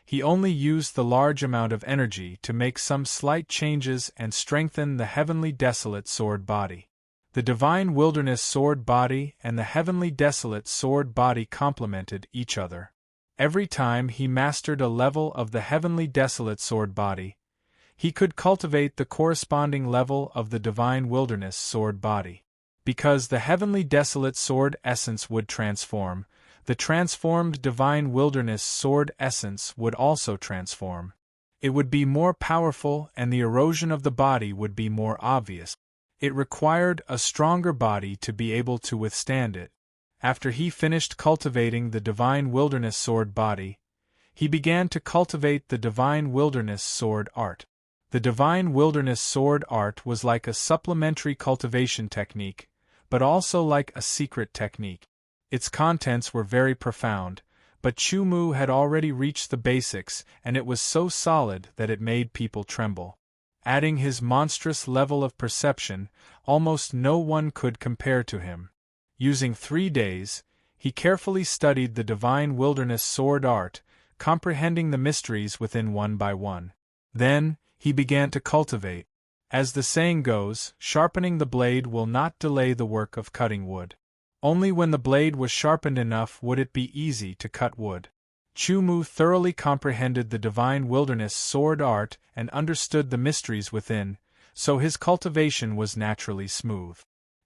He only used the large amount of energy to make some slight changes and strengthen the heavenly desolate sword body. The divine wilderness sword body and the heavenly desolate sword body complemented each other. Every time he mastered a level of the heavenly desolate sword body, he could cultivate the corresponding level of the divine wilderness sword body. Because the heavenly desolate sword essence would transform, the transformed divine wilderness sword essence would also transform. It would be more powerful and the erosion of the body would be more obvious. It required a stronger body to be able to withstand it. After he finished cultivating the divine wilderness sword body, he began to cultivate the divine wilderness sword art. The divine wilderness sword art was like a supplementary cultivation technique, but also like a secret technique. Its contents were very profound, but Chu Mu had already reached the basics, and it was so solid that it made people tremble. Adding his monstrous level of perception, almost no one could compare to him. Using 3 days, he carefully studied the divine wilderness sword art, comprehending the mysteries within one by one. Then, he began to cultivate. As the saying goes, sharpening the blade will not delay the work of cutting wood. Only when the blade was sharpened enough would it be easy to cut wood. Chu Mu thoroughly comprehended the divine wilderness sword art and understood the mysteries within, so his cultivation was naturally smooth.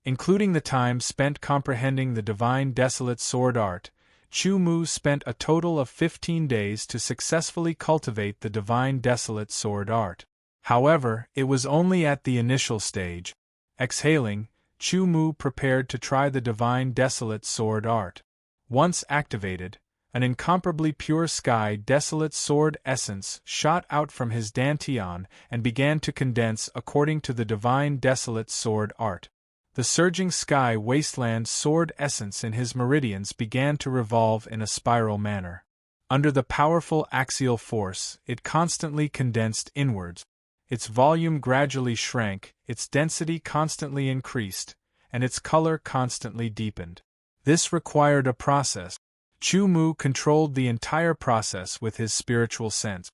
Including the time spent comprehending the divine desolate sword art, Chu Mu spent a total of 15 days to successfully cultivate the divine desolate sword art. However, it was only at the initial stage. Exhaling, Chu Mu prepared to try the divine desolate sword art. Once activated, an incomparably pure sky desolate sword essence shot out from his dantian and began to condense according to the divine desolate sword art. The surging sky wasteland sword essence in his meridians began to revolve in a spiral manner. Under the powerful axial force, it constantly condensed inwards. Its volume gradually shrank, its density constantly increased, and its color constantly deepened. This required a process. Chu Mu controlled the entire process with his spiritual sense.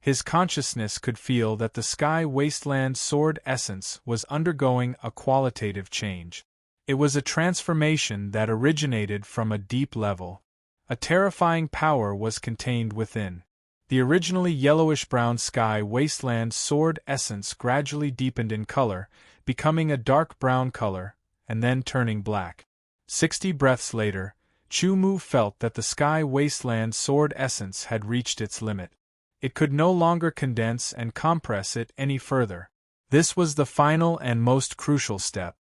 His consciousness could feel that the sky wasteland sword essence was undergoing a qualitative change. It was a transformation that originated from a deep level. A terrifying power was contained within. The originally yellowish-brown sky wasteland sword essence gradually deepened in color, becoming a dark brown color, and then turning black. 60 breaths later, Chu Mu felt that the sky wasteland sword essence had reached its limit. It could no longer condense and compress it any further. This was the final and most crucial step.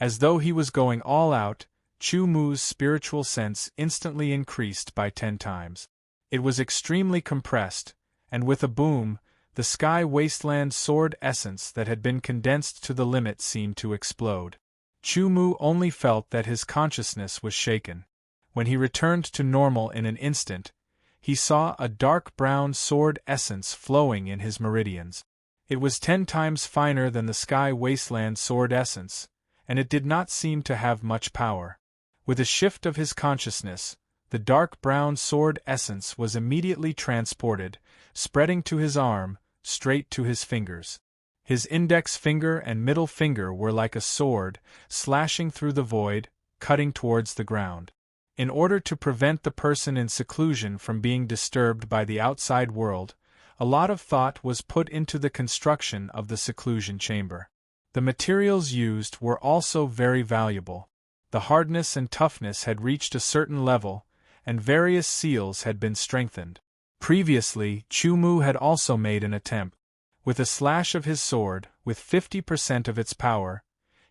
As though he was going all out, Chu Mu's spiritual sense instantly increased by 10 times. It was extremely compressed, and with a boom, the sky wasteland sword essence that had been condensed to the limit seemed to explode. Chu Mu only felt that his consciousness was shaken. When he returned to normal in an instant, he saw a dark brown sword essence flowing in his meridians. It was 10 times finer than the sky wasteland sword essence, and it did not seem to have much power. With a shift of his consciousness, the dark brown sword essence was immediately transported, spreading to his arm, straight to his fingers. His index finger and middle finger were like a sword, slashing through the void, cutting towards the ground. In order to prevent the person in seclusion from being disturbed by the outside world, a lot of thought was put into the construction of the seclusion chamber. The materials used were also very valuable. The hardness and toughness had reached a certain level, and various seals had been strengthened. Previously, Chu Mu had also made an attempt. With a slash of his sword, with 50% of its power,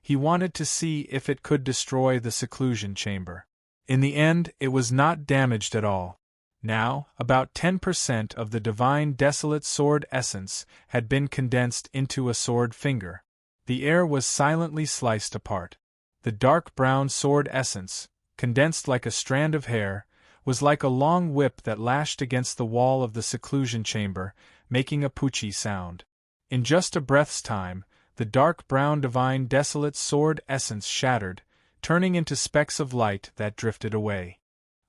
he wanted to see if it could destroy the seclusion chamber. In the end, it was not damaged at all. Now, about 10% of the divine desolate sword essence had been condensed into a sword finger. The air was silently sliced apart. The dark brown sword essence, condensed like a strand of hair, was like a long whip that lashed against the wall of the seclusion chamber, making a poochie sound. In just a breath's time, the dark brown divine desolate sword essence shattered, turning into specks of light that drifted away.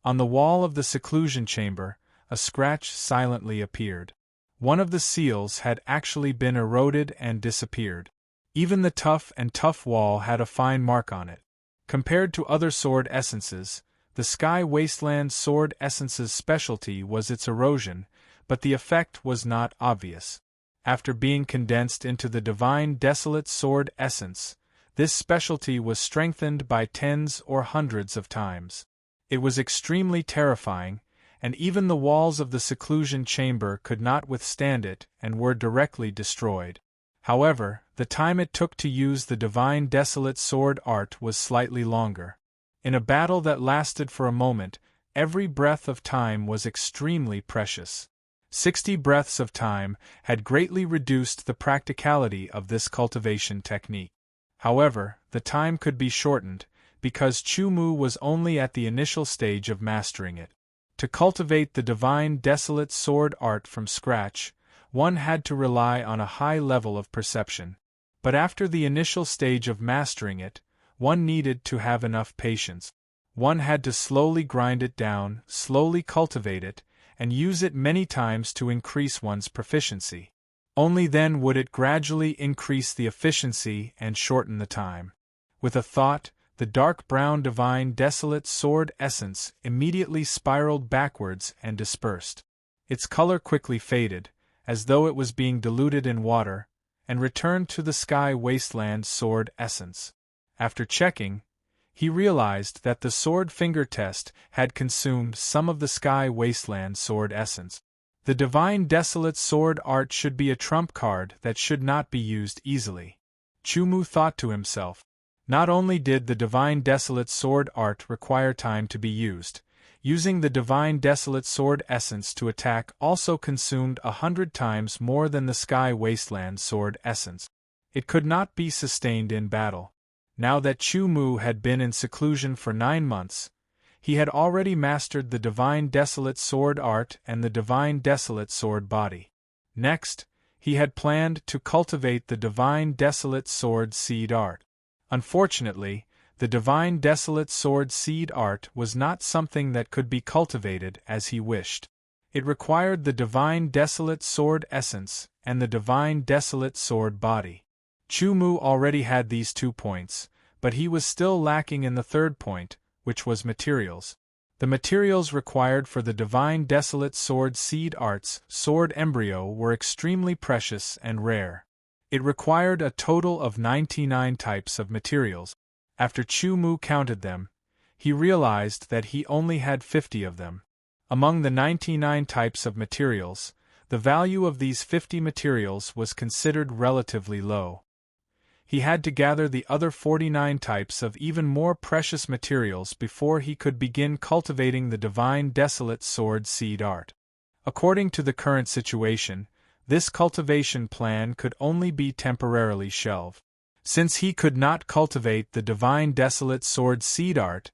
On the wall of the seclusion chamber, a scratch silently appeared. One of the seals had actually been eroded and disappeared. Even the tough wall had a fine mark on it. Compared to other sword essences, the Sky Wasteland sword essence's specialty was its erosion, but the effect was not obvious. After being condensed into the divine desolate sword essence, this specialty was strengthened by tens or hundreds of times. It was extremely terrifying, and even the walls of the seclusion chamber could not withstand it and were directly destroyed. However, the time it took to use the divine desolate sword art was slightly longer. In a battle that lasted for a moment, every breath of time was extremely precious. 60 breaths of time had greatly reduced the practicality of this cultivation technique. However, the time could be shortened, because Chu Mu was only at the initial stage of mastering it. To cultivate the divine desolate sword art from scratch, one had to rely on a high level of perception. But after the initial stage of mastering it, one needed to have enough patience. One had to slowly grind it down, slowly cultivate it, and use it many times to increase one's proficiency. Only then would it gradually increase the efficiency and shorten the time. With a thought, the dark brown divine desolate sword essence immediately spiraled backwards and dispersed. Its color quickly faded, as though it was being diluted in water, and returned to the sky wasteland sword essence. After checking, he realized that the sword finger test had consumed some of the sky wasteland sword essence. The divine desolate sword art should be a trump card that should not be used easily. Chumu thought to himself. Not only did the divine desolate sword art require time to be used, using the divine desolate sword essence to attack also consumed 100 times more than the sky wasteland sword essence. It could not be sustained in battle. Now that Chumu had been in seclusion for 9 months, he had already mastered the divine desolate sword art and the divine desolate sword body. Next, he had planned to cultivate the divine desolate sword seed art. Unfortunately, the divine desolate sword seed art was not something that could be cultivated as he wished. It required the divine desolate sword essence and the divine desolate sword body. Chumu already had these 2 points, but he was still lacking in the third point, which was materials. The materials required for the divine desolate sword seed art's sword embryo were extremely precious and rare. It required a total of 99 types of materials. After Chumu counted them, he realized that he only had 50 of them. Among the 99 types of materials, the value of these 50 materials was considered relatively low. He had to gather the other 49 types of even more precious materials before he could begin cultivating the divine desolate sword seed art. According to the current situation, this cultivation plan could only be temporarily shelved. Since he could not cultivate the divine desolate sword seed art,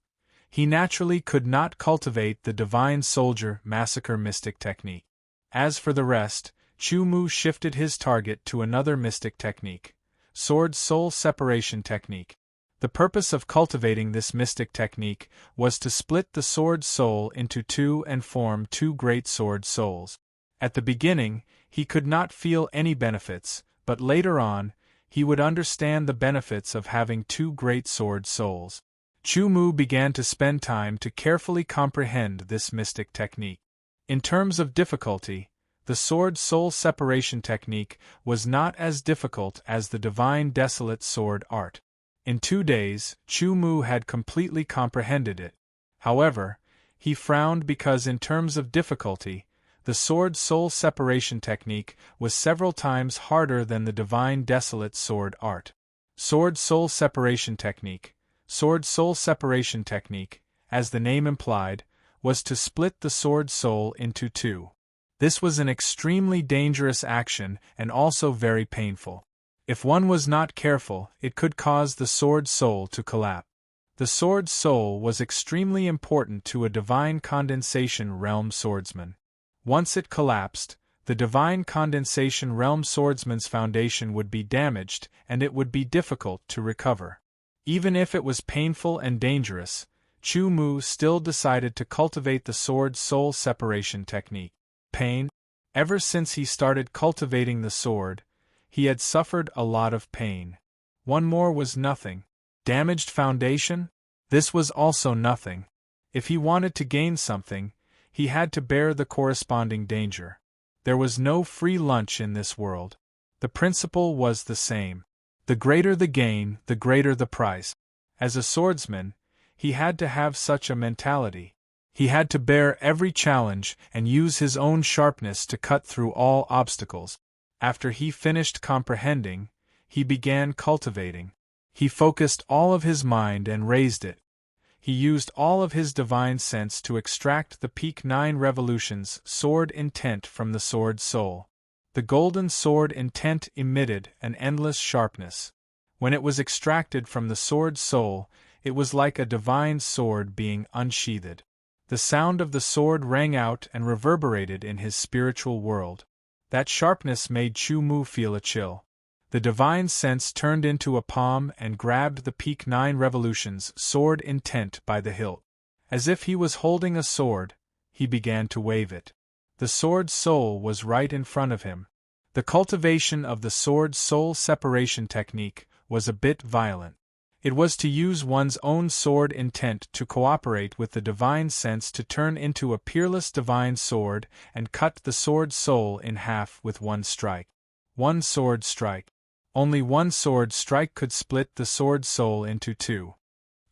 he naturally could not cultivate the divine soldier massacre mystic technique. As for the rest, Chumu shifted his target to another mystic technique. Sword soul separation technique. The purpose of cultivating this mystic technique was to split the sword soul into 2 and form 2 great sword souls. At the beginning, he could not feel any benefits, but later on, he would understand the benefits of having 2 great sword souls. Chumu began to spend time to carefully comprehend this mystic technique. In terms of difficulty, the sword soul separation technique was not as difficult as the divine desolate sword art. In 2 days, Chumu had completely comprehended it. However, he frowned because in terms of difficulty, the sword soul separation technique was several times harder than the divine desolate sword art. Sword soul separation technique. Sword soul separation technique, as the name implied, was to split the sword soul into 2. This was an extremely dangerous action and also very painful. If one was not careful, it could cause the sword soul to collapse. The sword soul was extremely important to a divine condensation realm swordsman. Once it collapsed, the divine condensation realm swordsman's foundation would be damaged and it would be difficult to recover. Even if it was painful and dangerous, Chumu still decided to cultivate the sword soul separation technique. Pain? Ever since he started cultivating the sword, he had suffered a lot of pain. One more was nothing. Damaged foundation? This was also nothing. If he wanted to gain something, he had to bear the corresponding danger. There was no free lunch in this world. The principle was the same. The greater the gain, the greater the price. As a swordsman, he had to have such a mentality. He had to bear every challenge and use his own sharpness to cut through all obstacles. After he finished comprehending, he began cultivating. He focused all of his mind and raised it. He used all of his divine sense to extract the peak 9 revolutions sword intent from the sword soul. The golden sword intent emitted an endless sharpness. When it was extracted from the sword soul, it was like a divine sword being unsheathed. The sound of the sword rang out and reverberated in his spiritual world. That sharpness made Chu Mu feel a chill. The divine sense turned into a palm and grabbed the peak 9 revolutions sword intent by the hilt. As if he was holding a sword, he began to wave it. The sword soul was right in front of him. The cultivation of the sword soul separation technique was a bit violent. It was to use one's own sword intent to cooperate with the divine sense to turn into a peerless divine sword and cut the sword soul in half with one strike. One sword strike. Only one sword strike could split the sword soul into two.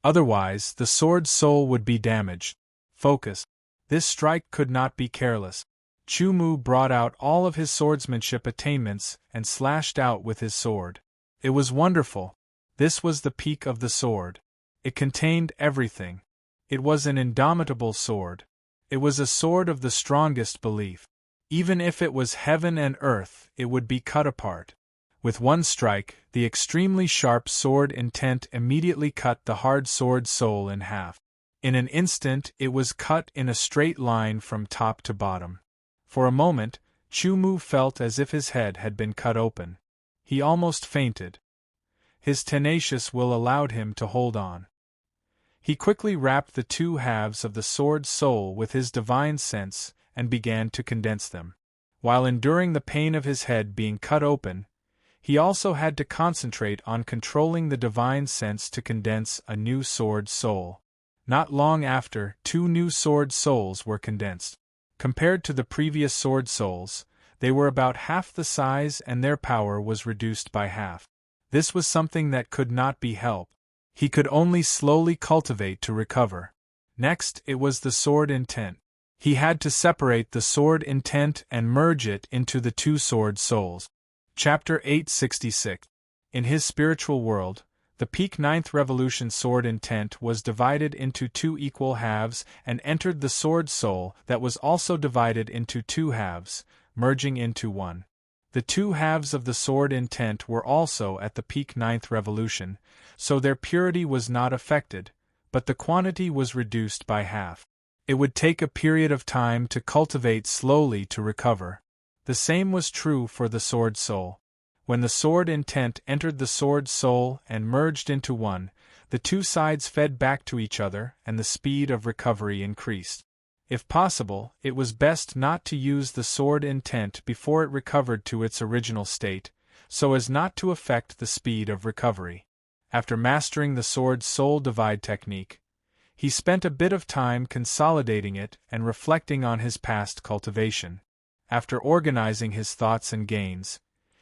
Otherwise, the sword soul would be damaged. Focus. This strike could not be careless. Chu Mu brought out all of his swordsmanship attainments and slashed out with his sword. It was wonderful. This was the peak of the sword. It contained everything. It was an indomitable sword. It was a sword of the strongest belief. Even if it was heaven and earth, it would be cut apart. With one strike, the extremely sharp sword intent immediately cut the hard sword soul in half. In an instant, it was cut in a straight line from top to bottom. For a moment, Chu Mu felt as if his head had been cut open. He almost fainted. His tenacious will allowed him to hold on. He quickly wrapped the two halves of the sword soul with his divine sense and began to condense them. While enduring the pain of his head being cut open, he also had to concentrate on controlling the divine sense to condense a new sword soul. Not long after, 2 new sword souls were condensed. Compared to the previous sword souls, they were about half the size and their power was reduced by half. This was something that could not be helped. He could only slowly cultivate to recover. Next, it was the sword intent. He had to separate the sword intent and merge it into the 2 sword souls. Chapter 866. In his spiritual world, the peak 9th revolution sword intent was divided into 2 equal halves and entered the sword soul that was also divided into 2 halves, merging into one. The 2 halves of the sword intent were also at the peak 9th revolution, so their purity was not affected, but the quantity was reduced by half. It would take a period of time to cultivate slowly to recover. The same was true for the sword soul. When the sword intent entered the sword soul and merged into one, the 2 sides fed back to each other and the speed of recovery increased. If possible, it was best not to use the sword intent before it recovered to its original state, so as not to affect the speed of recovery. After mastering the sword soul divide technique, he spent a bit of time consolidating it and reflecting on his past cultivation. After organizing his thoughts and gains,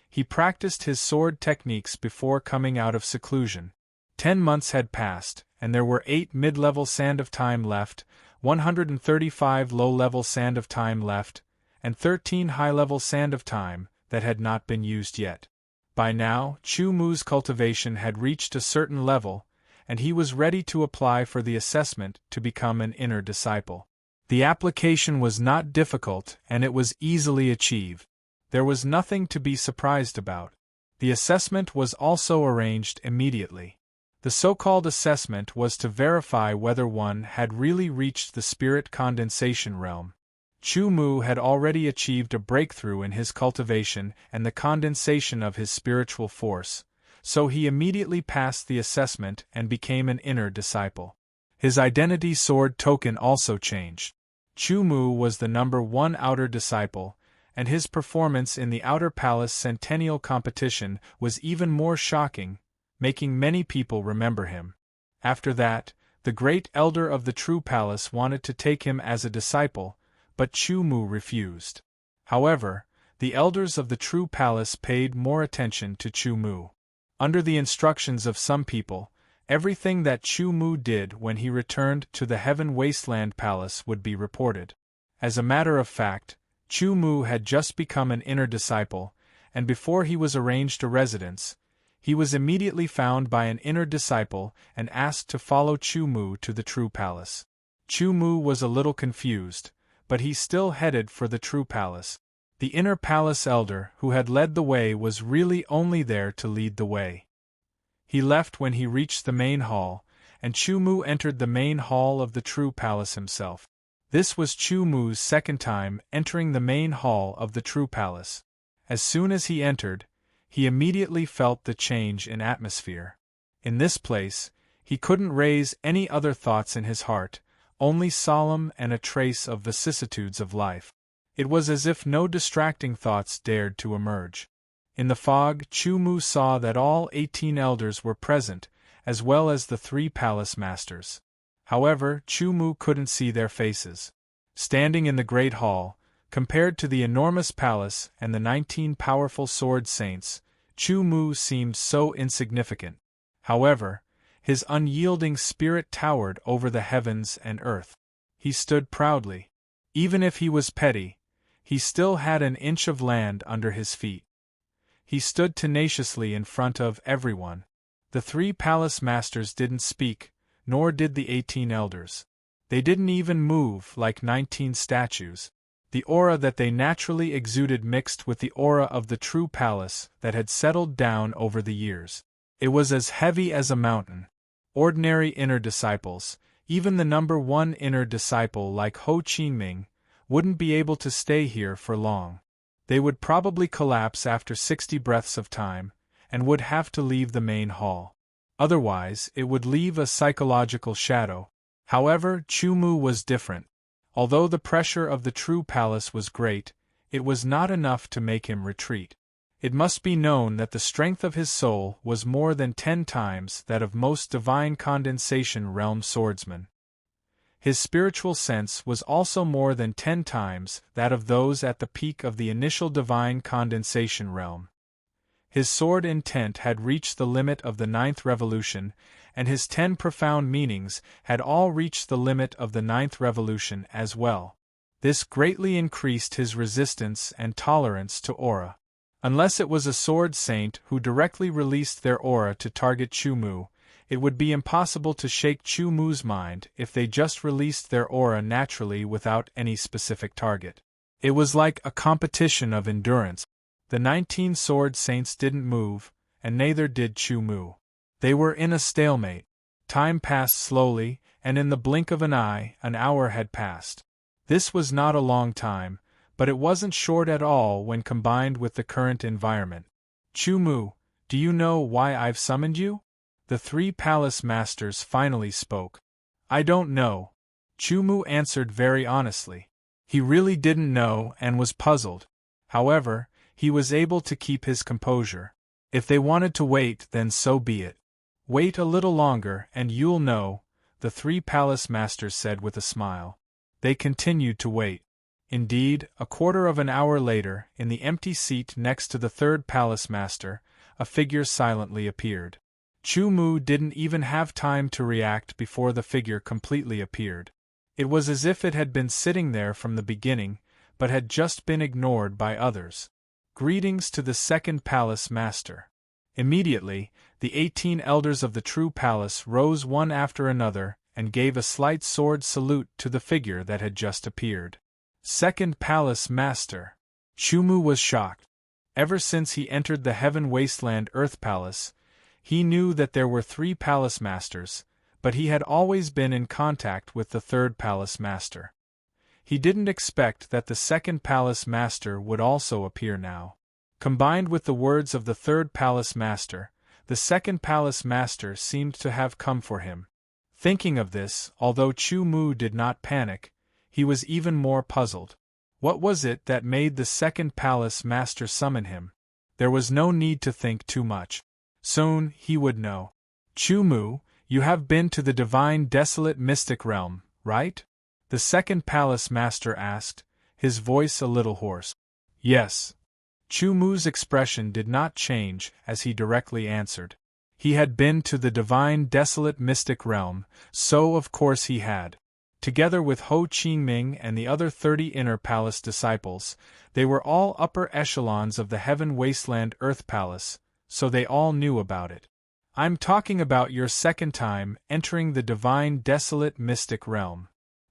he practiced his sword techniques before coming out of seclusion. 10 months had passed, and there were 8 mid-level sand of time left, 135 low-level sand of time left, and 13 high-level sand of time that had not been used yet. By now, Chu Mu's cultivation had reached a certain level, and he was ready to apply for the assessment to become an inner disciple. The application was not difficult and it was easily achieved. There was nothing to be surprised about. The assessment was also arranged immediately. The so-called assessment was to verify whether one had really reached the spirit condensation realm. Chu Mu had already achieved a breakthrough in his cultivation and the condensation of his spiritual force, so he immediately passed the assessment and became an inner disciple. His identity sword token also changed. Chu Mu was the number 1 outer disciple, and his performance in the Outer Palace Centennial competition was even more shocking, making many people remember him. After that, the great elder of the True Palace wanted to take him as a disciple, but Chu Mu refused. However, the elders of the True Palace paid more attention to Chu Mu. Under the instructions of some people, everything that Chu Mu did when he returned to the Heaven Wasteland Palace would be reported. As a matter of fact, Chu Mu had just become an inner disciple, and before he was arranged a residence, he was immediately found by an inner disciple and asked to follow Chu Mu to the True Palace. Chu Mu was a little confused, but he still headed for the True Palace. The inner palace elder who had led the way was really only there to lead the way. He left when he reached the main hall, and Chu Mu entered the main hall of the True Palace himself. This was Chu Mu's second time entering the main hall of the True Palace. As soon as he entered, he immediately felt the change in atmosphere. In this place, he couldn't raise any other thoughts in his heart, only solemn and a trace of vicissitudes of life. It was as if no distracting thoughts dared to emerge. In the fog, Chu Mu saw that all 18 elders were present, as well as the 3 palace masters. However, Chu Mu couldn't see their faces. Standing in the great hall, compared to the enormous palace and the 19 powerful sword saints, Chu Mu seemed so insignificant. However, his unyielding spirit towered over the heavens and earth. He stood proudly. Even if he was petty, he still had an inch of land under his feet. He stood tenaciously in front of everyone. The 3 palace masters didn't speak, nor did the 18 elders. They didn't even move like 19 statues. The aura that they naturally exuded mixed with the aura of the true palace that had settled down over the years. It was as heavy as a mountain. Ordinary inner disciples, even the number 1 inner disciple like Ho Qingming, wouldn't be able to stay here for long. They would probably collapse after 60 breaths of time, and would have to leave the main hall. Otherwise, it would leave a psychological shadow. However, Chu Mu was different. Although the pressure of the true palace was great, it was not enough to make him retreat. It must be known that the strength of his soul was more than 10 times that of most divine condensation realm swordsmen. His spiritual sense was also more than 10 times that of those at the peak of the initial divine condensation realm. His sword intent had reached the limit of the 9th revolution, and his 10 profound meanings had all reached the limit of the 9th revolution as well. This greatly increased his resistance and tolerance to aura. Unless it was a sword saint who directly released their aura to target Chu Mu, it would be impossible to shake Chu Mu's mind if they just released their aura naturally without any specific target. It was like a competition of endurance. The 19 sword saints didn't move, and neither did Chu Mu. They were in a stalemate. Time passed slowly, and in the blink of an eye, an hour had passed. This was not a long time, but it wasn't short at all when combined with the current environment. Chu Mu, do you know why I've summoned you? The 3 palace masters finally spoke. I don't know. Chu Mu answered very honestly. He really didn't know and was puzzled. However, he was able to keep his composure. If they wanted to wait, then so be it. Wait a little longer and you'll know, the 3 palace masters said with a smile. They continued to wait. Indeed, a quarter of an hour later, in the empty seat next to the 3rd palace master, a figure silently appeared. Chu Mu didn't even have time to react before the figure completely appeared. It was as if it had been sitting there from the beginning, but had just been ignored by others. Greetings to the 2nd palace master. Immediately, the 18 elders of the true palace rose one after another and gave a slight sword salute to the figure that had just appeared. 2nd palace master. Chu Mu was shocked. Ever since he entered the Heaven Wasteland Earth Palace, he knew that there were 3 palace masters, but he had always been in contact with the 3rd palace master. He didn't expect that the 2nd palace master would also appear now. Combined with the words of the 3rd palace master, the 2nd palace master seemed to have come for him. Thinking of this, although Chu Mu did not panic, he was even more puzzled. What was it that made the 2nd palace master summon him? There was no need to think too much. Soon he would know. Chu Mu, you have been to the divine desolate mystic realm, right? The 2nd palace master asked, his voice a little hoarse. Yes. Chu Mu's expression did not change as he directly answered. He had been to the divine desolate mystic realm, so of course he had. Together with Ho Qingming and the other 30 inner palace disciples, they were all upper echelons of the Heaven Wasteland Earth Palace, so they all knew about it. I'm talking about your 2nd time entering the divine desolate mystic realm.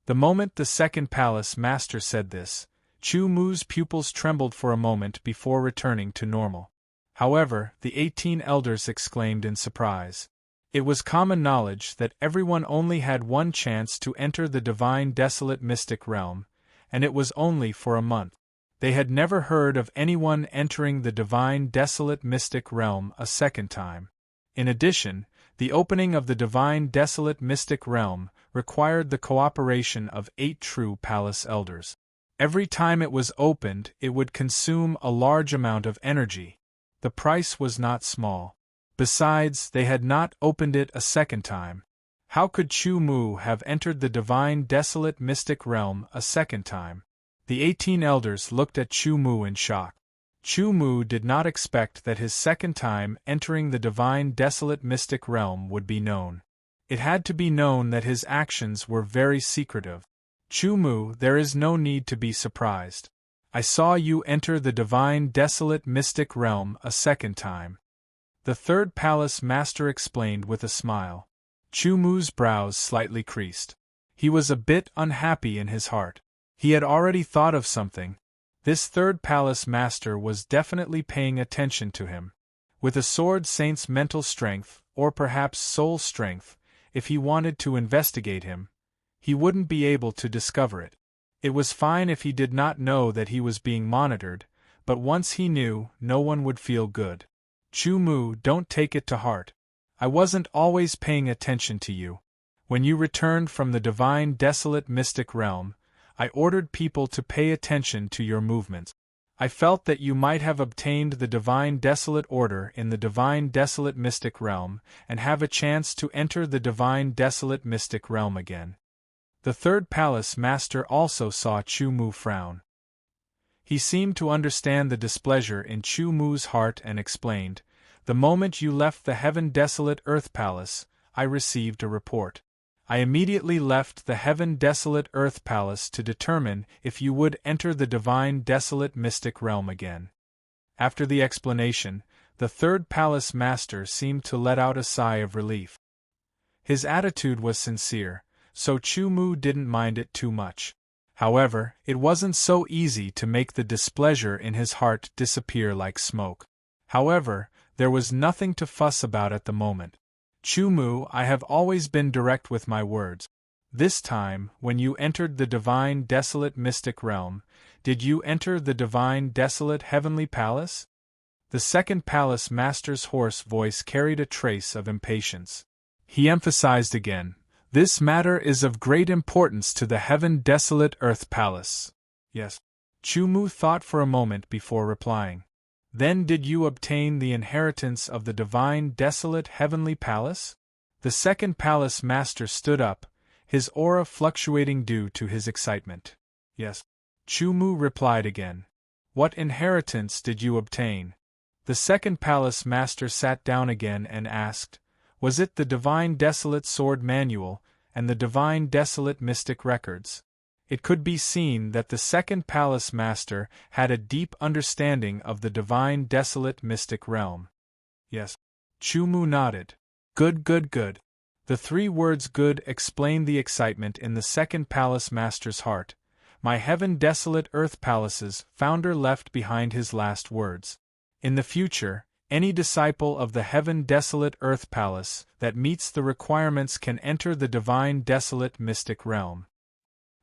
The moment the 2nd palace master said this, Chu Mu's pupils trembled for a moment before returning to normal. However, the 18 elders exclaimed in surprise. It was common knowledge that everyone only had one chance to enter the divine desolate mystic realm, and it was only for a month. They had never heard of anyone entering the divine desolate mystic realm a second time. In addition, the opening of the divine desolate mystic realm required the cooperation of 8 true palace elders. Every time it was opened, it would consume a large amount of energy. The price was not small. Besides, they had not opened it a second time. How could Chu Mu have entered the divine desolate mystic realm a second time? The 18 elders looked at Chu Mu in shock. Chu Mu did not expect that his second time entering the divine desolate mystic realm would be known. It had to be known that his actions were very secretive. Chu Mu, there is no need to be surprised. I saw you enter the divine desolate mystic realm a second time. The third palace master explained with a smile. Chu Mu's brows slightly creased. He was a bit unhappy in his heart. He had already thought of something. This third palace master was definitely paying attention to him. With a sword saint's mental strength, or perhaps soul strength, if he wanted to investigate him, he wouldn't be able to discover it. It was fine if he did not know that he was being monitored, but once he knew, no one would feel good. Chu Mu, don't take it to heart. I wasn't always paying attention to you. When you returned from the divine desolate mystic realm, I ordered people to pay attention to your movements. I felt that you might have obtained the divine desolate order in the divine desolate mystic realm and have a chance to enter the divine desolate mystic realm again. The third palace master also saw Chu Mu frown. He seemed to understand the displeasure in Chu Mu's heart and explained, "The moment you left the heaven desolate earth palace, I received a report. I immediately left the heaven desolate earth palace to determine if you would enter the divine desolate mystic realm again." After the explanation, the third palace master seemed to let out a sigh of relief. His attitude was sincere, so Chu Mu didn't mind it too much. However, it wasn't so easy to make the displeasure in his heart disappear like smoke. However, there was nothing to fuss about at the moment. Chu Mu, I have always been direct with my words. This time, when you entered the divine desolate mystic realm, did you enter the divine desolate heavenly palace? The second palace master's hoarse voice carried a trace of impatience. He emphasized again, "This matter is of great importance to the heaven desolate earth palace." Yes. Chu Mu thought for a moment before replying. Then did you obtain the inheritance of the divine desolate heavenly palace? The second palace master stood up, his aura fluctuating due to his excitement. Yes. Chu Mu replied again. What inheritance did you obtain? The second palace master sat down again and asked, was it the divine desolate sword manual and the divine desolate mystic records? It could be seen that the second palace master had a deep understanding of the divine desolate mystic realm. Yes. Chu Mu nodded. Good, good, good. The 3 words good explained the excitement in the second palace master's heart. My heaven desolate earth palace's founder left behind his last words. In the future, any disciple of the heaven desolate earth palace that meets the requirements can enter the divine desolate mystic realm.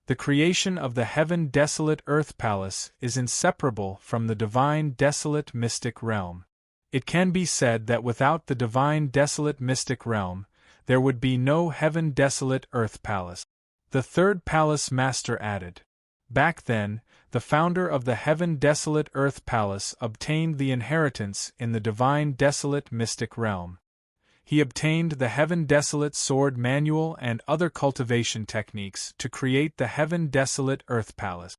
The creation of the heaven desolate earth palace is inseparable from the divine desolate mystic realm. It can be said that without the divine desolate mystic realm, there would be no heaven desolate earth palace. The third palace master added. Back then, the founder of the heaven desolate earth palace obtained the inheritance in the divine desolate mystic realm. He obtained the heaven desolate sword manual and other cultivation techniques to create the heaven desolate earth palace.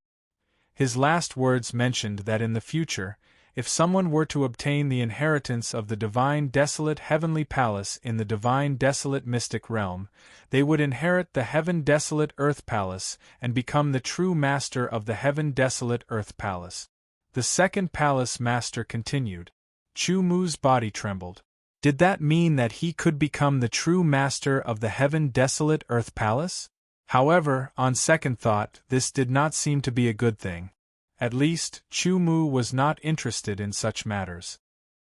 His last words mentioned that in the future, if someone were to obtain the inheritance of the divine desolate heavenly palace in the divine desolate mystic realm, they would inherit the heaven desolate earth palace and become the true master of the heaven desolate earth palace. The second palace master continued. Chu Mu's body trembled. Did that mean that he could become the true master of the heaven desolate earth palace? However, on second thought, this did not seem to be a good thing. At least, Chu Mu was not interested in such matters.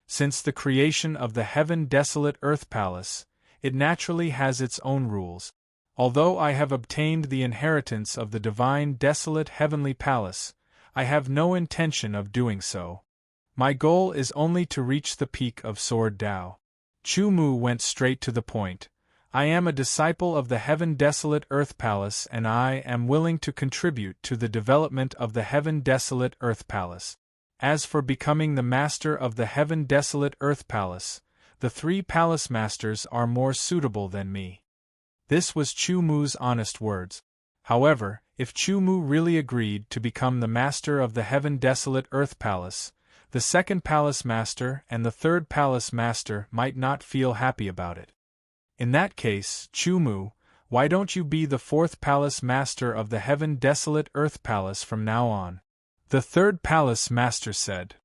Since the creation of the heaven desolate earth palace, it naturally has its own rules. Although I have obtained the inheritance of the divine desolate heavenly palace, I have no intention of doing so. My goal is only to reach the peak of Sword Tao. Chu Mu went straight to the point. I am a disciple of the Heaven Desolate Earth Palace, and I am willing to contribute to the development of the Heaven Desolate Earth Palace. As for becoming the master of the Heaven Desolate Earth Palace, the 3 palace masters are more suitable than me. This was Chu Mu's honest words. However, if Chu Mu really agreed to become the master of the Heaven Desolate Earth Palace, the 2nd palace master and the 3rd palace master might not feel happy about it. In that case, Chu Mu, why don't you be the 4th palace master of the Heaven Desolate Earth Palace from now on? The 3rd palace master said.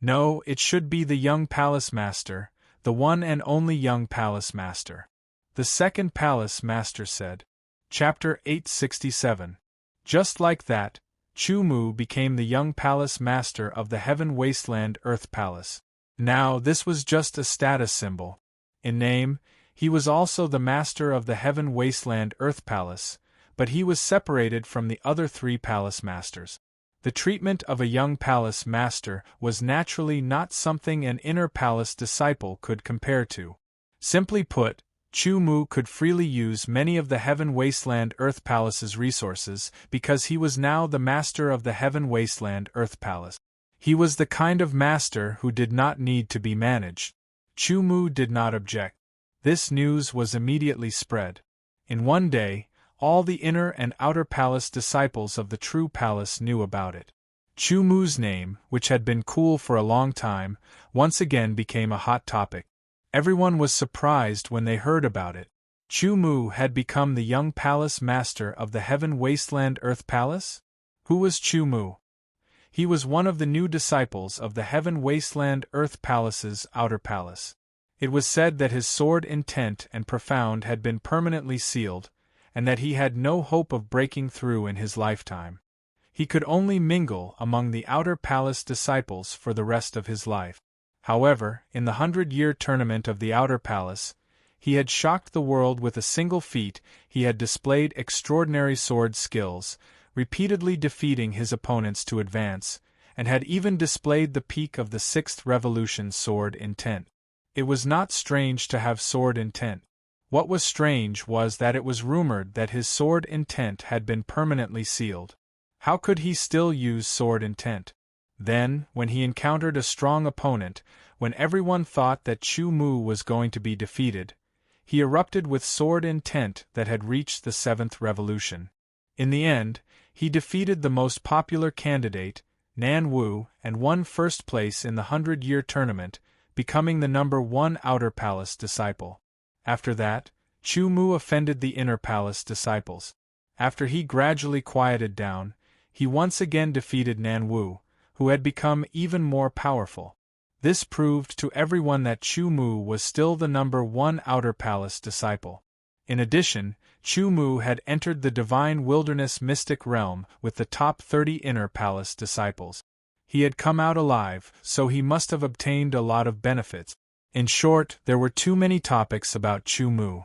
No, it should be the young palace master, the one and only young palace master. The 2nd palace master said. Chapter 867. Just like that, Chu Mu became the young palace master of the Heaven Wasteland Earth Palace. Now, this was just a status symbol. In name, he was also the master of the Heaven Wasteland Earth Palace, but he was separated from the other 3 palace masters. The treatment of a young palace master was naturally not something an inner palace disciple could compare to. Simply put, Chu Mu could freely use many of the Heaven Wasteland Earth Palace's resources because he was now the master of the Heaven Wasteland Earth Palace. He was the kind of master who did not need to be managed. Chu Mu did not object. This news was immediately spread. In one day, all the inner and outer palace disciples of the true palace knew about it. Chu Mu's name, which had been cool for a long time, once again became a hot topic. Everyone was surprised when they heard about it. Chu Mu had become the young palace master of the Heaven Wasteland Earth Palace? Who was Chu Mu? He was one of the new disciples of the Heaven Wasteland Earth Palace's outer palace. It was said that his sword intent and profound had been permanently sealed, and that he had no hope of breaking through in his lifetime. He could only mingle among the outer palace disciples for the rest of his life. However, in the 100-year tournament of the Outer Palace, he had shocked the world with a single feat. He had displayed extraordinary sword skills, repeatedly defeating his opponents to advance, and had even displayed the peak of the 6th revolution sword intent. It was not strange to have sword intent. What was strange was that it was rumored that his sword intent had been permanently sealed. How could he still use sword intent? Then, when he encountered a strong opponent, when everyone thought that Chu Mu was going to be defeated, he erupted with sword intent that had reached the 7th revolution. In the end, he defeated the most popular candidate, Nan Wu, and won first place in the 100-year tournament, becoming the number 1 outer palace disciple. After that, Chu Mu offended the inner palace disciples. After he gradually quieted down, he once again defeated Nan Wu, who had become even more powerful. This proved to everyone that Chu Mu was still the number 1 outer palace disciple. In addition, Chu Mu had entered the divine wilderness mystic realm with the top 30 inner palace disciples. He had come out alive, so he must have obtained a lot of benefits. In short, there were too many topics about Chu Mu.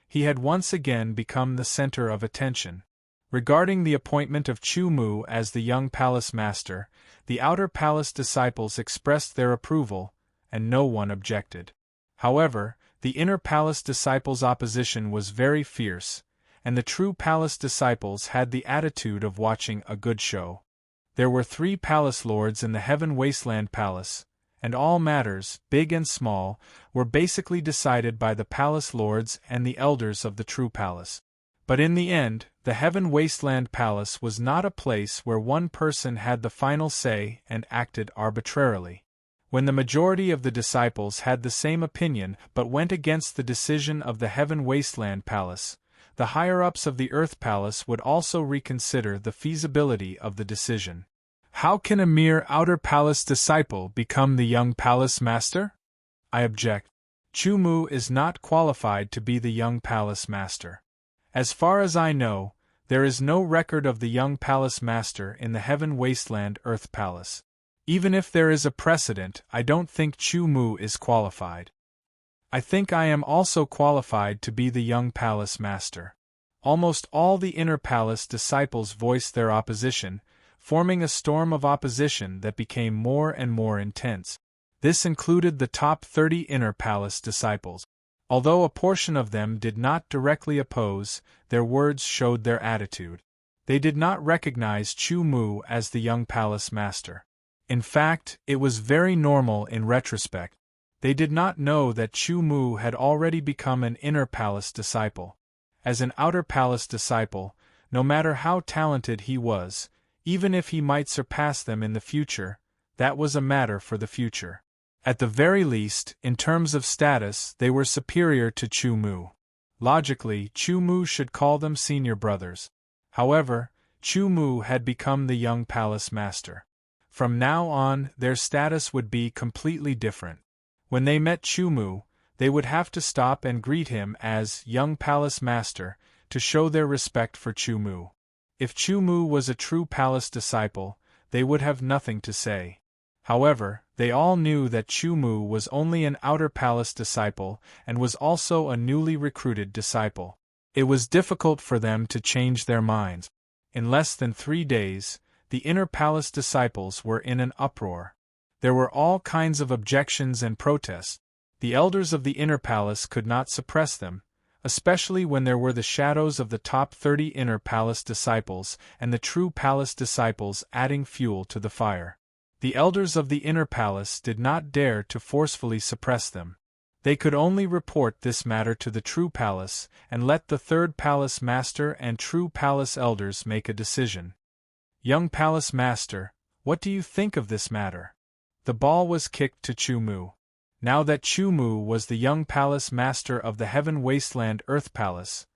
He had once again become the center of attention. Regarding the appointment of Chu Mu as the young palace master, the outer palace disciples expressed their approval, and no one objected. However, the inner palace disciples' opposition was very fierce, and the true palace disciples had the attitude of watching a good show. There were 3 palace lords in the Heaven Wasteland Palace, and all matters, big and small, were basically decided by the palace lords and the elders of the true palace. But in the end, the Heaven Wasteland Palace was not a place where one person had the final say and acted arbitrarily. When the majority of the disciples had the same opinion but went against the decision of the Heaven Wasteland Palace, the higher-ups of the Earth Palace would also reconsider the feasibility of the decision. How can a mere outer palace disciple become the young palace master? I object. Chu Mu is not qualified to be the young palace master. As far as I know, there is no record of the young palace master in the Heaven Wasteland Earth Palace. Even if there is a precedent, I don't think Chu Mu is qualified. I think I am also qualified to be the young palace master. Almost all the inner palace disciples voiced their opposition, forming a storm of opposition that became more and more intense. This included the top 30 inner palace disciples. Although a portion of them did not directly oppose, their words showed their attitude. They did not recognize Chu Mu as the young palace master. In fact, it was very normal in retrospect. They did not know that Chu Mu had already become an inner palace disciple. As an outer palace disciple, no matter how talented he was, even if he might surpass them in the future, that was a matter for the future. At the very least, in terms of status, they were superior to Chu Mu. Logically, Chu Mu should call them senior brothers. However, Chu Mu had become the young palace master. From now on, their status would be completely different. When they met Chu Mu, they would have to stop and greet him as young palace master to show their respect for Chu Mu. If Chu Mu was a true palace disciple, they would have nothing to say. However, they all knew that Chu Mu was only an outer palace disciple and was also a newly recruited disciple. It was difficult for them to change their minds. In less than 3 days, the inner palace disciples were in an uproar. There were all kinds of objections and protests. The elders of the inner palace could not suppress them, especially when there were the shadows of the top 30 inner palace disciples and the true palace disciples adding fuel to the fire. The elders of the inner palace did not dare to forcefully suppress them. They could only report this matter to the true palace and let the third palace master and true palace elders make a decision. Young palace master, what do you think of this matter? The ball was kicked to Chu Mu. Now that Chu Mu was the young palace master of the Heaven Wasteland Earth Palace,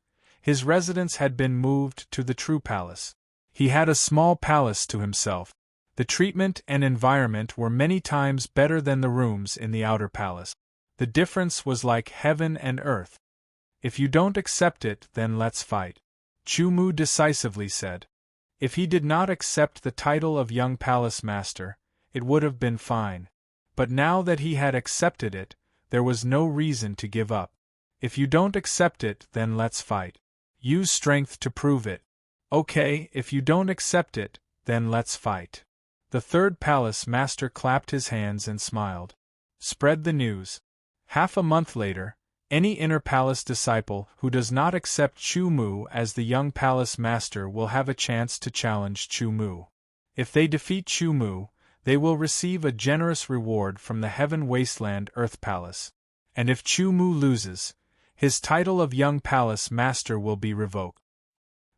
his residence had been moved to the true palace. He had a small palace to himself. The treatment and environment were many times better than the rooms in the outer palace. The difference was like heaven and earth. If you don't accept it, then let's fight, Chu Mu decisively said. If he did not accept the title of young palace master, it would have been fine. But now that he had accepted it, there was no reason to give up. If you don't accept it, then let's fight. Use strength to prove it. Okay, if you don't accept it, then let's fight. The third palace master clapped his hands and smiled. Spread the news. Half a month later, any inner palace disciple who does not accept Chu Mu as the young palace master will have a chance to challenge Chu Mu. If they defeat Chu Mu, they will receive a generous reward from the Heaven Wasteland Earth Palace. And if Chu Mu loses, his title of young palace master will be revoked.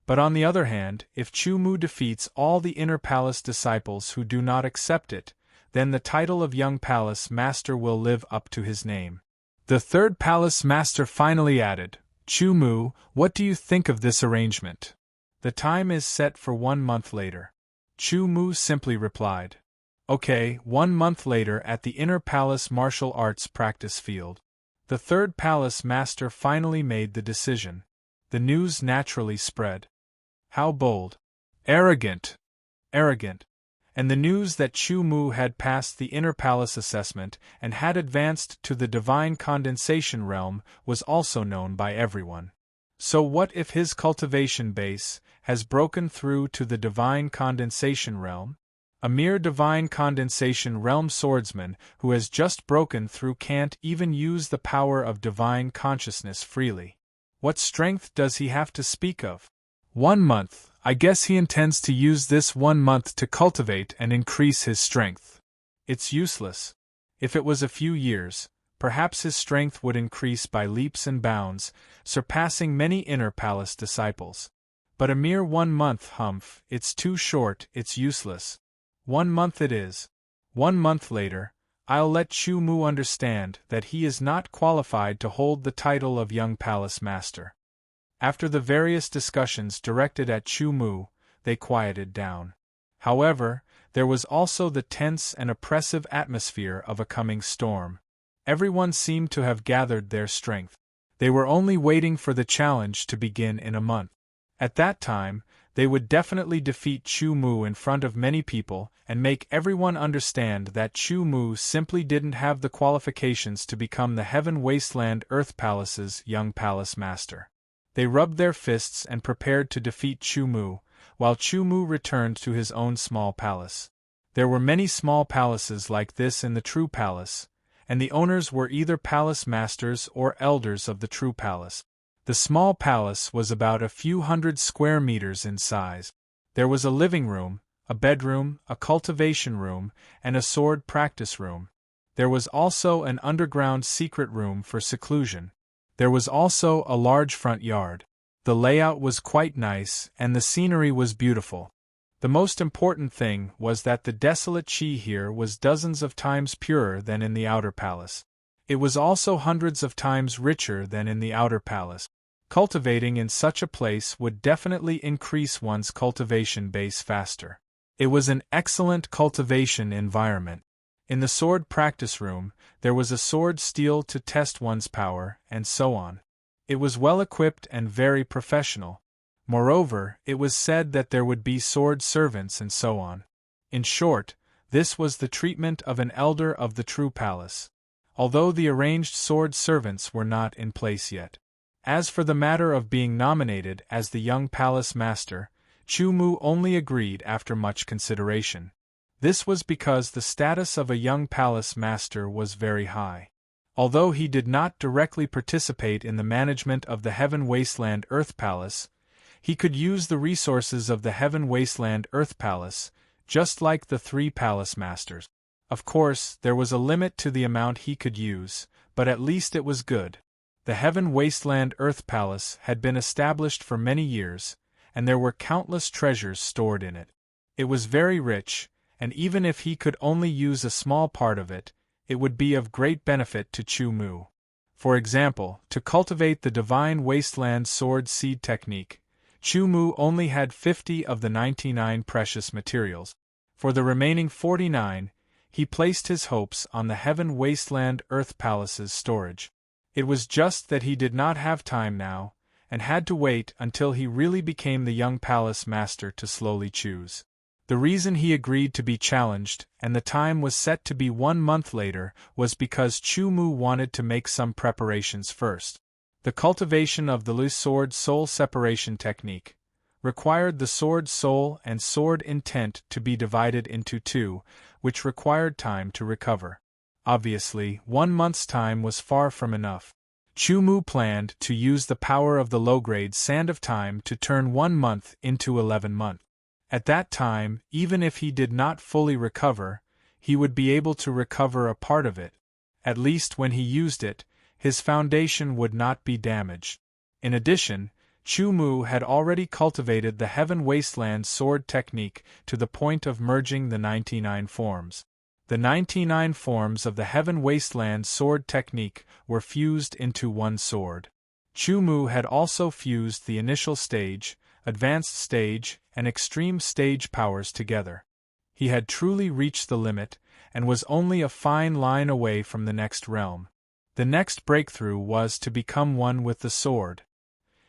But on the other hand, if Chu Mu defeats all the inner palace disciples who do not accept it, then the title of young palace master will live up to his name. The third palace master finally added, Chu Mu, what do you think of this arrangement? The time is set for 1 month later. Chu Mu simply replied, Okay, 1 month later at the inner palace martial arts practice field. The third palace master finally made the decision. The news naturally spread. How bold! Arrogant! Arrogant! And the news that Chu Mu had passed the inner palace assessment and had advanced to the divine condensation realm was also known by everyone. So what if his cultivation base has broken through to the divine condensation realm? A mere divine condensation realm swordsman who has just broken through can't even use the power of divine consciousness freely. What strength does he have to speak of? 1 month, I guess he intends to use this 1 month to cultivate and increase his strength. It's useless. If it was a few years, perhaps his strength would increase by leaps and bounds, surpassing many inner palace disciples. But a mere 1 month, humph, it's too short, it's useless. 1 month it is. 1 month later, I'll let Chu Mu understand that he is not qualified to hold the title of young palace master. After the various discussions directed at Chu Mu, they quieted down. However, there was also the tense and oppressive atmosphere of a coming storm. Everyone seemed to have gathered their strength. They were only waiting for the challenge to begin in a month. At that time, They would definitely defeat Chu Mu in front of many people and make everyone understand that Chu Mu simply didn't have the qualifications to become the Heaven Wasteland Earth Palace's young palace master. They rubbed their fists and prepared to defeat Chu Mu, while Chu Mu returned to his own small palace. There were many small palaces like this in the True Palace, and the owners were either palace masters or elders of the True Palace. The small palace was about a few hundred square meters in size. There was a living room, a bedroom, a cultivation room, and a sword practice room. There was also an underground secret room for seclusion. There was also a large front yard. The layout was quite nice, and the scenery was beautiful. The most important thing was that the desolate Qi here was dozens of times purer than in the outer palace. It was also hundreds of times richer than in the outer palace. Cultivating in such a place would definitely increase one's cultivation base faster. It was an excellent cultivation environment. In the sword practice room, there was a sword steel to test one's power, and so on. It was well equipped and very professional. Moreover, it was said that there would be sword servants and so on. In short, this was the treatment of an elder of the True Palace, although the arranged sword servants were not in place yet. As for the matter of being nominated as the young palace master, Chu Mu only agreed after much consideration. This was because the status of a young palace master was very high. Although he did not directly participate in the management of the Heaven Wasteland Earth Palace, he could use the resources of the Heaven Wasteland Earth Palace, just like the 3 palace masters. Of course, there was a limit to the amount he could use, but at least it was good. The Heaven Wasteland Earth Palace had been established for many years, and there were countless treasures stored in it. It was very rich, and even if he could only use a small part of it, it would be of great benefit to Chu Mu. For example, to cultivate the Divine Wasteland Sword Seed technique, Chu Mu only had 50 of the 99 precious materials. For the remaining 49, he placed his hopes on the Heaven Wasteland Earth Palace's storage. It was just that he did not have time now, and had to wait until he really became the young palace master to slowly choose. The reason he agreed to be challenged, and the time was set to be 1 month later, was because Chu Mu wanted to make some preparations first. The cultivation of the sword soul separation technique required the sword soul and sword intent to be divided into 2, which required time to recover. Obviously, 1 month's time was far from enough. Chu Mu planned to use the power of the low-grade Sand of Time to turn 1 month into 11 months. At that time, even if he did not fully recover, he would be able to recover a part of it. At least when he used it, his foundation would not be damaged. In addition, Chu Mu had already cultivated the Heaven Wasteland sword technique to the point of merging the 99 forms. The 99 forms of the Heaven Wasteland sword technique were fused into one sword. Chu Mu had also fused the initial stage, advanced stage, and extreme stage powers together. He had truly reached the limit, and was only a fine line away from the next realm. The next breakthrough was to become one with the sword.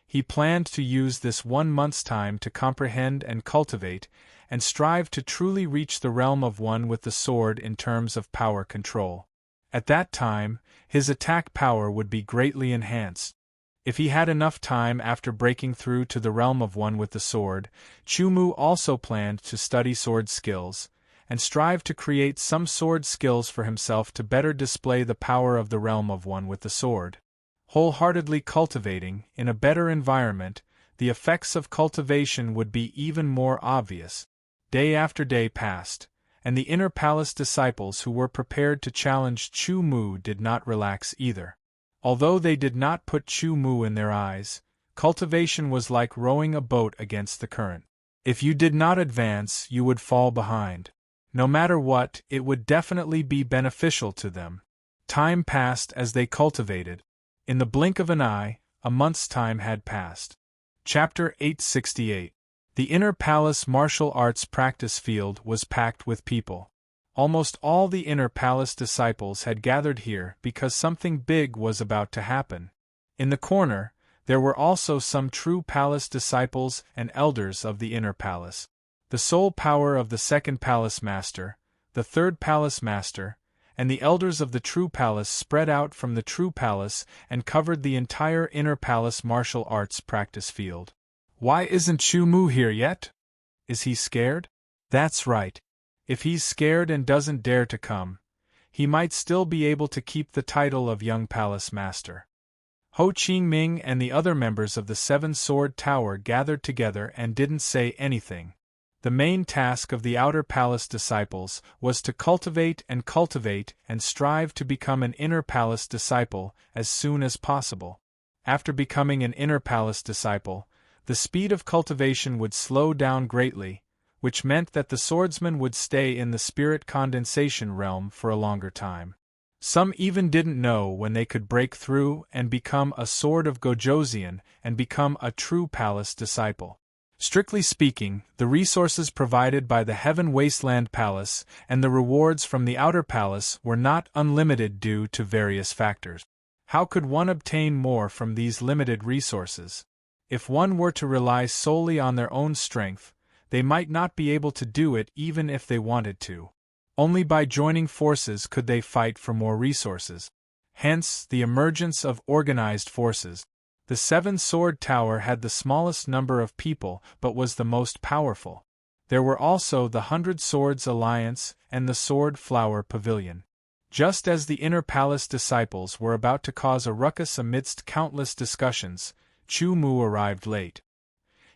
He planned to use this 1 month's time to comprehend and cultivate, and strive to truly reach the realm of one with the sword in terms of power control. At that time, his attack power would be greatly enhanced. If he had enough time after breaking through to the realm of one with the sword, Chu Mu also planned to study sword skills, and strive to create some sword skills for himself to better display the power of the realm of one with the sword. Wholeheartedly cultivating, in a better environment, the effects of cultivation would be even more obvious. Day after day passed, and the inner palace disciples who were prepared to challenge Chu Mu did not relax either. Although they did not put Chu Mu in their eyes, cultivation was like rowing a boat against the current. If you did not advance, you would fall behind. No matter what, it would definitely be beneficial to them. Time passed as they cultivated. In the blink of an eye, a month's time had passed. Chapter 868. The Inner Palace Martial Arts Practice Field was packed with people. Almost all the Inner Palace disciples had gathered here because something big was about to happen. In the corner, There were also some true palace disciples and elders of the inner palace. The sole power of the second palace master, the third palace master, and the elders of the true palace spread out from the true palace and covered the entire inner palace martial arts practice field. Why isn't Chu Mu here yet? Is he scared? That's right. If he's scared and doesn't dare to come, he might still be able to keep the title of young palace master. Ho Qingming and the other members of the Seven-Sword Tower gathered together and didn't say anything. The main task of the outer palace disciples was to cultivate and strive to become an inner palace disciple as soon as possible. After becoming an inner palace disciple, the speed of cultivation would slow down greatly, which meant that the swordsman would stay in the spirit condensation realm for a longer time. Some even didn't know when they could break through and become a sword of Gojoseon and become a true palace disciple. Strictly speaking, the resources provided by the Heaven Wasteland Palace and the rewards from the Outer Palace were not unlimited due to various factors. How could one obtain more from these limited resources? If one were to rely solely on their own strength, they might not be able to do it even if they wanted to. Only by joining forces could they fight for more resources. Hence, the emergence of organized forces. The Seven-Sword Tower had the smallest number of people but was the most powerful. There were also the 100 Swords Alliance and the Sword Flower Pavilion. Just as the inner palace disciples were about to cause a ruckus amidst countless discussions, Chu Mu arrived late.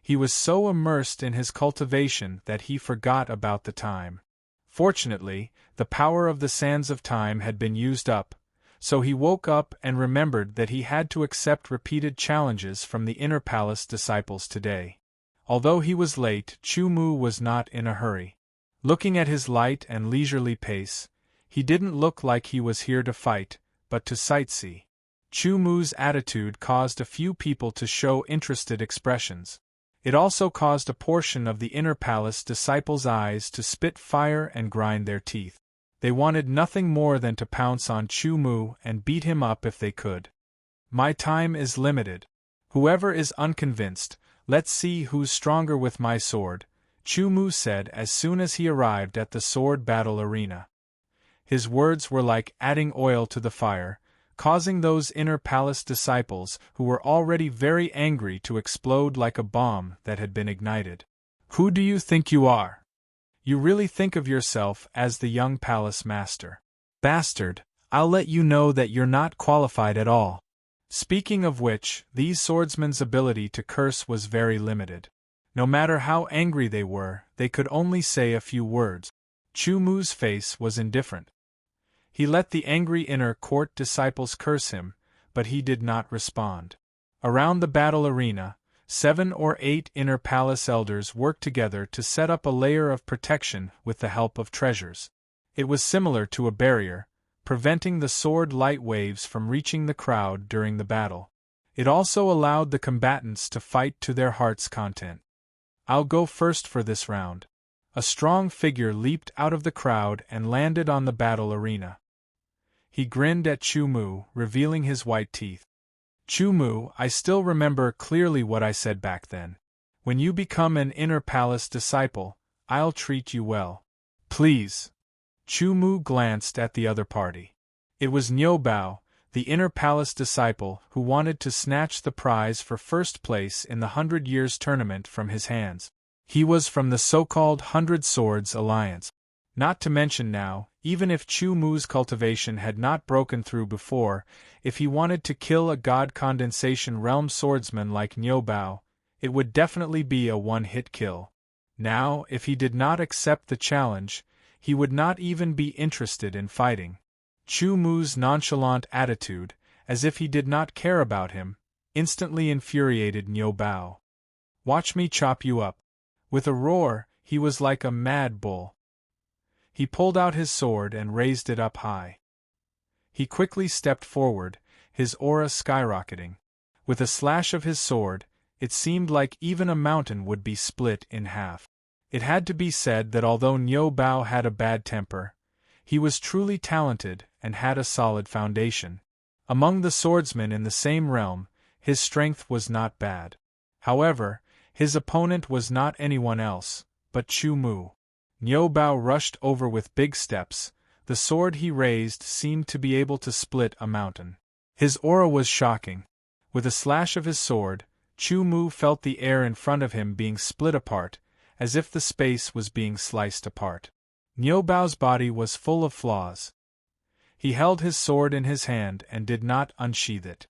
He was so immersed in his cultivation that he forgot about the time. Fortunately, the power of the sands of time had been used up, so he woke up and remembered that he had to accept repeated challenges from the inner palace disciples today. Although he was late, Chu Mu was not in a hurry. Looking at his light and leisurely pace, he didn't look like he was here to fight, but to sightsee. Chu Mu's attitude caused a few people to show interested expressions. It also caused a portion of the inner palace disciples' eyes to spit fire and grind their teeth. They wanted nothing more than to pounce on Chu Mu and beat him up if they could. My time is limited. Whoever is unconvinced, let's see who's stronger with my sword, Chu Mu said as soon as he arrived at the sword battle arena. His words were like adding oil to the fire, causing those inner palace disciples who were already very angry to explode like a bomb that had been ignited. Who do you think you are? You really think of yourself as the young palace master? Bastard, I'll let you know that you're not qualified at all. Speaking of which, these swordsmen's ability to curse was very limited. No matter how angry they were, they could only say a few words. Chu Mu's face was indifferent. He let the angry inner court disciples curse him, but he did not respond. Around the battle arena, 7 or 8 inner palace elders worked together to set up a layer of protection with the help of treasures. It was similar to a barrier, preventing the sword light waves from reaching the crowd during the battle. It also allowed the combatants to fight to their heart's content. I'll go first for this round. A strong figure leaped out of the crowd and landed on the battle arena. He grinned at Chu Mu, revealing his white teeth. Chu Mu, I still remember clearly what I said back then. When you become an inner palace disciple, I'll treat you well. Please. Chu Mu glanced at the other party. It was Niu Bao, the inner palace disciple who wanted to snatch the prize for first place in the 100 Years tournament from his hands. He was from the so-called 100 Swords Alliance. Not to mention now, even if Chu Mu's cultivation had not broken through before, if he wanted to kill a God Condensation Realm swordsman like Niu Bao, it would definitely be a one-hit kill. Now, if he did not accept the challenge, he would not even be interested in fighting. Chu Mu's nonchalant attitude, as if he did not care about him, instantly infuriated Niu Bao. Watch me chop you up. With a roar, he was like a mad bull. He pulled out his sword and raised it up high. He quickly stepped forward, his aura skyrocketing. With a slash of his sword, it seemed like even a mountain would be split in half. It had to be said that although Niu Bao had a bad temper, he was truly talented and had a solid foundation. Among the swordsmen in the same realm, His strength was not bad. However, his opponent was not anyone else, but Chu Mu. Niu Bao rushed over with big steps. The sword he raised seemed to be able to split a mountain. His aura was shocking. With a slash of his sword, Chu Mu felt the air in front of him being split apart, as if the space was being sliced apart. Niu Bao's body was full of flaws. He held his sword in his hand and did not unsheath it.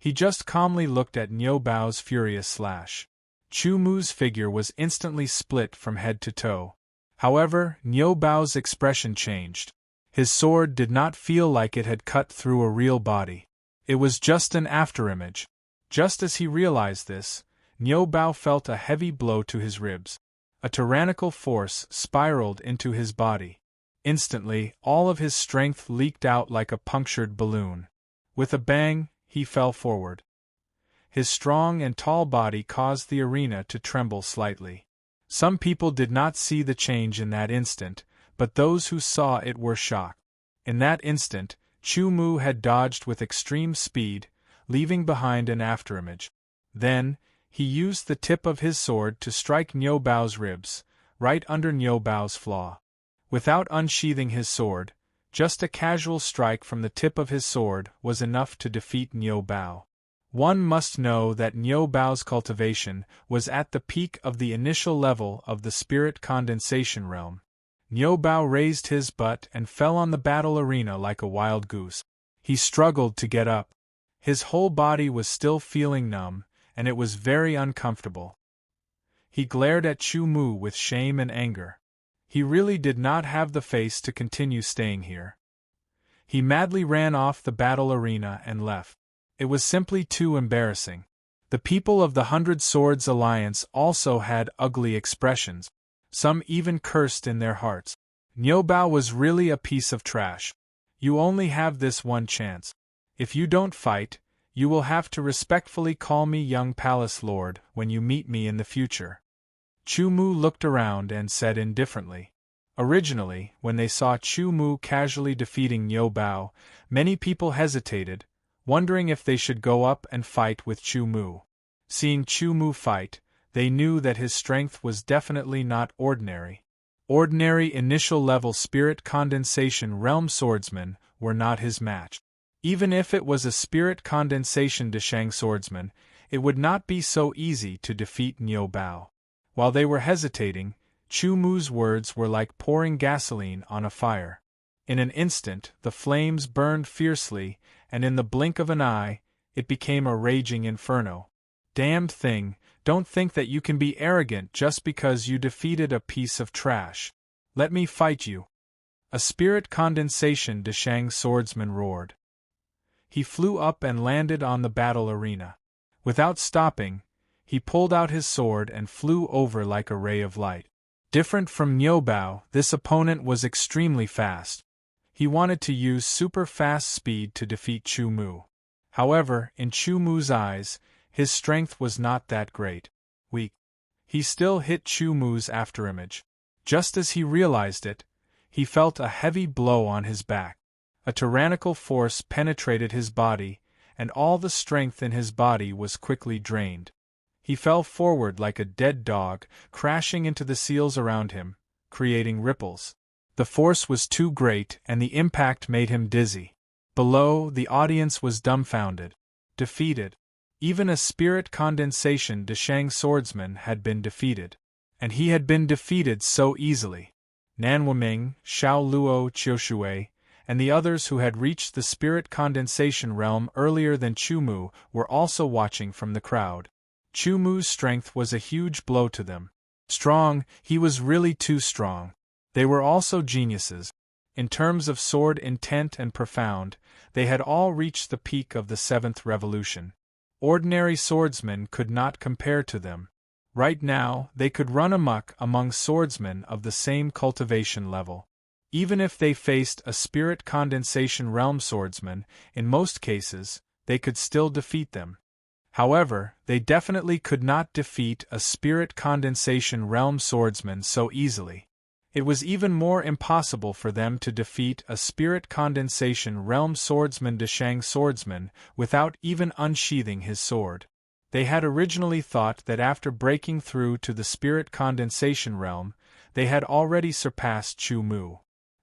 He just calmly looked at Niu Bao's furious slash. Chu Mu's figure was instantly split from head to toe. However, Niu Bao's expression changed. His sword did not feel like it had cut through a real body. It was just an afterimage. Just as he realized this, Niu Bao felt a heavy blow to his ribs. A tyrannical force spiraled into his body. Instantly, all of his strength leaked out like a punctured balloon. With a bang, he fell forward. His strong and tall body caused the arena to tremble slightly. Some people did not see the change in that instant, but those who saw it were shocked. In that instant, Chu Mu had dodged with extreme speed, leaving behind an afterimage. Then, he used the tip of his sword to strike Niu Bao's ribs, right under Niu Bao's flaw. Without unsheathing his sword, just a casual strike from the tip of his sword was enough to defeat Niu Bao. One must know that Niu Bao's cultivation was at the peak of the initial level of the spirit condensation realm. Niu Bao raised his butt and fell on the battle arena like a wild goose. He struggled to get up. His whole body was still feeling numb, and it was very uncomfortable. He glared at Chu Mu with shame and anger. He really did not have the face to continue staying here. He madly ran off the battle arena and left. It was simply too embarrassing. The people of the 100 Swords Alliance also had ugly expressions. Some even cursed in their hearts. Niu Bao was really a piece of trash. You only have this one chance. If you don't fight, you will have to respectfully call me young palace lord when you meet me in the future. Chu Mu looked around and said indifferently. Originally, when they saw Chu Mu casually defeating Niu Bao, many people hesitated, wondering if they should go up and fight with Chu Mu. Seeing Chu Mu fight, they knew that his strength was definitely not ordinary. Ordinary initial-level spirit condensation realm swordsmen were not his match. Even if it was a spirit condensation Deshang swordsman, it would not be so easy to defeat Niu Bao. While they were hesitating, Chu Mu's words were like pouring gasoline on a fire. In an instant, the flames burned fiercely, and in the blink of an eye, it became a raging inferno. Damned thing, don't think that you can be arrogant just because you defeated a piece of trash. Let me fight you. A spirit condensation Deshang swordsman roared. He flew up and landed on the battle arena. Without stopping, he pulled out his sword and flew over like a ray of light. Different from Niu Bao, this opponent was extremely fast. He wanted to use super-fast speed to defeat Chu Mu. However, in Chu Mu's eyes, his strength was not that great. Weak. He still hit Chu Mu's afterimage. Just as he realized it, he felt a heavy blow on his back. A tyrannical force penetrated his body, and all the strength in his body was quickly drained. He fell forward like a dead dog, crashing into the seals around him, creating ripples. The force was too great and the impact made him dizzy. Below, the audience was dumbfounded. Defeated. Even a spirit condensation Deshang swordsman had been defeated. And he had been defeated so easily. Nan Wuming, Xiao Luo Qiushui, and the others who had reached the spirit condensation realm earlier than Chu Mu were also watching from the crowd. Chu Mu's strength was a huge blow to them. Strong, he was really too strong. They were also geniuses. In terms of sword intent and profound, they had all reached the peak of the 7th revolution. Ordinary swordsmen could not compare to them. Right now, they could run amok among swordsmen of the same cultivation level. Even if they faced a spirit condensation realm swordsman, in most cases, they could still defeat them. However, they definitely could not defeat a spirit condensation realm swordsman so easily. It was even more impossible for them to defeat a spirit condensation realm swordsman Deshang swordsman without even unsheathing his sword. They had originally thought that after breaking through to the spirit condensation realm, they had already surpassed Chu Mu.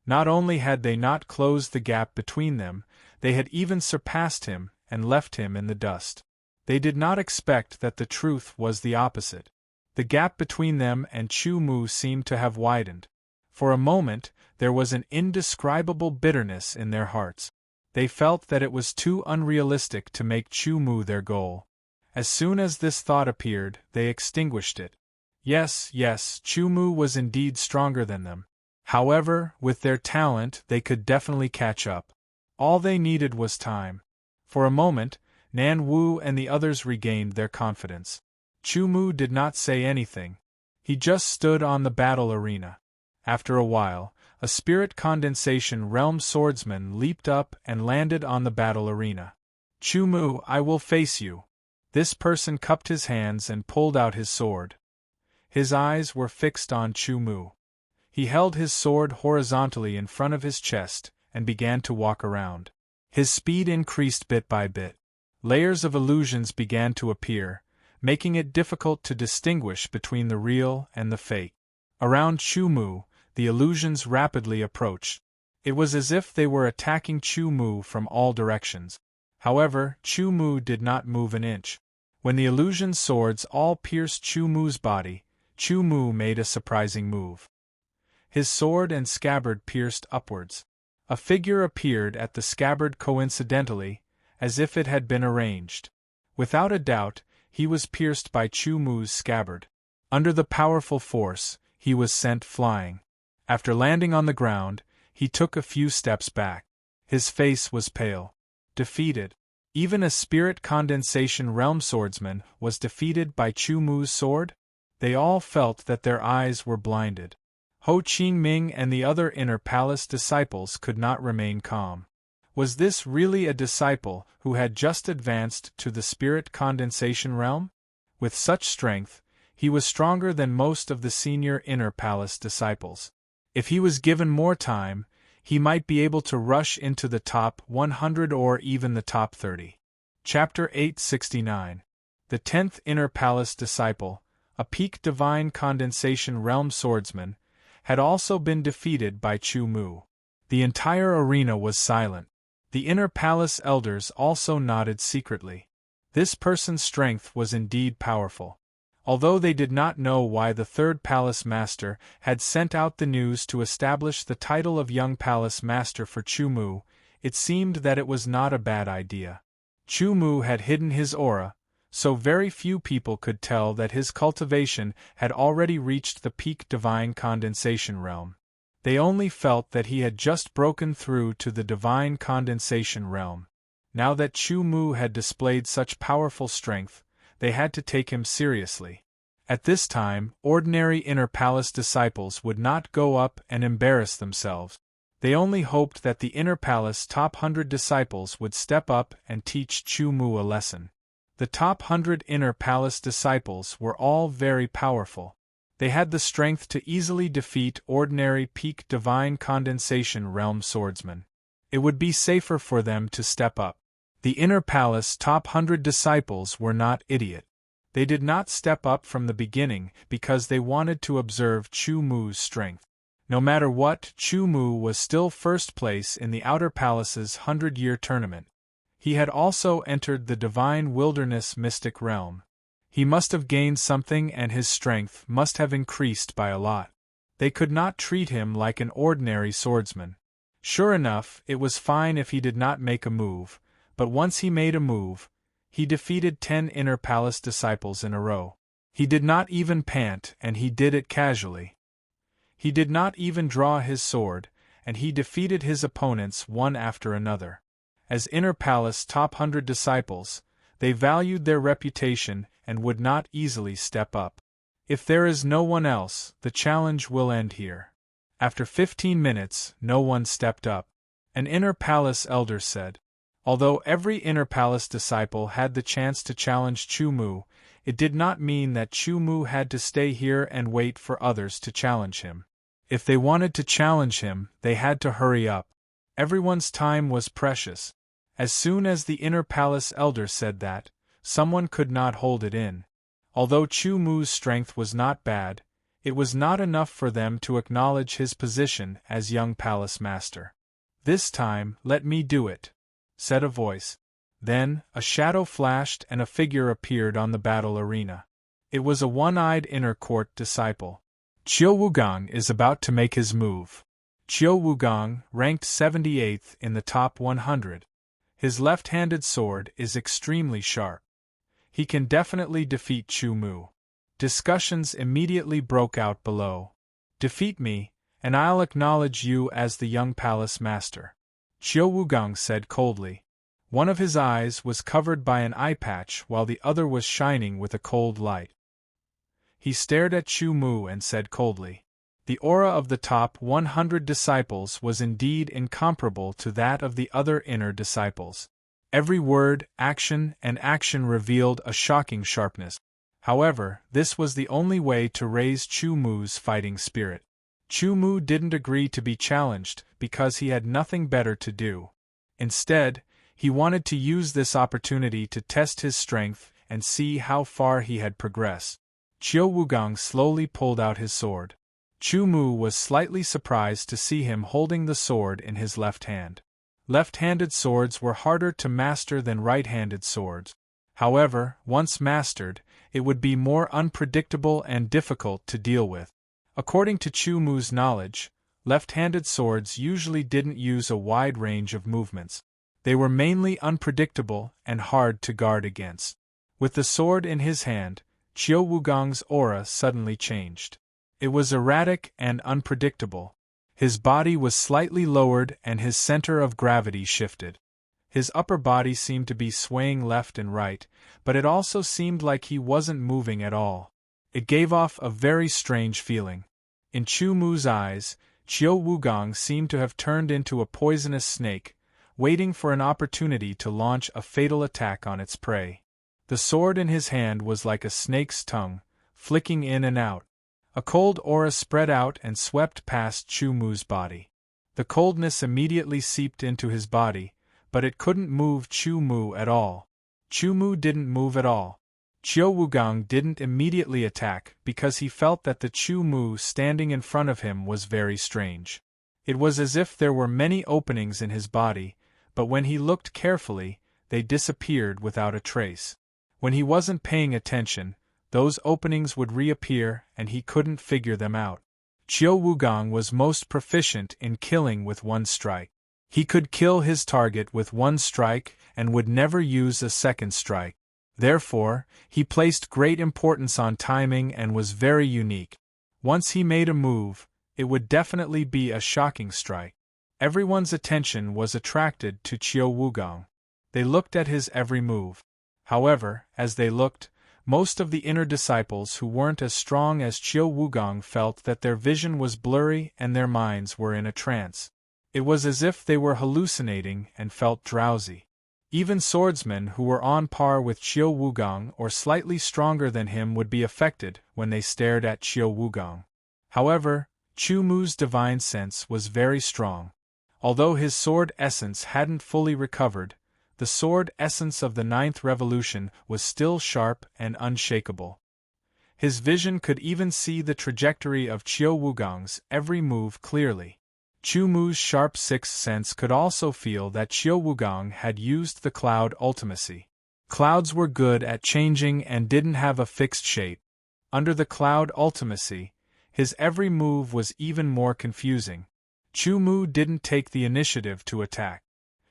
Not only had they not closed the gap between them, they had even surpassed him and left him in the dust. They did not expect that the truth was the opposite. The gap between them and Chu Mu seemed to have widened. For a moment, there was an indescribable bitterness in their hearts. They felt that it was too unrealistic to make Chu Mu their goal. As soon as this thought appeared, they extinguished it. Yes, Chu Mu was indeed stronger than them. However, with their talent, they could definitely catch up. All they needed was time. For a moment, Nan Wu and the others regained their confidence. Chu Mu did not say anything. He just stood on the battle arena. After a while, a spirit condensation realm swordsman leaped up and landed on the battle arena. Chu Mu, I will face you. This person cupped his hands and pulled out his sword. His eyes were fixed on Chu Mu. He held his sword horizontally in front of his chest and began to walk around. His speed increased bit by bit. Layers of illusions began to appear, making it difficult to distinguish between the real and the fake. Around Chu Mu, the illusions rapidly approached. It was as if they were attacking Chu Mu from all directions. However, Chu Mu did not move an inch. When the illusion swords all pierced Chu Mu's body, Chu Mu made a surprising move. His sword and scabbard pierced upwards. A figure appeared at the scabbard coincidentally, as if it had been arranged. Without a doubt, he was pierced by Chu Mu's scabbard. Under the powerful force, he was sent flying. After landing on the ground, he took a few steps back. His face was pale. Defeated. Even a spirit condensation realm swordsman was defeated by Chu Mu's sword? They all felt that their eyes were blinded. Ho Qingming and the other inner palace disciples could not remain calm. Was this really a disciple who had just advanced to the spirit condensation realm? With such strength, he was stronger than most of the senior inner palace disciples. If he was given more time, he might be able to rush into the top 100 or even the top 30. Chapter 869. The 10th Inner Palace Disciple, a peak divine condensation realm swordsman, had also been defeated by Chu Mu. The entire arena was silent. The inner palace elders also nodded secretly. This person's strength was indeed powerful. Although they did not know why the third palace master had sent out the news to establish the title of young palace master for Chu Mu, it seemed that it was not a bad idea. Chu Mu had hidden his aura, so very few people could tell that his cultivation had already reached the peak divine condensation realm. They only felt that he had just broken through to the divine condensation realm. Now that Chu Mu had displayed such powerful strength, they had to take him seriously. At this time, ordinary inner palace disciples would not go up and embarrass themselves. They only hoped that the inner palace top 100 disciples would step up and teach Chu Mu a lesson. The top 100 inner palace disciples were all very powerful. They had the strength to easily defeat ordinary peak divine condensation realm swordsmen. It would be safer for them to step up. The inner palace top 100 disciples were not idiot. They did not step up from the beginning because they wanted to observe Chu Mu's strength. No matter what, Chu Mu was still first place in the Outer Palace's 100-year tournament. He had also entered the divine wilderness mystic realm. He must have gained something and his strength must have increased by a lot. They could not treat him like an ordinary swordsman. Sure enough, it was fine if he did not make a move, but once he made a move, he defeated 10 inner palace disciples in a row. He did not even pant, and he did it casually. He did not even draw his sword, and he defeated his opponents one after another. As inner palace top 100 disciples, they valued their reputation and would not easily step up. If there is no one else, the challenge will end here. After 15 minutes, no one stepped up. An inner palace elder said. Although every inner palace disciple had the chance to challenge Chu Mu, it did not mean that Chu Mu had to stay here and wait for others to challenge him. If they wanted to challenge him, they had to hurry up. Everyone's time was precious. As soon as the inner palace elder said that, someone could not hold it in. Although Chu Mu's strength was not bad, it was not enough for them to acknowledge his position as young palace master. "This time, let me do it," said a voice. Then, a shadow flashed and a figure appeared on the battle arena. It was a one-eyed inner court disciple. Qiu Wugong is about to make his move. Qiu Wugong, ranked 78th in the top 100. His left-handed sword is extremely sharp. He can definitely defeat Chu Mu. Discussions immediately broke out below. "Defeat me, and I'll acknowledge you as the young palace master," Qiu Wugong said coldly. One of his eyes was covered by an eye patch while the other was shining with a cold light. He stared at Chu Mu and said coldly. The aura of the top 100 disciples was indeed incomparable to that of the other inner disciples. Every word, action, and action revealed a shocking sharpness. However, this was the only way to raise Chu Mu's fighting spirit. Chu Mu didn't agree to be challenged because he had nothing better to do. Instead, he wanted to use this opportunity to test his strength and see how far he had progressed. Qiu Wugong slowly pulled out his sword. Chu Mu was slightly surprised to see him holding the sword in his left hand. Left-handed swords were harder to master than right-handed swords. However, once mastered, it would be more unpredictable and difficult to deal with. According to Chu Mu's knowledge, left-handed swords usually didn't use a wide range of movements. They were mainly unpredictable and hard to guard against. With the sword in his hand, Qiu Wugong's aura suddenly changed. It was erratic and unpredictable. His body was slightly lowered and his center of gravity shifted. His upper body seemed to be swaying left and right, but it also seemed like he wasn't moving at all. It gave off a very strange feeling. In Chu Mu's eyes, Qiu Wugong seemed to have turned into a poisonous snake, waiting for an opportunity to launch a fatal attack on its prey. The sword in his hand was like a snake's tongue, flicking in and out. A cold aura spread out and swept past Chu Mu's body. The coldness immediately seeped into his body, but it couldn't move Chu Mu at all. Chu Mu didn't move at all. Qiu Wugong didn't immediately attack because he felt that the Chu Mu standing in front of him was very strange. It was as if there were many openings in his body, but when he looked carefully, they disappeared without a trace. When he wasn't paying attention, those openings would reappear and he couldn't figure them out. Qiu Wugong was most proficient in killing with one strike. He could kill his target with one strike and would never use a second strike. Therefore, he placed great importance on timing and was very unique. Once he made a move, it would definitely be a shocking strike. Everyone's attention was attracted to Qiu Wugong. They looked at his every move. However, as they looked, most of the inner disciples who weren't as strong as Qiu Wugong felt that their vision was blurry and their minds were in a trance. It was as if they were hallucinating and felt drowsy. Even swordsmen who were on par with Qiu Wugong or slightly stronger than him would be affected when they stared at Qiu Wugong. However, Chu Mu's divine sense was very strong. Although his sword essence hadn't fully recovered, the sword essence of the Ninth Revolution was still sharp and unshakable. His vision could even see the trajectory of Qiu Wugong's every move clearly. Chu Mu's sharp sixth sense could also feel that Qiu Wugong had used the cloud ultimacy. Clouds were good at changing and didn't have a fixed shape. Under the cloud ultimacy, his every move was even more confusing. Chu Mu didn't take the initiative to attack.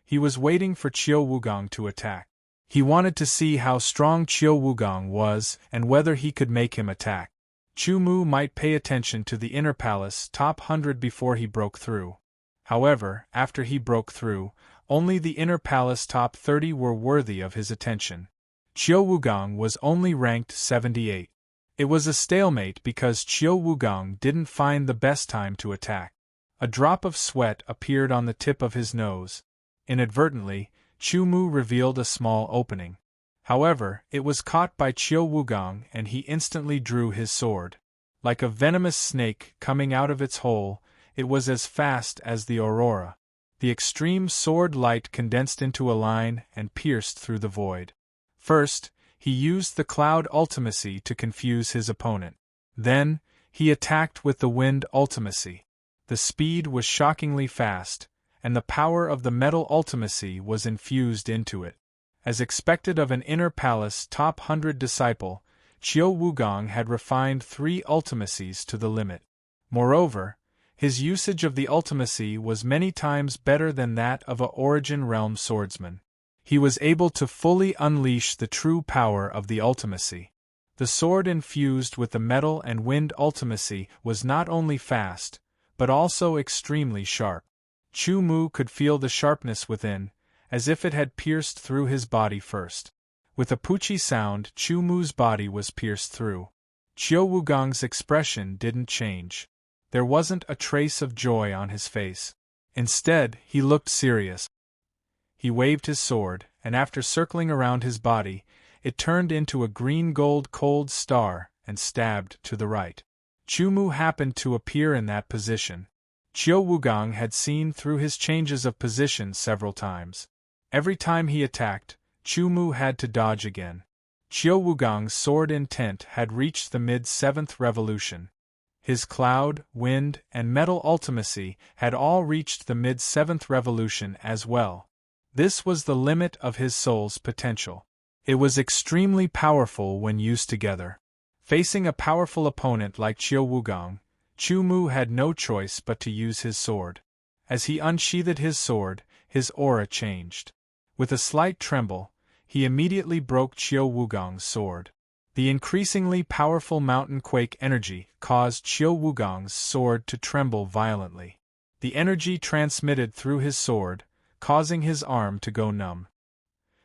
He was waiting for Qiu Wugong to attack. He wanted to see how strong Qiu Wugong was and whether he could make him attack. Chu Mu might pay attention to the inner palace top 100 before he broke through. However, after he broke through, only the inner palace top 30 were worthy of his attention. Qiu Wugong was only ranked 78. It was a stalemate because Qiu Wugong didn't find the best time to attack. A drop of sweat appeared on the tip of his nose. Inadvertently, Chu Mu revealed a small opening. However, it was caught by Qiu Wugong and he instantly drew his sword. Like a venomous snake coming out of its hole, it was as fast as the aurora. The extreme sword light condensed into a line and pierced through the void. First, he used the cloud ultimacy to confuse his opponent. Then, he attacked with the wind ultimacy. The speed was shockingly fast, and the power of the metal ultimacy was infused into it. As expected of an inner palace top 100 disciple, Qiu Wugong had refined 3 ultimacies to the limit. Moreover, his usage of the ultimacy was many times better than that of a Origin Realm swordsman. He was able to fully unleash the true power of the ultimacy. The sword infused with the metal and wind ultimacy was not only fast, but also extremely sharp. Chu Mu could feel the sharpness within, as if it had pierced through his body first. With a poochie sound, Chu Mu's body was pierced through. Qiu Wugong's expression didn't change. There wasn't a trace of joy on his face. Instead, he looked serious. He waved his sword, and after circling around his body, it turned into a green-gold cold star and stabbed to the right. Chu Mu happened to appear in that position. Qiu Wugong had seen through his changes of position several times. Every time he attacked, Chu Mu had to dodge again. Qiu Wugong's sword intent had reached the mid-7th revolution. His cloud, wind, and metal ultimacy had all reached the mid-7th revolution as well. This was the limit of his soul's potential. It was extremely powerful when used together. Facing a powerful opponent like Qiu Wugong, Chu Mu had no choice but to use his sword. As he unsheathed his sword, his aura changed. With a slight tremble, he immediately broke Qiu Wugong's sword. The increasingly powerful mountain quake energy caused Qiu Wugong's sword to tremble violently. The energy transmitted through his sword, causing his arm to go numb.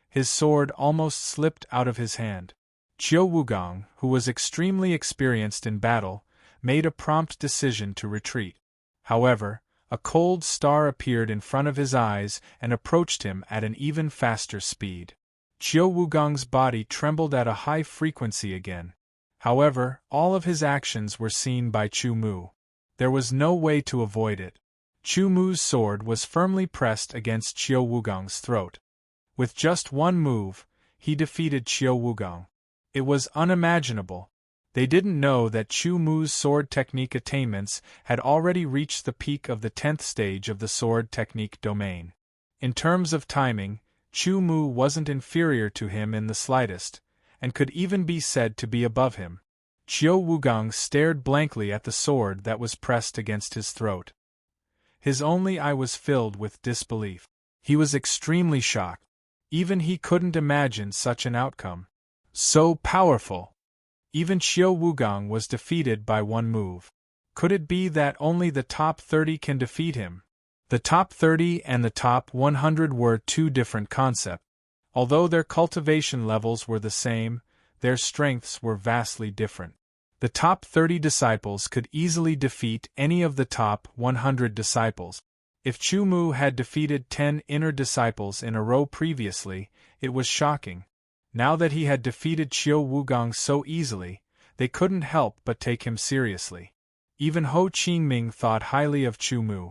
His sword almost slipped out of his hand. Qiu Wugong, who was extremely experienced in battle, made a prompt decision to retreat. However, a cold star appeared in front of his eyes and approached him at an even faster speed. Qiu Wugong's body trembled at a high frequency again. However, all of his actions were seen by Chu Mu. There was no way to avoid it. Chu Mu's sword was firmly pressed against Qiu Wugong's throat. With just one move, he defeated Qiu Wugong. It was unimaginable. They didn't know that Chu Mu's sword technique attainments had already reached the peak of the 10th stage of the sword technique domain. In terms of timing, Chu Mu wasn't inferior to him in the slightest, and could even be said to be above him. Qiu Wugong stared blankly at the sword that was pressed against his throat. His only eye was filled with disbelief. He was extremely shocked. Even he couldn't imagine such an outcome. So powerful! Even Qiu Wugong was defeated by one move. Could it be that only the top 30 can defeat him? The top 30 and the top 100 were two different concepts. Although their cultivation levels were the same, their strengths were vastly different. The top 30 disciples could easily defeat any of the top 100 disciples. If Chu Mu had defeated 10 inner disciples in a row previously, it was shocking. Now that he had defeated Qiu Wugong so easily, they couldn't help but take him seriously. Even Ho Qingming thought highly of Chu Mu.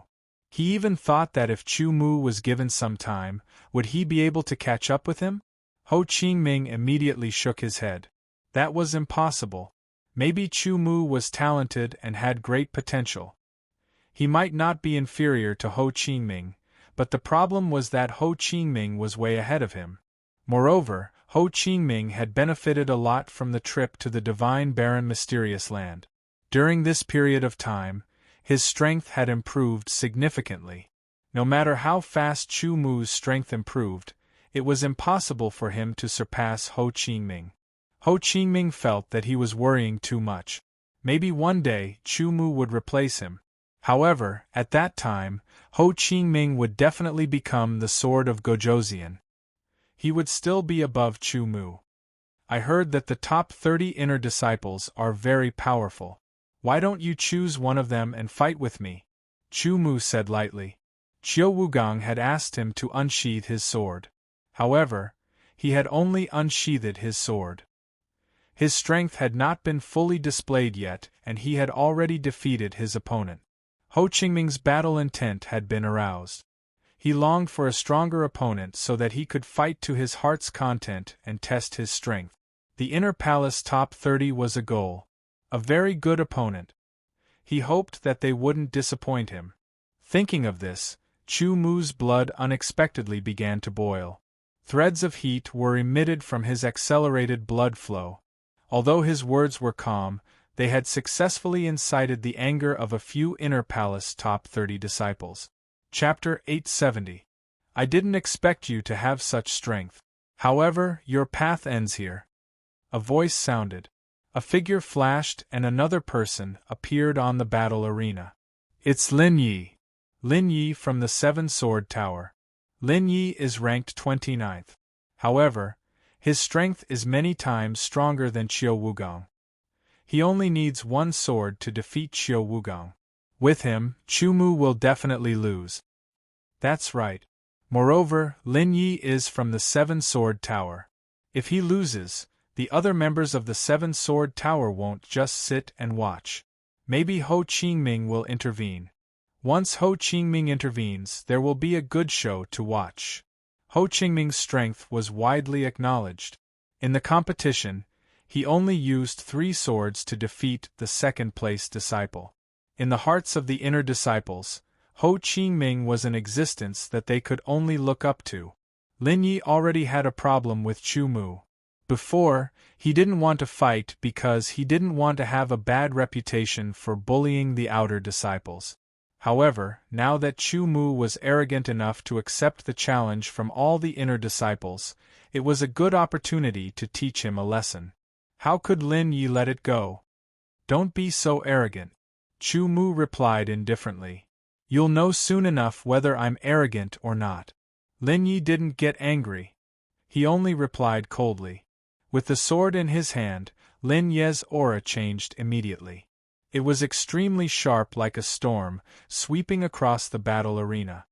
He even thought that if Chu Mu was given some time, would he be able to catch up with him? Ho Qingming immediately shook his head. That was impossible. Maybe Chu Mu was talented and had great potential. He might not be inferior to Ho Qingming, but the problem was that Ho Qingming was way ahead of him. Moreover, Ho Qingming had benefited a lot from the trip to the divine barren mysterious land. During this period of time, his strength had improved significantly. No matter how fast Chu Mu's strength improved, it was impossible for him to surpass Ho Qingming. Ho Qingming felt that he was worrying too much. Maybe one day Chu Mu would replace him. However, at that time, Ho Qingming would definitely become the Sword of Gojoseon. He would still be above Chu Mu. I heard that the top 30 inner disciples are very powerful. Why don't you choose one of them and fight with me? Chu Mu said lightly. Qiu Wugong had asked him to unsheath his sword. However, he had only unsheathed his sword. His strength had not been fully displayed yet, and he had already defeated his opponent. Ho Qingming's battle intent had been aroused. He longed for a stronger opponent so that he could fight to his heart's content and test his strength. The Inner Palace top 30 was a goal. A very good opponent. He hoped that they wouldn't disappoint him. Thinking of this, Chu Mu's blood unexpectedly began to boil. Threads of heat were emitted from his accelerated blood flow. Although his words were calm, they had successfully incited the anger of a few Inner Palace top 30 disciples. Chapter 870. I didn't expect you to have such strength. However, your path ends here. A voice sounded. A figure flashed and another person appeared on the battle arena. It's Lin Yi. Lin Yi from the Seven Sword Tower. Lin Yi is ranked 29th. However, his strength is many times stronger than Qiu Wugong. He only needs one sword to defeat Qiu Wugong. With him, Chu Mu will definitely lose. That's right. Moreover, Lin Yi is from the Seven Sword Tower. If he loses, the other members of the Seven Sword Tower won't just sit and watch. Maybe Ho Qingming will intervene. Once Ho Qingming intervenes, there will be a good show to watch. Ho Qingming's strength was widely acknowledged. In the competition, he only used 3 swords to defeat the second-place disciple. In the hearts of the inner disciples, Ho Qingming was an existence that they could only look up to. Lin Yi already had a problem with Chu Mu. Before, he didn't want to fight because he didn't want to have a bad reputation for bullying the outer disciples. However, now that Chu Mu was arrogant enough to accept the challenge from all the inner disciples, it was a good opportunity to teach him a lesson. How could Lin Yi let it go? Don't be so arrogant. Chu Mu replied indifferently. You'll know soon enough whether I'm arrogant or not. Lin Yi didn't get angry. He only replied coldly. With the sword in his hand, Lin Ye's aura changed immediately. It was extremely sharp like a storm, sweeping across the battle arena.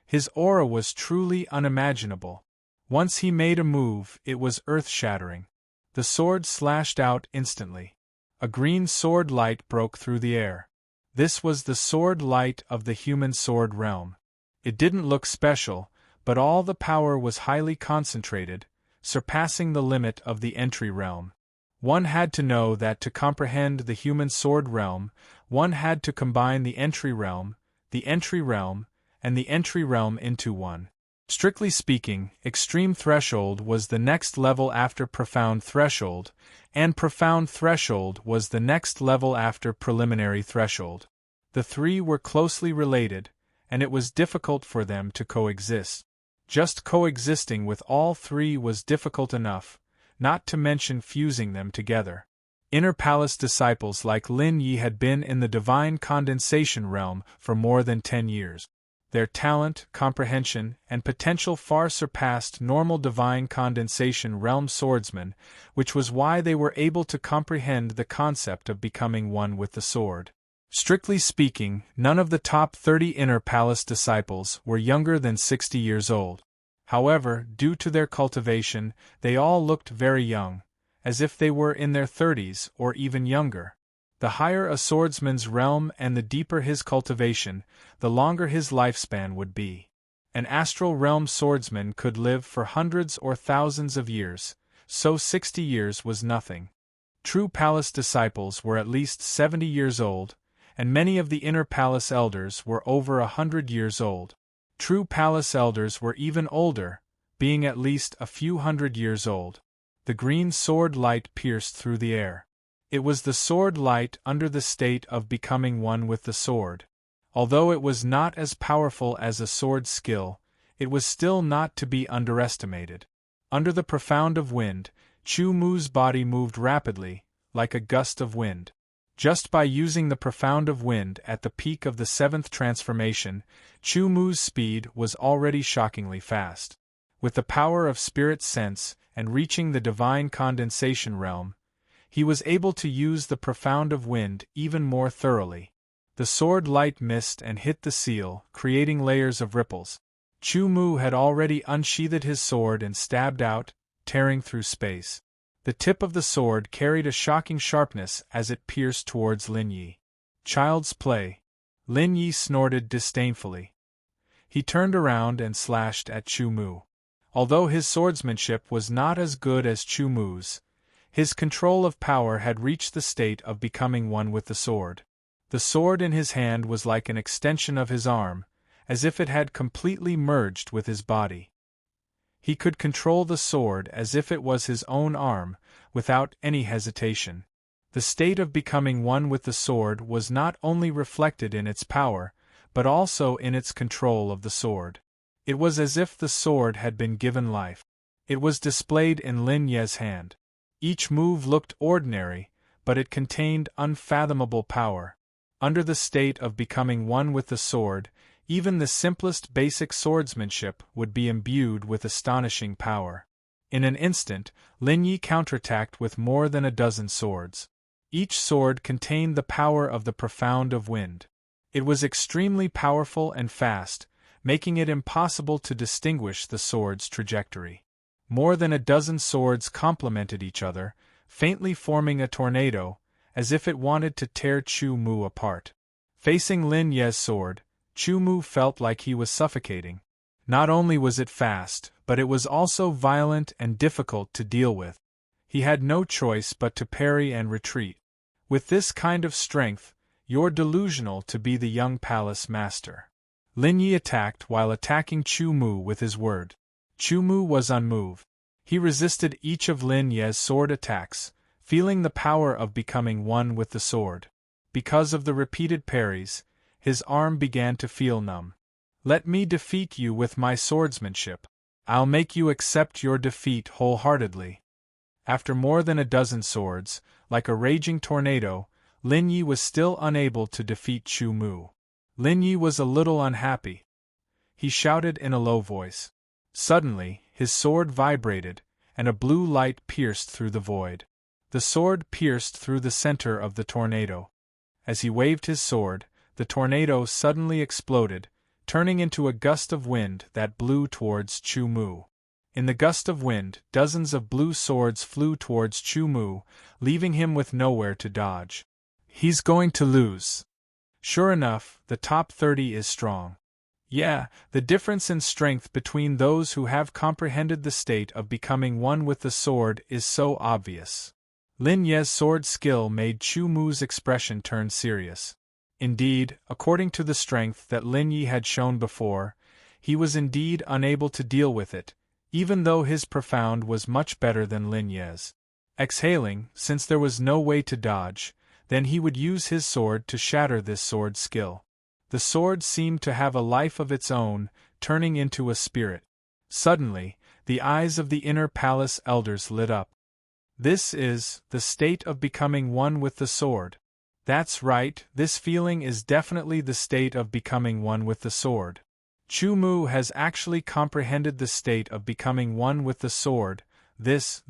His aura was truly unimaginable. Once he made a move, it was earth-shattering. The sword slashed out instantly. A green sword light broke through the air. This was the sword light of the human sword realm. It didn't look special, but all the power was highly concentrated, surpassing the limit of the entry realm. One had to know that to comprehend the human sword realm, one had to combine the entry realm, and the entry realm into one. Strictly speaking, Extreme Threshold was the next level after Profound Threshold, and Profound Threshold was the next level after Preliminary Threshold. The 3 were closely related, and it was difficult for them to coexist. Just coexisting with all 3 was difficult enough, not to mention fusing them together. Inner Palace disciples like Lin Yi had been in the Divine Condensation realm for more than 10 years. Their talent, comprehension, and potential far surpassed normal Divine Condensation realm swordsmen, which was why they were able to comprehend the concept of becoming one with the sword. Strictly speaking, none of the top 30 Inner Palace disciples were younger than 60 years old. However, due to their cultivation, they all looked very young, as if they were in their 30s or even younger. The higher a swordsman's realm and the deeper his cultivation, the longer his lifespan would be. An astral realm swordsman could live for hundreds or thousands of years, so 60 years was nothing. True palace disciples were at least 70 years old, and many of the inner palace elders were over 100 years old. True palace elders were even older, being at least a few hundred years old. The green sword light pierced through the air. It was the sword light under the state of becoming one with the sword. Although it was not as powerful as a sword skill, it was still not to be underestimated. Under the profound of wind, Chu Mu's body moved rapidly, like a gust of wind. Just by using the profound of wind at the peak of the 7th transformation, Chu Mu's speed was already shockingly fast. With the power of spirit sense and reaching the divine condensation realm, he was able to use the profound of wind even more thoroughly. The sword light missed and hit the seal, creating layers of ripples. Chu Mu had already unsheathed his sword and stabbed out, tearing through space. The tip of the sword carried a shocking sharpness as it pierced towards Lin Yi. Child's play. Lin Yi snorted disdainfully. He turned around and slashed at Chu Mu. Although his swordsmanship was not as good as Chu Mu's, his control of power had reached the state of becoming one with the sword. The sword in his hand was like an extension of his arm, as if it had completely merged with his body. He could control the sword as if it was his own arm, without any hesitation. The state of becoming one with the sword was not only reflected in its power, but also in its control of the sword. It was as if the sword had been given life. It was displayed in Lin Ye's hand. Each move looked ordinary, but it contained unfathomable power. Under the state of becoming one with the sword, even the simplest basic swordsmanship would be imbued with astonishing power. In an instant, Lin Yi counterattacked with more than a dozen swords. Each sword contained the power of the profound of wind. It was extremely powerful and fast, making it impossible to distinguish the sword's trajectory. More than a dozen swords complemented each other, faintly forming a tornado, as if it wanted to tear Chu Mu apart. Facing Lin Ye's sword, Chu Mu felt like he was suffocating. Not only was it fast, but it was also violent and difficult to deal with. He had no choice but to parry and retreat. With this kind of strength, you're delusional to be the young palace master. Lin Yi attacked while attacking Chu Mu with his word. Chu Mu was unmoved. He resisted each of Lin Ye's sword attacks, feeling the power of becoming one with the sword. Because of the repeated parries, his arm began to feel numb. Let me defeat you with my swordsmanship. I'll make you accept your defeat wholeheartedly. After more than a dozen swords, like a raging tornado, Lin Yi was still unable to defeat Chu Mu. Lin Yi was a little unhappy. He shouted in a low voice. Suddenly, his sword vibrated, and a blue light pierced through the void. The sword pierced through the center of the tornado. As he waved his sword, the tornado suddenly exploded, turning into a gust of wind that blew towards Chu Mu. In the gust of wind, dozens of blue swords flew towards Chu Mu, leaving him with nowhere to dodge. He's going to lose. Sure enough, the top 30 is strong. Yeah, the difference in strength between those who have comprehended the state of becoming one with the sword is so obvious. Lin Ye's sword skill made Chu Mu's expression turn serious. Indeed, according to the strength that Lin Yi had shown before, he was indeed unable to deal with it, even though his profound was much better than Lin Ye's. Exhaling, since there was no way to dodge, then he would use his sword to shatter this sword skill. The sword seemed to have a life of its own, turning into a spirit. Suddenly, the eyes of the inner palace elders lit up. This is the state of becoming one with the sword. That's right, this feeling is definitely the state of becoming one with the sword. Chu Mu has actually comprehended the state of becoming one with the sword. This.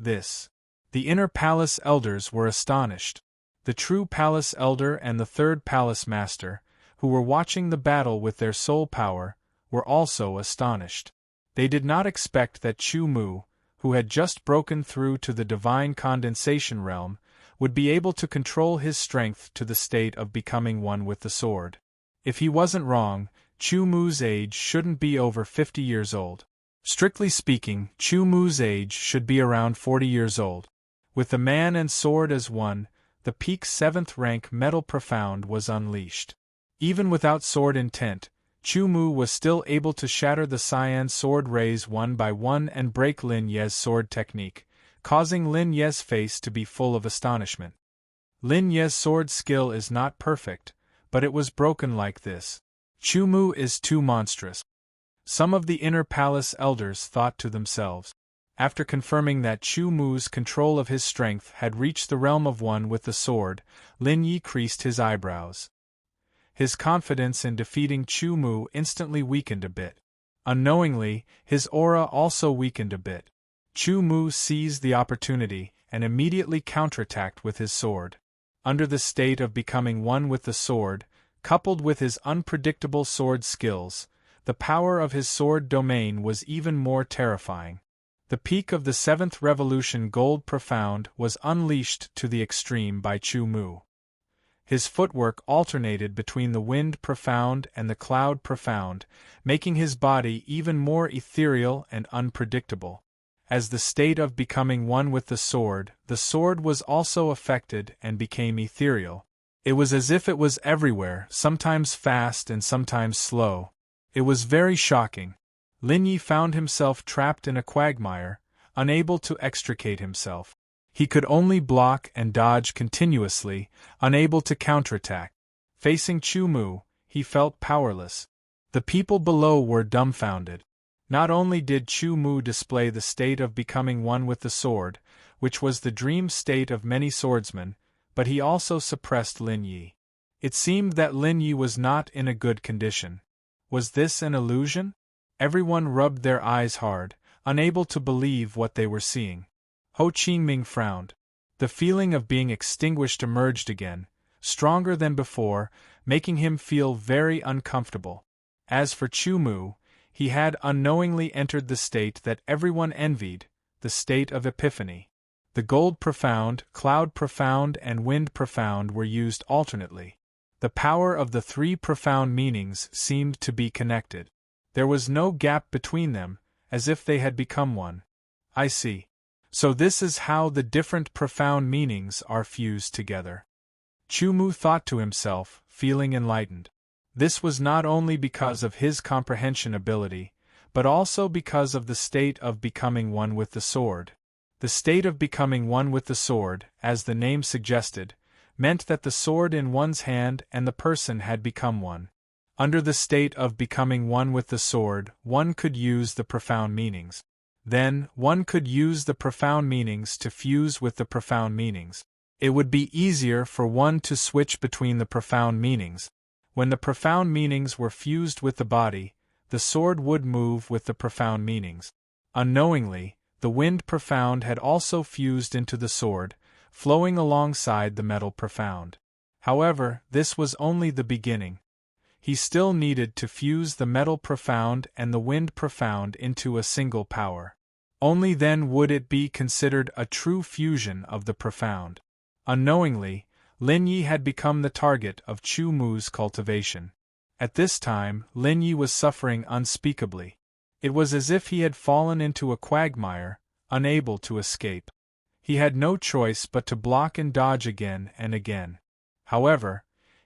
The inner palace elders were astonished. The true palace elder and the third palace master, who were watching the battle with their soul power, were also astonished. They did not expect that Chu Mu, who had just broken through to the divine condensation realm, would be able to control his strength to the state of becoming one with the sword. If he wasn't wrong, Chu Mu's age shouldn't be over 50 years old. Strictly speaking, Chu Mu's age should be around 40 years old. With the man and sword as one, the peak 7th rank metal profound was unleashed. Even without sword intent, Chu Mu was still able to shatter the cyan sword rays one by one and break Lin Ye's sword technique, causing Lin Ye's face to be full of astonishment. Lin Ye's sword skill is not perfect, but it was broken like this. Chu Mu is too monstrous. Some of the inner palace elders thought to themselves. After confirming that Chu Mu's control of his strength had reached the realm of one with the sword, Lin Yi creased his eyebrows. His confidence in defeating Chu Mu instantly weakened a bit. Unknowingly, his aura also weakened a bit. Chu Mu seized the opportunity and immediately counterattacked with his sword. Under the state of becoming one with the sword, coupled with his unpredictable sword skills, the power of his sword domain was even more terrifying. The peak of the seventh revolution gold profound was unleashed to the extreme by Chu Mu. His footwork alternated between the wind profound and the cloud profound, making his body even more ethereal and unpredictable. As the state of becoming one with the sword was also affected and became ethereal. It was as if it was everywhere, sometimes fast and sometimes slow. It was very shocking. Lin Yi found himself trapped in a quagmire, unable to extricate himself. He could only block and dodge continuously, unable to counterattack. Facing Chu Mu, he felt powerless. The people below were dumbfounded. Not only did Chu Mu display the state of becoming one with the sword, which was the dream state of many swordsmen, but he also suppressed Lin Yi. It seemed that Lin Yi was not in a good condition. Was this an illusion? Everyone rubbed their eyes hard, unable to believe what they were seeing. Ho Qingming frowned. The feeling of being extinguished emerged again, stronger than before, making him feel very uncomfortable. As for Chu Mu, he had unknowingly entered the state that everyone envied, the state of epiphany. The gold profound, cloud profound, and wind profound were used alternately. The power of the three profound meanings seemed to be connected. There was no gap between them, as if they had become one. I see. So this is how the different profound meanings are fused together. Chu Mu thought to himself, feeling enlightened. This was not only because of his comprehension ability, but also because of the state of becoming one with the sword. The state of becoming one with the sword, as the name suggested, meant that the sword in one's hand and the person had become one. Under the state of becoming one with the sword, one could use the profound meanings. Then, one could use the profound meanings to fuse with the profound meanings. It would be easier for one to switch between the profound meanings. When the profound meanings were fused with the body, the sword would move with the profound meanings. Unknowingly, the wind profound had also fused into the sword, flowing alongside the metal profound. However, this was only the beginning. He still needed to fuse the metal profound and the wind profound into a single power. Only then would it be considered a true fusion of the profound. Unknowingly, Lin Yi had become the target of Chu Mu's cultivation. At this time, Lin Yi was suffering unspeakably. It was as if he had fallen into a quagmire, unable to escape. He had no choice but to block and dodge again and again. However,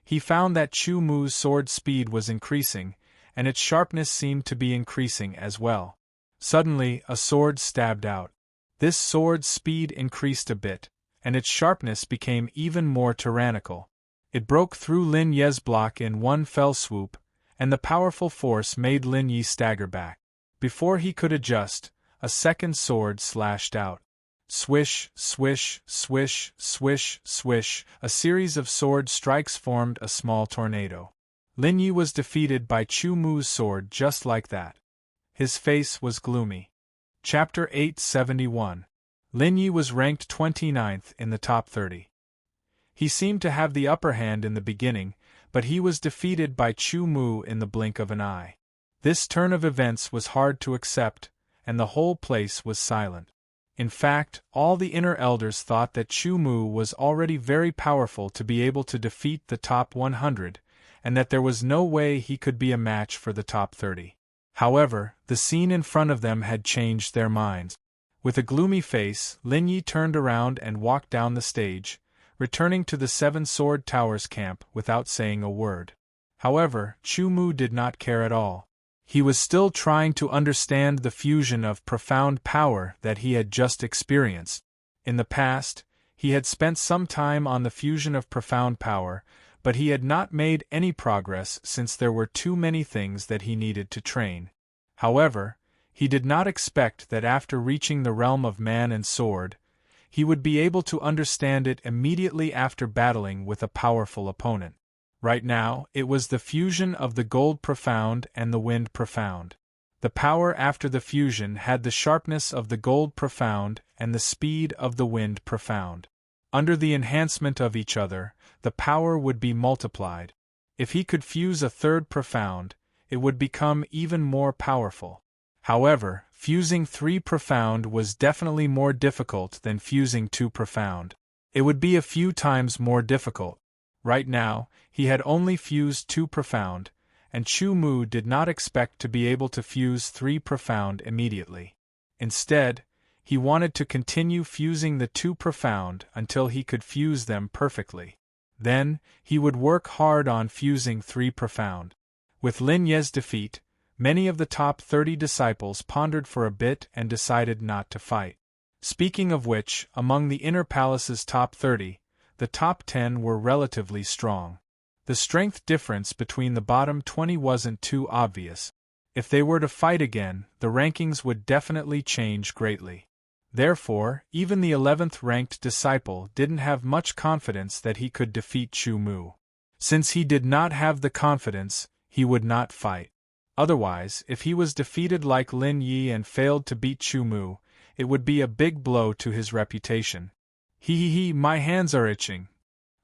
he found that Chu Mu's sword speed was increasing, and its sharpness seemed to be increasing as well. Suddenly, a sword stabbed out. This sword's speed increased a bit, and its sharpness became even more tyrannical. It broke through Lin Yi's block in one fell swoop, and the powerful force made Lin Yi stagger back. Before he could adjust, a second sword slashed out. Swish, swish, swish, swish, swish, a series of sword strikes formed a small tornado. Lin Yi was defeated by Chu Mu's sword just like that. His face was gloomy. Chapter 871. Lin Yi was ranked 29th in the top 30. He seemed to have the upper hand in the beginning, but he was defeated by Chu Mu in the blink of an eye. This turn of events was hard to accept, and the whole place was silent. In fact, all the inner elders thought that Chu Mu was already very powerful to be able to defeat the top 100, and that there was no way he could be a match for the top 30. However, the scene in front of them had changed their minds. With a gloomy face, Lin Yi turned around and walked down the stage, returning to the Seven Sword Towers camp without saying a word. However, Chu Mu did not care at all. He was still trying to understand the fusion of profound power that he had just experienced. In the past, he had spent some time on the fusion of profound power, but he had not made any progress since there were too many things that he needed to train. However, he did not expect that after reaching the realm of man and sword, he would be able to understand it immediately after battling with a powerful opponent. Right now, it was the fusion of the gold profound and the wind profound. The power after the fusion had the sharpness of the gold profound and the speed of the wind profound. Under the enhancement of each other, the power would be multiplied. If he could fuse a third profound, it would become even more powerful. However, fusing 3 profound was definitely more difficult than fusing 2 profound. It would be a few times more difficult. Right now, he had only fused 2 profound, and Chu Mu did not expect to be able to fuse 3 profound immediately. Instead, he wanted to continue fusing the 2 profound until he could fuse them perfectly. Then, he would work hard on fusing 3 profound. With Lin Ye's defeat, many of the top 30 disciples pondered for a bit and decided not to fight. Speaking of which, among the Inner Palace's top 30, the top 10 were relatively strong. The strength difference between the bottom 20 wasn't too obvious. If they were to fight again, the rankings would definitely change greatly. Therefore, even the 11th ranked disciple didn't have much confidence that he could defeat Chu Mu. Since he did not have the confidence, he would not fight. Otherwise, if he was defeated like Lin Yi and failed to beat Chu Mu, it would be a big blow to his reputation. My hands are itching.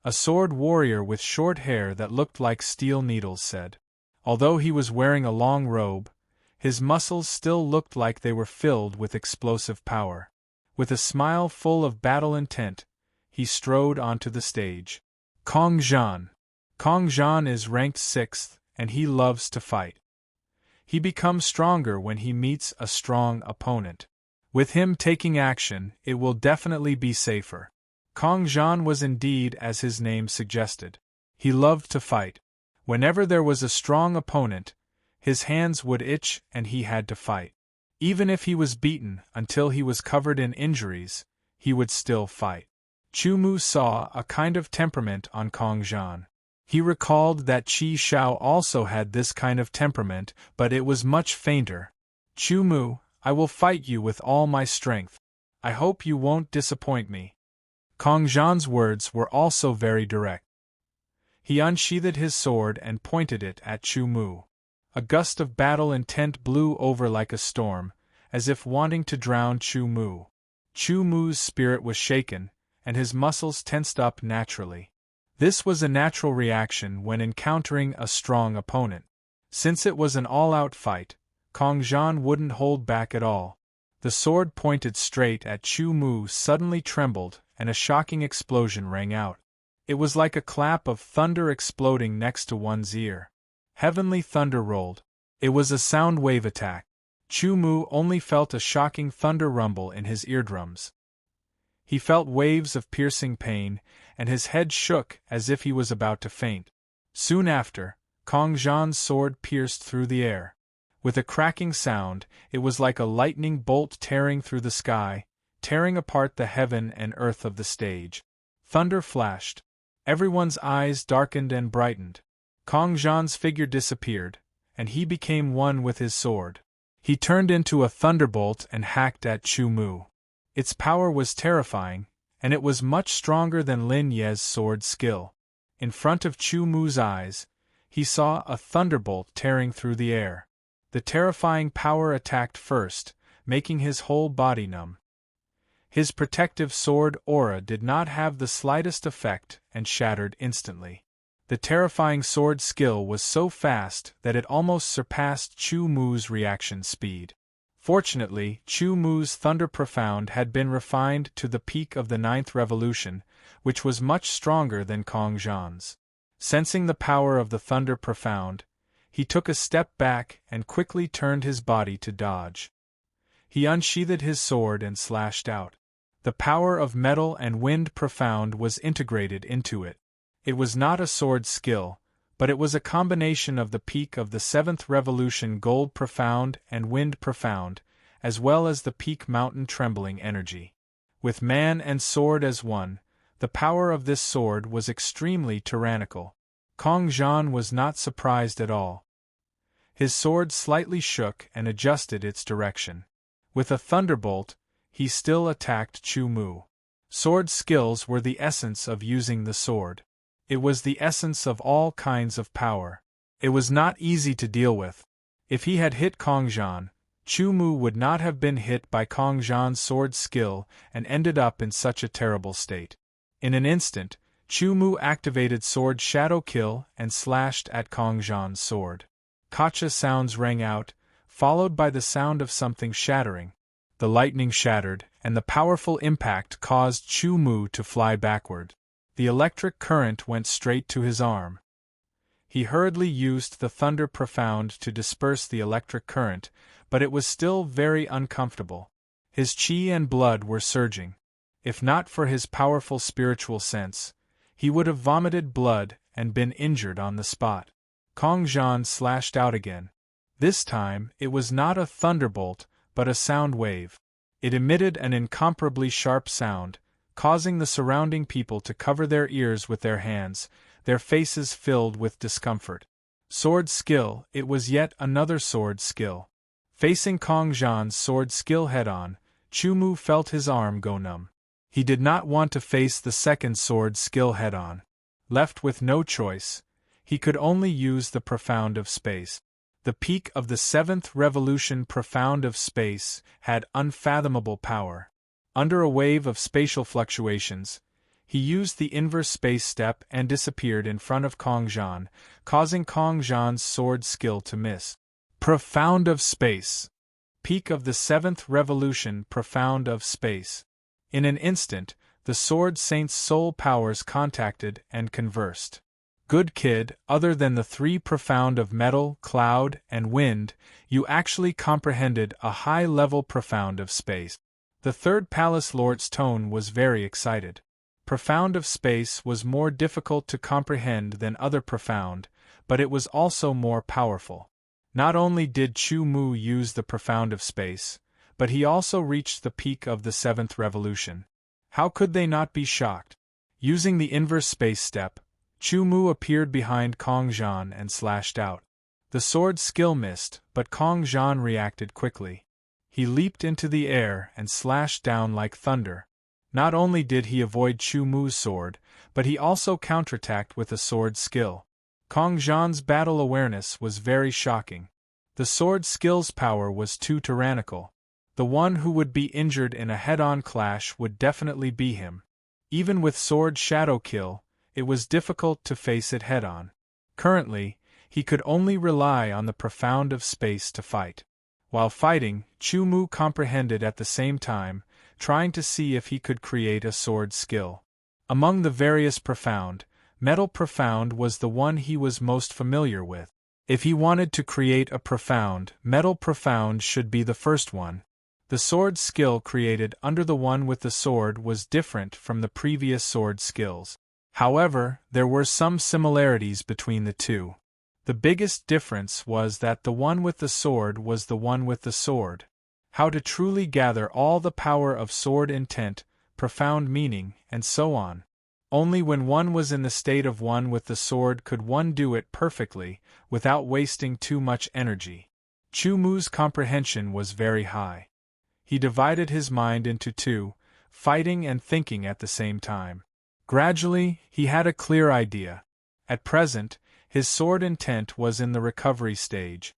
A sword warrior with short hair that looked like steel needles said. Although he was wearing a long robe, his muscles still looked like they were filled with explosive power. With a smile full of battle intent, he strode onto the stage. Kong Zhan. Kong Zhan is ranked 6th, and he loves to fight. He becomes stronger when he meets a strong opponent. With him taking action, it will definitely be safer. Kong Zhan was indeed as his name suggested. He loved to fight. Whenever there was a strong opponent, his hands would itch and he had to fight. Even if he was beaten until he was covered in injuries, he would still fight. Chu Mu saw a kind of temperament on Kong Zhan. He recalled that Qi Shao also had this kind of temperament, but it was much fainter. Chu Mu, I will fight you with all my strength. I hope you won't disappoint me. Kong Zhan's words were also very direct. He unsheathed his sword and pointed it at Chu Mu. A gust of battle intent blew over like a storm, as if wanting to drown Chu Mu. Chu Mu's spirit was shaken, and his muscles tensed up naturally. This was a natural reaction when encountering a strong opponent. Since it was an all-out fight, Kong Zhan wouldn't hold back at all. The sword pointed straight at Chu Mu suddenly trembled, and a shocking explosion rang out. It was like a clap of thunder exploding next to one's ear. Heavenly thunder rolled. It was a sound wave attack. Chu Mu only felt a shocking thunder rumble in his eardrums. He felt waves of piercing pain, and his head shook as if he was about to faint. Soon after, Kong Zhan's sword pierced through the air. With a cracking sound, it was like a lightning bolt tearing through the sky, tearing apart the heaven and earth of the stage. Thunder flashed. Everyone's eyes darkened and brightened. Kong Zhan's figure disappeared, and he became one with his sword. He turned into a thunderbolt and hacked at Chu Mu. Its power was terrifying, and it was much stronger than Lin Ye's sword skill. In front of Chu Mu's eyes, he saw a thunderbolt tearing through the air. The terrifying power attacked first, making his whole body numb. His protective sword aura did not have the slightest effect and shattered instantly. The terrifying sword skill was so fast that it almost surpassed Chu Mu's reaction speed. Fortunately, Chu Mu's Thunder Profound had been refined to the peak of the 9th revolution, which was much stronger than Kong Zhan's. Sensing the power of the Thunder Profound, he took a step back and quickly turned his body to dodge. He unsheathed his sword and slashed out. The power of Metal and Wind Profound was integrated into it. It was not a sword skill, but it was a combination of the peak of the 7th Revolution Gold Profound and Wind Profound, as well as the peak Mountain Trembling energy. With man and sword as one, the power of this sword was extremely tyrannical. Kong Zhan was not surprised at all. His sword slightly shook and adjusted its direction. With a thunderbolt, he still attacked Chu Mu. Sword skills were the essence of using the sword. It was the essence of all kinds of power. It was not easy to deal with. If he had hit Kong Zhan, Chu Mu would not have been hit by Kong Zhan's sword skill and ended up in such a terrible state. In an instant, Chu Mu activated Sword Shadow Kill and slashed at Kong Zhan's sword. Kacha sounds rang out, followed by the sound of something shattering. The lightning shattered, and the powerful impact caused Chu Mu to fly backward. The electric current went straight to his arm. He hurriedly used the thunder profound to disperse the electric current, but it was still very uncomfortable. His chi and blood were surging. If not for his powerful spiritual sense, he would have vomited blood and been injured on the spot. Kong Zhan slashed out again. This time, it was not a thunderbolt, but a sound wave. It emitted an incomparably sharp sound, causing the surrounding people to cover their ears with their hands, their faces filled with discomfort. Sword skill, it was yet another sword skill. Facing Kong Zhan's sword skill head-on, Chu Mu felt his arm go numb. He did not want to face the second sword skill head-on. Left with no choice, he could only use the profound of space. The peak of the seventh revolution profound of space had unfathomable power. Under a wave of spatial fluctuations, he used the inverse space step and disappeared in front of Kong Zhan, causing Kong Zhan's sword skill to miss. Profound of space. Peak of the seventh revolution profound of space. In an instant, the Sword Saint's soul powers contacted and conversed. Good kid, other than the three profound of metal, cloud, and wind, you actually comprehended a high-level profound of space. The third palace lord's tone was very excited. Profound of space was more difficult to comprehend than other profound, but it was also more powerful. Not only did Chu Mu use the profound of space, but he also reached the peak of the seventh revolution. How could they not be shocked? Using the inverse space step, Chu Mu appeared behind Kong Zhan and slashed out. The sword skill missed, but Kong Zhan reacted quickly. He leaped into the air and slashed down like thunder. Not only did he avoid Chu Mu's sword, but he also counterattacked with a sword skill. Kong Zhan's battle awareness was very shocking. The sword skill's power was too tyrannical. The one who would be injured in a head-on clash would definitely be him. Even with sword shadow kill, it was difficult to face it head-on. Currently, he could only rely on the profound of space to fight. While fighting, Chu Mu comprehended at the same time, trying to see if he could create a sword skill. Among the various profound, metal profound was the one he was most familiar with. If he wanted to create a profound, metal profound should be the first one. The sword skill created under the one with the sword was different from the previous sword skills. However, there were some similarities between the two. The biggest difference was that the one with the sword was the one with the sword. How to truly gather all the power of sword intent, profound meaning, and so on. Only when one was in the state of one with the sword could one do it perfectly, without wasting too much energy. Chu Mu's comprehension was very high. He divided his mind into two, fighting and thinking at the same time. Gradually, he had a clear idea. At present, his sword intent was in the recovery stage.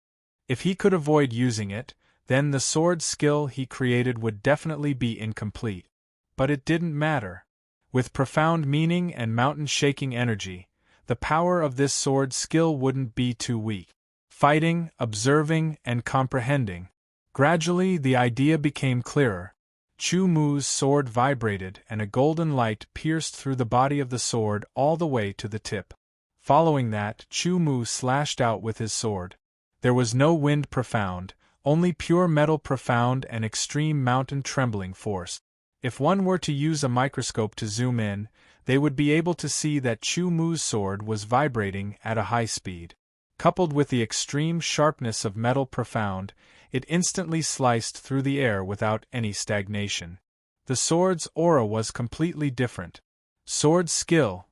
If he could avoid using it, then the sword skill he created would definitely be incomplete. But it didn't matter. With profound meaning and mountain-shaking energy, the power of this sword skill wouldn't be too weak. Fighting, observing, and comprehending. Gradually, the idea became clearer. Chu Mu's sword vibrated and a golden light pierced through the body of the sword all the way to the tip. Following that, Chu Mu slashed out with his sword. There was no wind profound, only pure metal profound and extreme mountain trembling force. If one were to use a microscope to zoom in, they would be able to see that Chu Mu's sword was vibrating at a high speed. Coupled with the extreme sharpness of metal profound, it instantly sliced through the air without any stagnation. The sword's aura was completely different. Sword skill.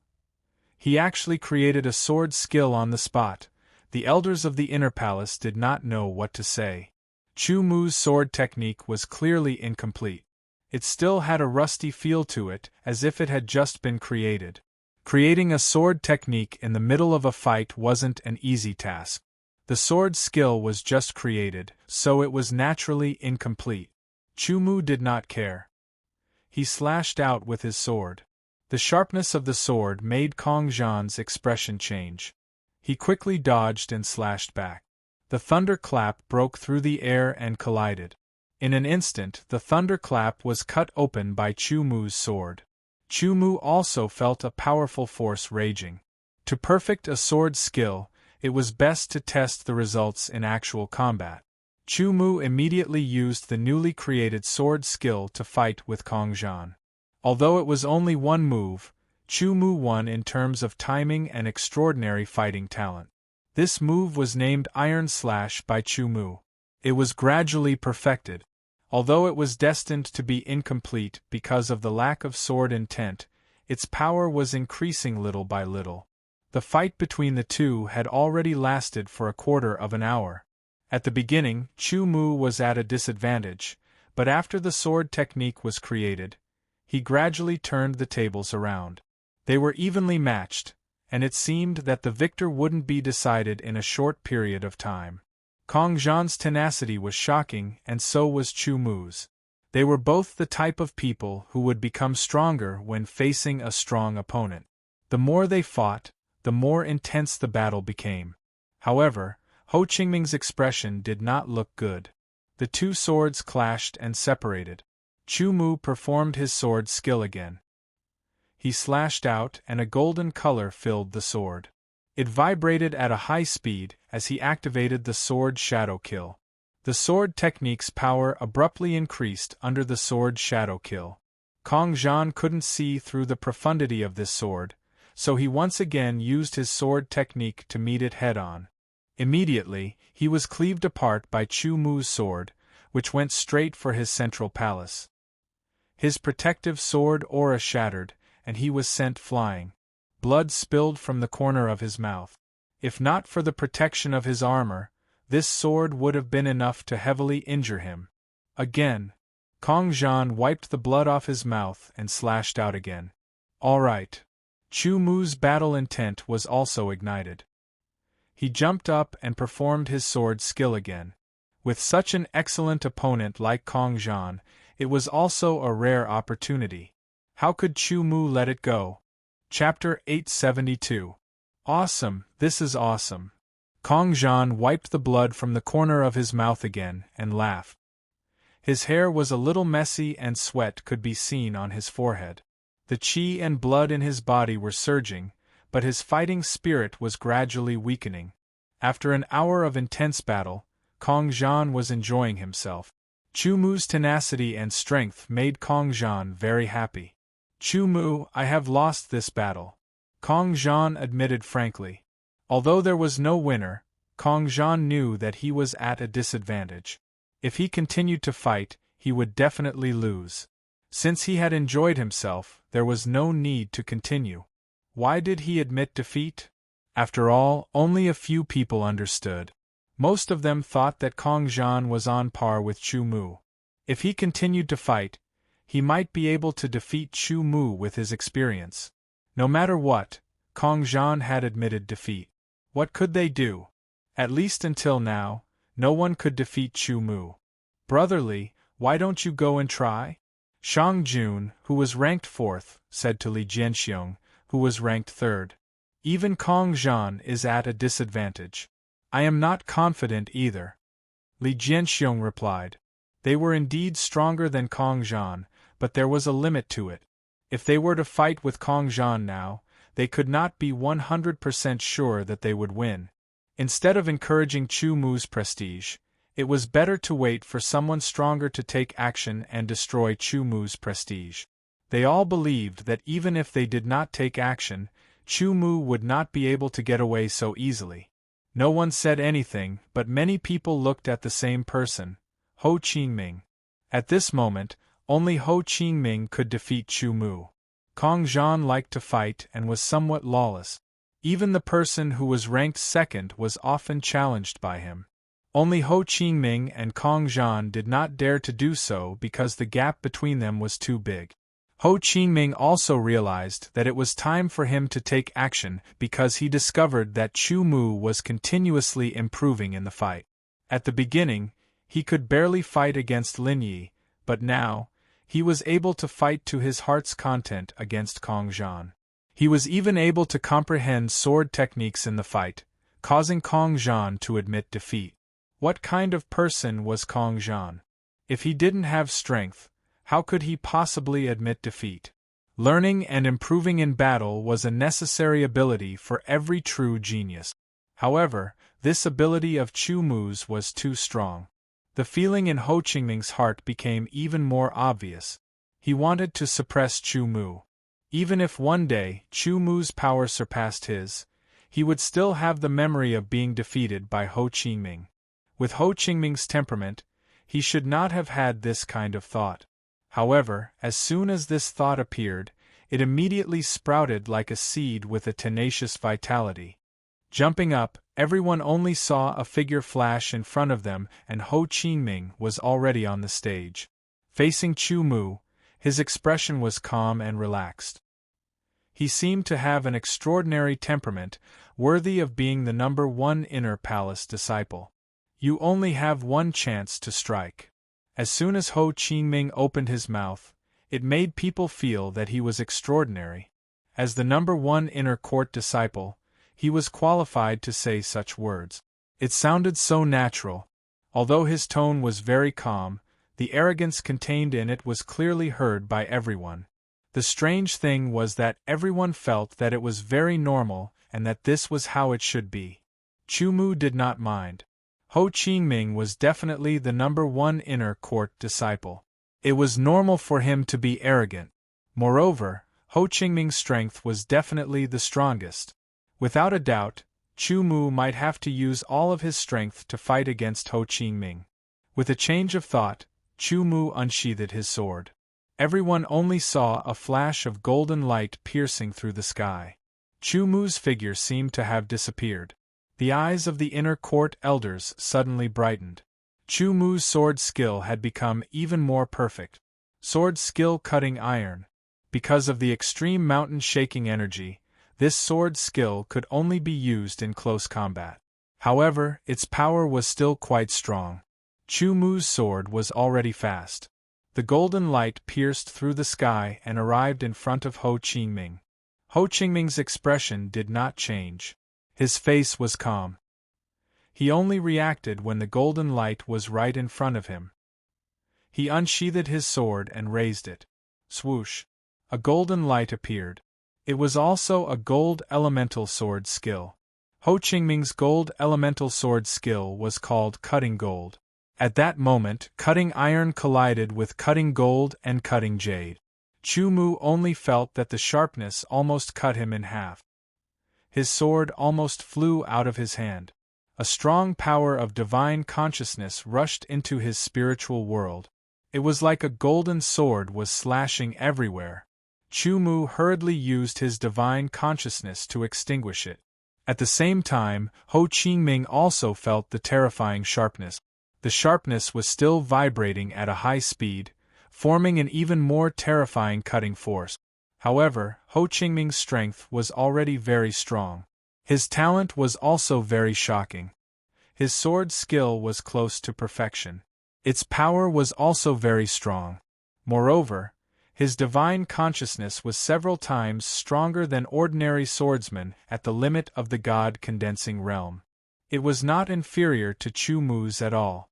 He actually created a sword skill on the spot. The elders of the inner palace did not know what to say. Chu Mu's sword technique was clearly incomplete. It still had a rusty feel to it, as if it had just been created. Creating a sword technique in the middle of a fight wasn't an easy task. The sword skill was just created, so it was naturally incomplete. Chu Mu did not care. He slashed out with his sword. The sharpness of the sword made Kong Zhan's expression change. He quickly dodged and slashed back. The thunderclap broke through the air and collided. In an instant, the thunderclap was cut open by Chu Mu's sword. Chu Mu also felt a powerful force raging. To perfect a sword skill, it was best to test the results in actual combat. Chu Mu immediately used the newly created sword skill to fight with Kong Zhan. Although it was only one move, Chu Mu won in terms of timing and extraordinary fighting talent. This move was named Iron Slash by Chu Mu. It was gradually perfected. Although it was destined to be incomplete because of the lack of sword intent, its power was increasing little by little. The fight between the two had already lasted for a quarter of an hour. At the beginning, Chu Mu was at a disadvantage, but after the sword technique was created, he gradually turned the tables around. They were evenly matched, and it seemed that the victor wouldn't be decided in a short period of time. Kong Zhan's tenacity was shocking, and so was Chu Mu's. They were both the type of people who would become stronger when facing a strong opponent. The more they fought, the more intense the battle became. However, Ho Qingming's expression did not look good. The two swords clashed and separated. Chu Mu performed his sword skill again. He slashed out, and a golden color filled the sword. It vibrated at a high speed as he activated the sword Shadow Kill. The sword technique's power abruptly increased under the sword Shadow Kill. Kong Zhan couldn't see through the profundity of this sword, so he once again used his sword technique to meet it head-on. Immediately, he was cleaved apart by Chu Mu's sword, which went straight for his central palace. His protective sword aura shattered, and he was sent flying. Blood spilled from the corner of his mouth. If not for the protection of his armor, this sword would have been enough to heavily injure him. Again, Kong Zhan wiped the blood off his mouth and slashed out again. All right. Chu Mu's battle intent was also ignited. He jumped up and performed his sword skill again. With such an excellent opponent like Kong Zhan, it was also a rare opportunity. How could Chu Mu let it go? Chapter 872. Awesome, this is awesome. Kong Zhan wiped the blood from the corner of his mouth again and laughed. His hair was a little messy and sweat could be seen on his forehead. The qi and blood in his body were surging, but his fighting spirit was gradually weakening. After an hour of intense battle, Kong Zhan was enjoying himself. Chu Mu's tenacity and strength made Kong Zhan very happy. Chu Mu, I have lost this battle, Kong Zhan admitted frankly. Although there was no winner, Kong Zhan knew that he was at a disadvantage. If he continued to fight, he would definitely lose. Since he had enjoyed himself, there was no need to continue. Why did he admit defeat? After all, only a few people understood. Most of them thought that Kong Zhan was on par with Chu Mu. If he continued to fight, he might be able to defeat Chu Mu with his experience. No matter what, Kong Zhan had admitted defeat. What could they do? At least until now, no one could defeat Chu Mu. Brotherly, why don't you go and try? Shang Jun, who was ranked 4th, said to Li Jianxiong, who was ranked 3rd. Even Kong Zhan is at a disadvantage. I am not confident either. Li Jianxiong replied. They were indeed stronger than Kong Zhan, but there was a limit to it. If they were to fight with Kong Zhan now, they could not be 100% sure that they would win. Instead of encouraging Chu Mu's prestige, it was better to wait for someone stronger to take action and destroy Chu Mu's prestige. They all believed that even if they did not take action, Chu Mu would not be able to get away so easily. No one said anything, but many people looked at the same person, Ho Qingming. At this moment, only Ho Qingming could defeat Chu Mu. Kong Zhan liked to fight and was somewhat lawless. Even the person who was ranked 2nd was often challenged by him. Only Ho Qingming and Kong Zhan did not dare to do so because the gap between them was too big. Ho Qingming also realized that it was time for him to take action because he discovered that Chu Mu was continuously improving in the fight. At the beginning, he could barely fight against Lin Yi, but now, he was able to fight to his heart's content against Kong Zhan. He was even able to comprehend sword techniques in the fight. causing Kong Zhan to admit defeat. What kind of person was Kong Zhan? If he didn't have strength, how could he possibly admit defeat? Learning and improving in battle was a necessary ability for every true genius. However, this ability of Chu Mu's was too strong. The feeling in Ho Qingming's heart became even more obvious. He wanted to suppress Chu Mu. Even if one day Chu Mu's power surpassed his, he would still have the memory of being defeated by Ho Qingming. With Ho Qingming's temperament, he should not have had this kind of thought. However, as soon as this thought appeared, it immediately sprouted like a seed with a tenacious vitality. Jumping up, everyone only saw a figure flash in front of them, and Ho Qingming was already on the stage. Facing Chu Mu, his expression was calm and relaxed. He seemed to have an extraordinary temperament, worthy of being the #1 inner palace disciple. You only have one chance to strike. As soon as Ho Qingming opened his mouth, it made people feel that he was extraordinary. As the #1 inner court disciple, he was qualified to say such words. It sounded so natural. Although his tone was very calm, the arrogance contained in it was clearly heard by everyone. The strange thing was that everyone felt that it was very normal and that this was how it should be. Chu Mu did not mind. Ho Qingming was definitely the #1 inner court disciple. It was normal for him to be arrogant. Moreover, Ho Qingming's strength was definitely the strongest. Without a doubt, Chu Mu might have to use all of his strength to fight against Ho Qingming. With a change of thought, Chu Mu unsheathed his sword. Everyone only saw a flash of golden light piercing through the sky. Chu Mu's figure seemed to have disappeared. The eyes of the inner court elders suddenly brightened. Chu Mu's sword skill had become even more perfect. Sword skill cutting iron. Because of the extreme mountain-shaking energy, this sword skill could only be used in close combat. However, its power was still quite strong. Chu Mu's sword was already fast. The golden light pierced through the sky and arrived in front of Ho Qingming. Ho Qingming's expression did not change. His face was calm. He only reacted when the golden light was right in front of him. He unsheathed his sword and raised it. Swoosh! A golden light appeared. It was also a gold elemental sword skill. Ho Qingming's gold elemental sword skill was called cutting gold. At that moment, cutting iron collided with cutting gold and cutting jade. Chu Mu only felt that the sharpness almost cut him in half. His sword almost flew out of his hand. A strong power of divine consciousness rushed into his spiritual world. It was like a golden sword was slashing everywhere. Chu Mu hurriedly used his divine consciousness to extinguish it. At the same time, Ho Qingming also felt the terrifying sharpness. The sharpness was still vibrating at a high speed, forming an even more terrifying cutting force. However, Ho Qingming's strength was already very strong. His talent was also very shocking. His sword skill was close to perfection. Its power was also very strong. Moreover, his divine consciousness was several times stronger than ordinary swordsmen at the limit of the God-condensing realm. It was not inferior to Chu Mu's at all.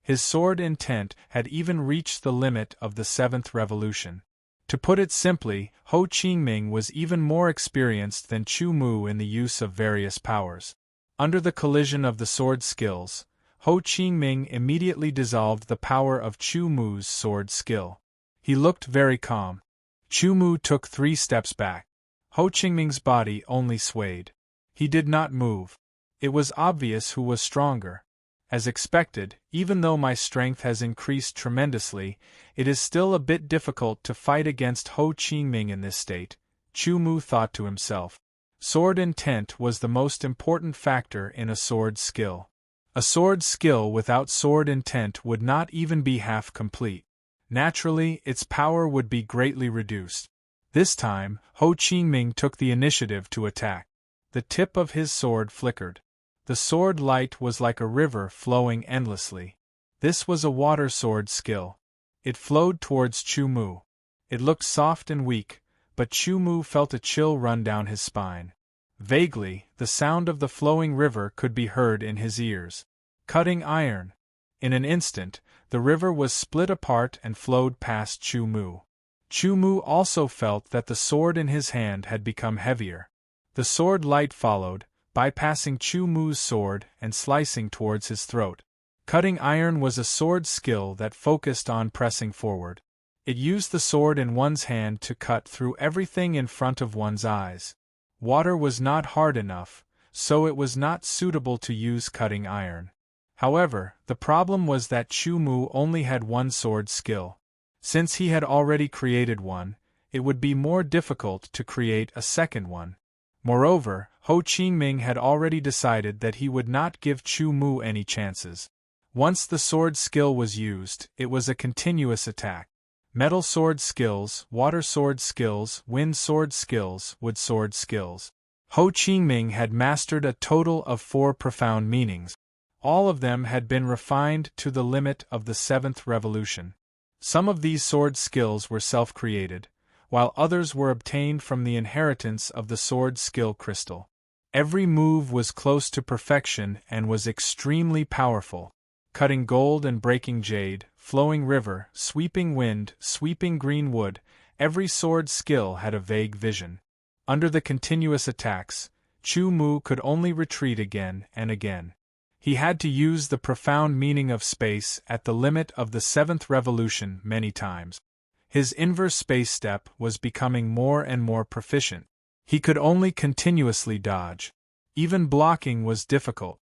His sword intent had even reached the limit of the 7th revolution. To put it simply, Ho Qingming was even more experienced than Chu Mu in the use of various powers. Under the collision of the sword skills, Ho Qingming immediately dissolved the power of Chu Mu's sword skill. He looked very calm. Chu Mu took 3 steps back. Ho Qingming's body only swayed. He did not move. It was obvious who was stronger. As expected, even though my strength has increased tremendously, it is still a bit difficult to fight against Ho Qingming in this state, Chu Mu thought to himself. Sword intent was the most important factor in a sword skill. A sword skill without sword intent would not even be half complete. Naturally, its power would be greatly reduced. This time, Ho Qingming took the initiative to attack. The tip of his sword flickered. The sword light was like a river flowing endlessly. This was a water sword skill. It flowed towards Chu Mu. It looked soft and weak, but Chu Mu felt a chill run down his spine. Vaguely, the sound of the flowing river could be heard in his ears. Cutting iron. In an instant, the river was split apart and flowed past Chu Mu. Chu Mu also felt that the sword in his hand had become heavier. The sword light followed, bypassing Chu Mu's sword and slicing towards his throat. Cutting iron was a sword skill that focused on pressing forward. It used the sword in one's hand to cut through everything in front of one's eyes. Water was not hard enough, so it was not suitable to use cutting iron. However, the problem was that Chu Mu only had one sword skill. Since he had already created one, it would be more difficult to create a second one. Moreover, Ho Qingming had already decided that he would not give Chu Mu any chances. Once the sword skill was used, it was a continuous attack. Metal sword skills, water sword skills, wind sword skills, wood sword skills. Ho Qingming had mastered a total of 4 profound meanings. All of them had been refined to the limit of the 7th revolution. Some of these sword skills were self-created, while others were obtained from the inheritance of the sword skill crystal. Every move was close to perfection and was extremely powerful. Cutting gold and breaking jade, flowing river, sweeping wind, sweeping green wood, every sword skill had a vague vision. Under the continuous attacks, Chu Mu could only retreat again and again. He had to use the profound meaning of space at the limit of the 7th revolution many times. His inverse space step was becoming more and more proficient. He could only continuously dodge. Even blocking was difficult.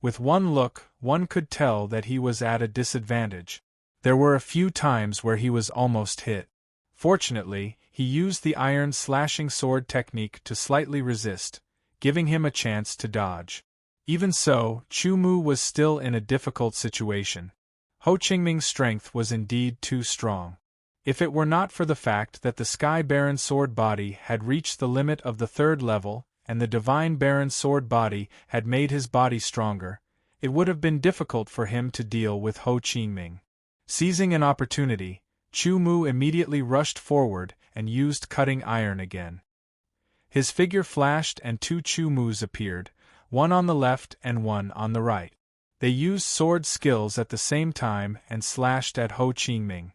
With one look, one could tell that he was at a disadvantage. There were a few times where he was almost hit. Fortunately, he used the iron slashing sword technique to slightly resist, giving him a chance to dodge. Even so, Chu Mu was still in a difficult situation. Ho Qingming's strength was indeed too strong. If it were not for the fact that the Sky Baron's sword body had reached the limit of the 3rd level, and the Divine Baron's sword body had made his body stronger, it would have been difficult for him to deal with Ho Qingming. Seizing an opportunity, Chu Mu immediately rushed forward and used cutting iron again. His figure flashed and 2 Chu Mus appeared, one on the left and one on the right. They used sword skills at the same time and slashed at Ho Qingming.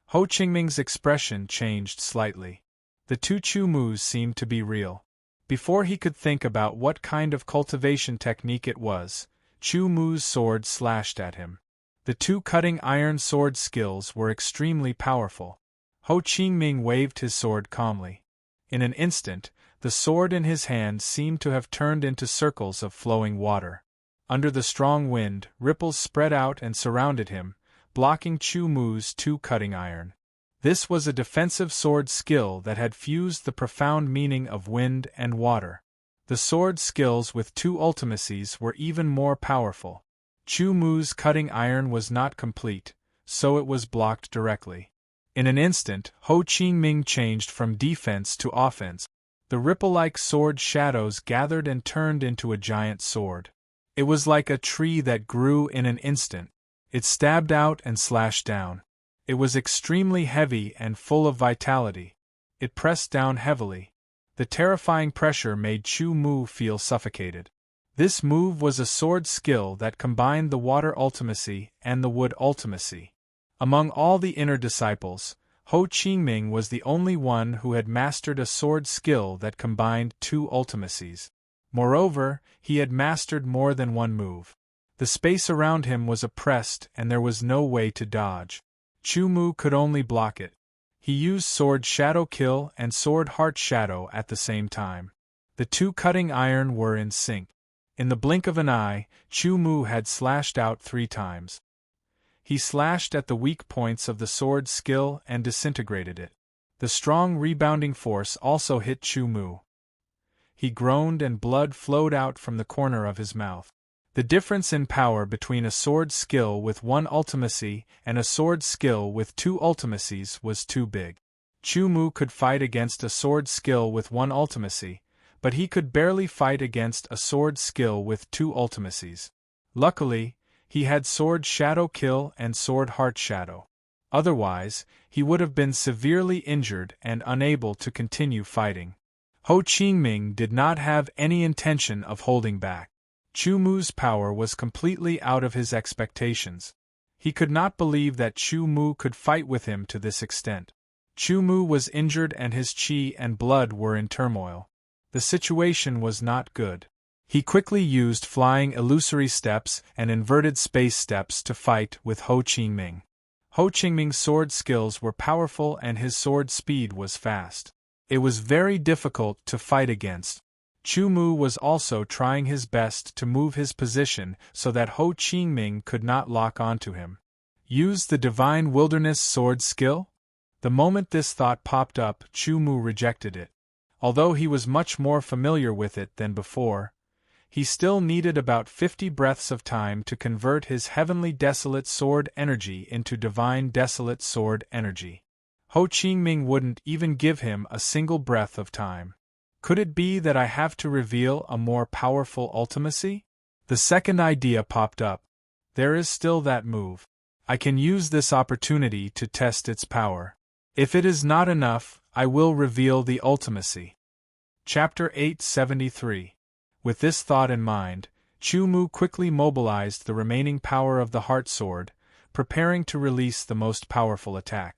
Ho Qingming's expression changed slightly. The 2 Chu Mus seemed to be real. Before he could think about what kind of cultivation technique it was, Chu Mu's sword slashed at him. The 2 cutting iron sword skills were extremely powerful. Ho Qingming waved his sword calmly. In an instant, the sword in his hand seemed to have turned into circles of flowing water. Under the strong wind, ripples spread out and surrounded him, blocking Chu Mu's 2 cutting iron. This was a defensive sword skill that had fused the profound meaning of wind and water. The sword skills with 2 ultimacies were even more powerful. Chu Mu's cutting iron was not complete, so it was blocked directly. In an instant, Ho Qingming changed from defense to offense. The ripple-like sword shadows gathered and turned into a giant sword. It was like a tree that grew in an instant. It stabbed out and slashed down. It was extremely heavy and full of vitality. It pressed down heavily. The terrifying pressure made Chu Mu feel suffocated. This move was a sword skill that combined the water ultimacy and the wood ultimacy. Among all the inner disciples, Ho Qingming was the only one who had mastered a sword skill that combined 2 ultimacies. Moreover, he had mastered more than one move. The space around him was oppressed and there was no way to dodge. Chu Mu could only block it. He used sword Shadow Kill and sword Heart Shadow at the same time. The 2 cutting iron were in sync. In the blink of an eye, Chu Mu had slashed out 3 times. He slashed at the weak points of the sword skill and disintegrated it. The strong rebounding force also hit Chu Mu. He groaned and blood flowed out from the corner of his mouth. The difference in power between a sword skill with 1 ultimacy and a sword skill with 2 ultimacies was too big. Chu Mu could fight against a sword skill with 1 ultimacy, but he could barely fight against a sword skill with 2 ultimacies. Luckily, he had sword Shadow Kill and sword Heart Shadow. Otherwise, he would have been severely injured and unable to continue fighting. Ho Qingming did not have any intention of holding back. Chu Mu's power was completely out of his expectations. He could not believe that Chu Mu could fight with him to this extent. Chu Mu was injured and his qi and blood were in turmoil. The situation was not good. He quickly used flying illusory steps and inverted space steps to fight with Ho Qingming. Ho Qingming's sword skills were powerful and his sword speed was fast. It was very difficult to fight against. Chu Mu was also trying his best to move his position so that Ho Qingming could not lock onto him. Use the Divine Wilderness sword skill? The moment this thought popped up, Chu Mu rejected it. Although he was much more familiar with it than before, he still needed about 50 breaths of time to convert his heavenly desolate sword energy into divine desolate sword energy. Ho Qingming wouldn't even give him a single breath of time. Could it be that I have to reveal a more powerful ultimacy? The second idea popped up. There is still that move. I can use this opportunity to test its power. If it is not enough, I will reveal the ultimacy. Chapter 873. With this thought in mind, Chu Mu quickly mobilized the remaining power of the heart sword, preparing to release the most powerful attack.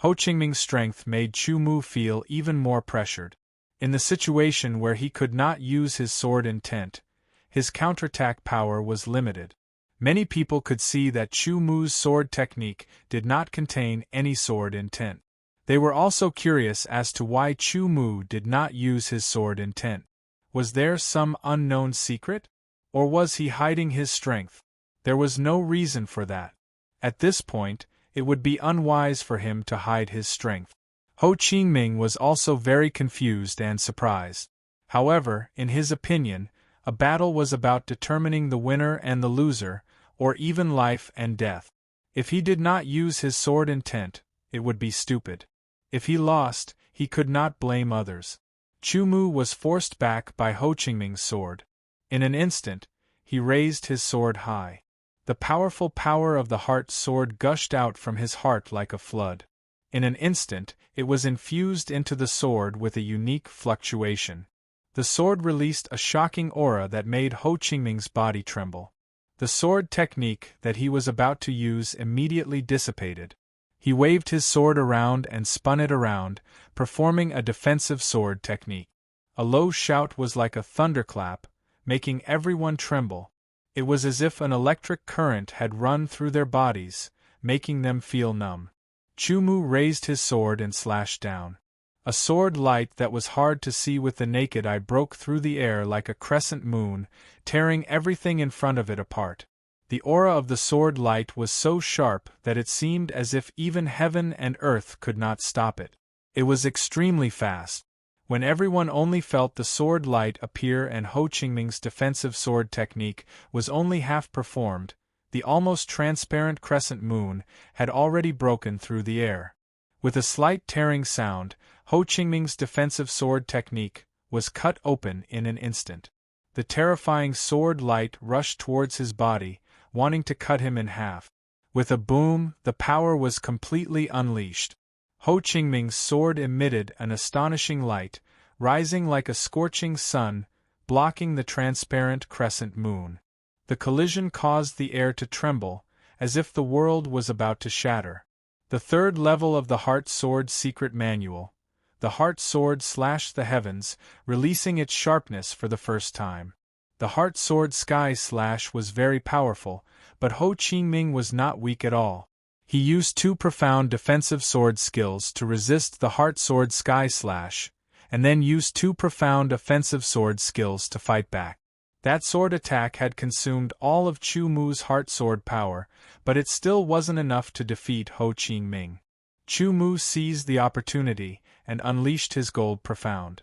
Ho Qingming's strength made Chu Mu feel even more pressured. In the situation where he could not use his sword intent, his counterattack power was limited. Many people could see that Chu Mu's sword technique did not contain any sword intent. They were also curious as to why Chu Mu did not use his sword intent. Was there some unknown secret? Or was he hiding his strength? There was no reason for that. At this point, it would be unwise for him to hide his strength. Ho Qingming was also very confused and surprised. However, in his opinion, a battle was about determining the winner and the loser, or even life and death. If he did not use his sword intent, it would be stupid. If he lost, he could not blame others. Chu Mu was forced back by Ho Qingming's sword. In an instant, he raised his sword high. The powerful power of the heart sword gushed out from his heart like a flood. In an instant, it was infused into the sword with a unique fluctuation. The sword released a shocking aura that made Ho Qingming's body tremble. The sword technique that he was about to use immediately dissipated. He waved his sword around and spun it around, performing a defensive sword technique. A low shout was like a thunderclap, making everyone tremble. It was as if an electric current had run through their bodies, making them feel numb. Chu Mu raised his sword and slashed down. A sword light that was hard to see with the naked eye broke through the air like a crescent moon, tearing everything in front of it apart. The aura of the sword light was so sharp that it seemed as if even heaven and earth could not stop it. It was extremely fast. When everyone only felt the sword light appear and Ho Qingming's defensive sword technique was only half performed, the almost transparent crescent moon had already broken through the air. With a slight tearing sound, Ho Qingming's defensive sword technique was cut open in an instant. The terrifying sword light rushed towards his body, wanting to cut him in half. With a boom, the power was completely unleashed. Ho Qingming's sword emitted an astonishing light, rising like a scorching sun, blocking the transparent crescent moon. The collision caused the air to tremble, as if the world was about to shatter. The third level of the Heart Sword Secret Manual. The Heart Sword slashed the heavens, releasing its sharpness for the first time. The Heart Sword Sky Slash was very powerful, but Ho Qingming was not weak at all. He used two profound defensive sword skills to resist the Heart Sword Sky Slash, and then used two profound offensive sword skills to fight back. That sword attack had consumed all of Chu Mu's heart sword power, but it still wasn't enough to defeat Ho Qingming. Chu Mu seized the opportunity and unleashed his gold profound.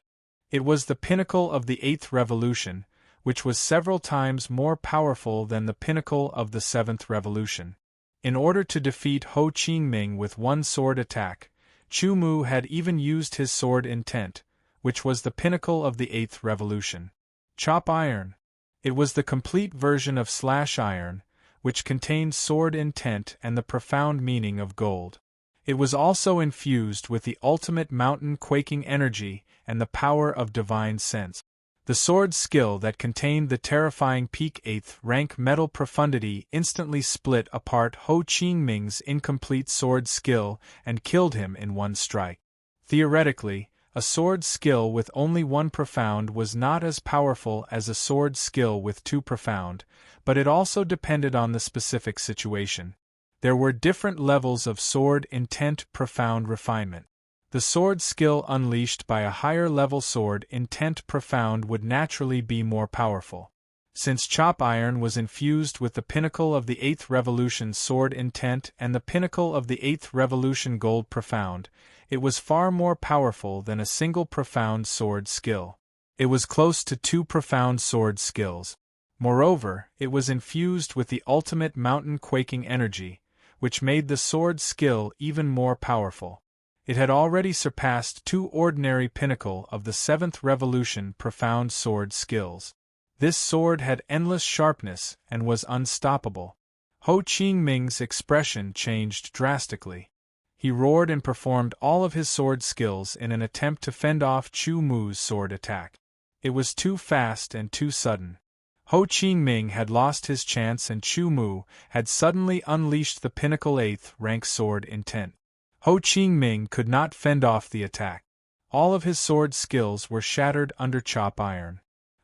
It was the pinnacle of the 8th revolution, which was several times more powerful than the pinnacle of the 7th revolution. In order to defeat Ho Qingming with one sword attack, Chu Mu had even used his sword intent, which was the pinnacle of the 8th revolution. Chop Iron. It was the complete version of Slash Iron, which contained sword intent and the profound meaning of gold. It was also infused with the ultimate mountain quaking energy and the power of divine sense. The sword skill that contained the terrifying peak 8th rank metal profundity instantly split apart Ho Qingming's incomplete sword skill and killed him in one strike. Theoretically, a sword skill with only one profound was not as powerful as a sword skill with two profound, but it also depended on the specific situation. There were different levels of sword intent profound refinement. The sword skill unleashed by a higher level sword intent profound would naturally be more powerful. Since chop iron was infused with the pinnacle of the 8th revolution sword intent and the pinnacle of the 8th revolution gold profound, it was far more powerful than a single profound sword skill. It was close to two profound sword skills. Moreover, it was infused with the ultimate mountain quaking energy, which made the sword skill even more powerful. It had already surpassed two ordinary pinnacle of the 7th revolution profound sword skills. This sword had endless sharpness and was unstoppable. Ho Qingming's expression changed drastically. He roared and performed all of his sword skills in an attempt to fend off Chu Mu's sword attack. It was too fast and too sudden. Ho Qingming had lost his chance and Chu Mu had suddenly unleashed the pinnacle 8th rank sword intent. Ho Qingming could not fend off the attack. All of his sword skills were shattered under chop iron.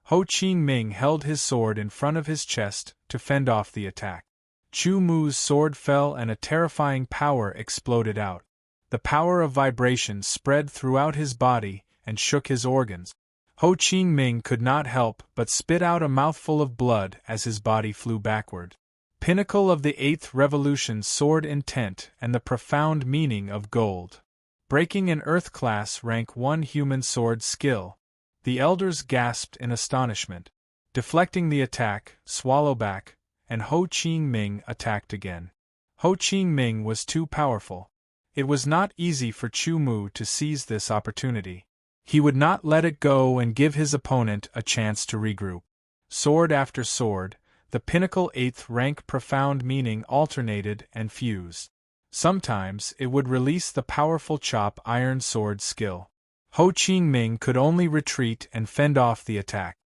Ho Qingming held his sword in front of his chest to fend off the attack. Chu Mu's sword fell and a terrifying power exploded out. The power of vibration spread throughout his body and shook his organs. Ho Qingming could not help but spit out a mouthful of blood as his body flew backward. Pinnacle of the 8th revolution sword intent and the profound meaning of gold. Breaking an Earth class rank 1 human sword skill. The elders gasped in astonishment. Deflecting the attack, Swallowback, and Ho Qingming attacked again. Ho Qingming was too powerful. It was not easy for Chu Mu to seize this opportunity. He would not let it go and give his opponent a chance to regroup. Sword after sword, the pinnacle 8th rank profound meaning alternated and fused. Sometimes it would release the powerful chop iron sword skill. Ho Qingming could only retreat and fend off the attack.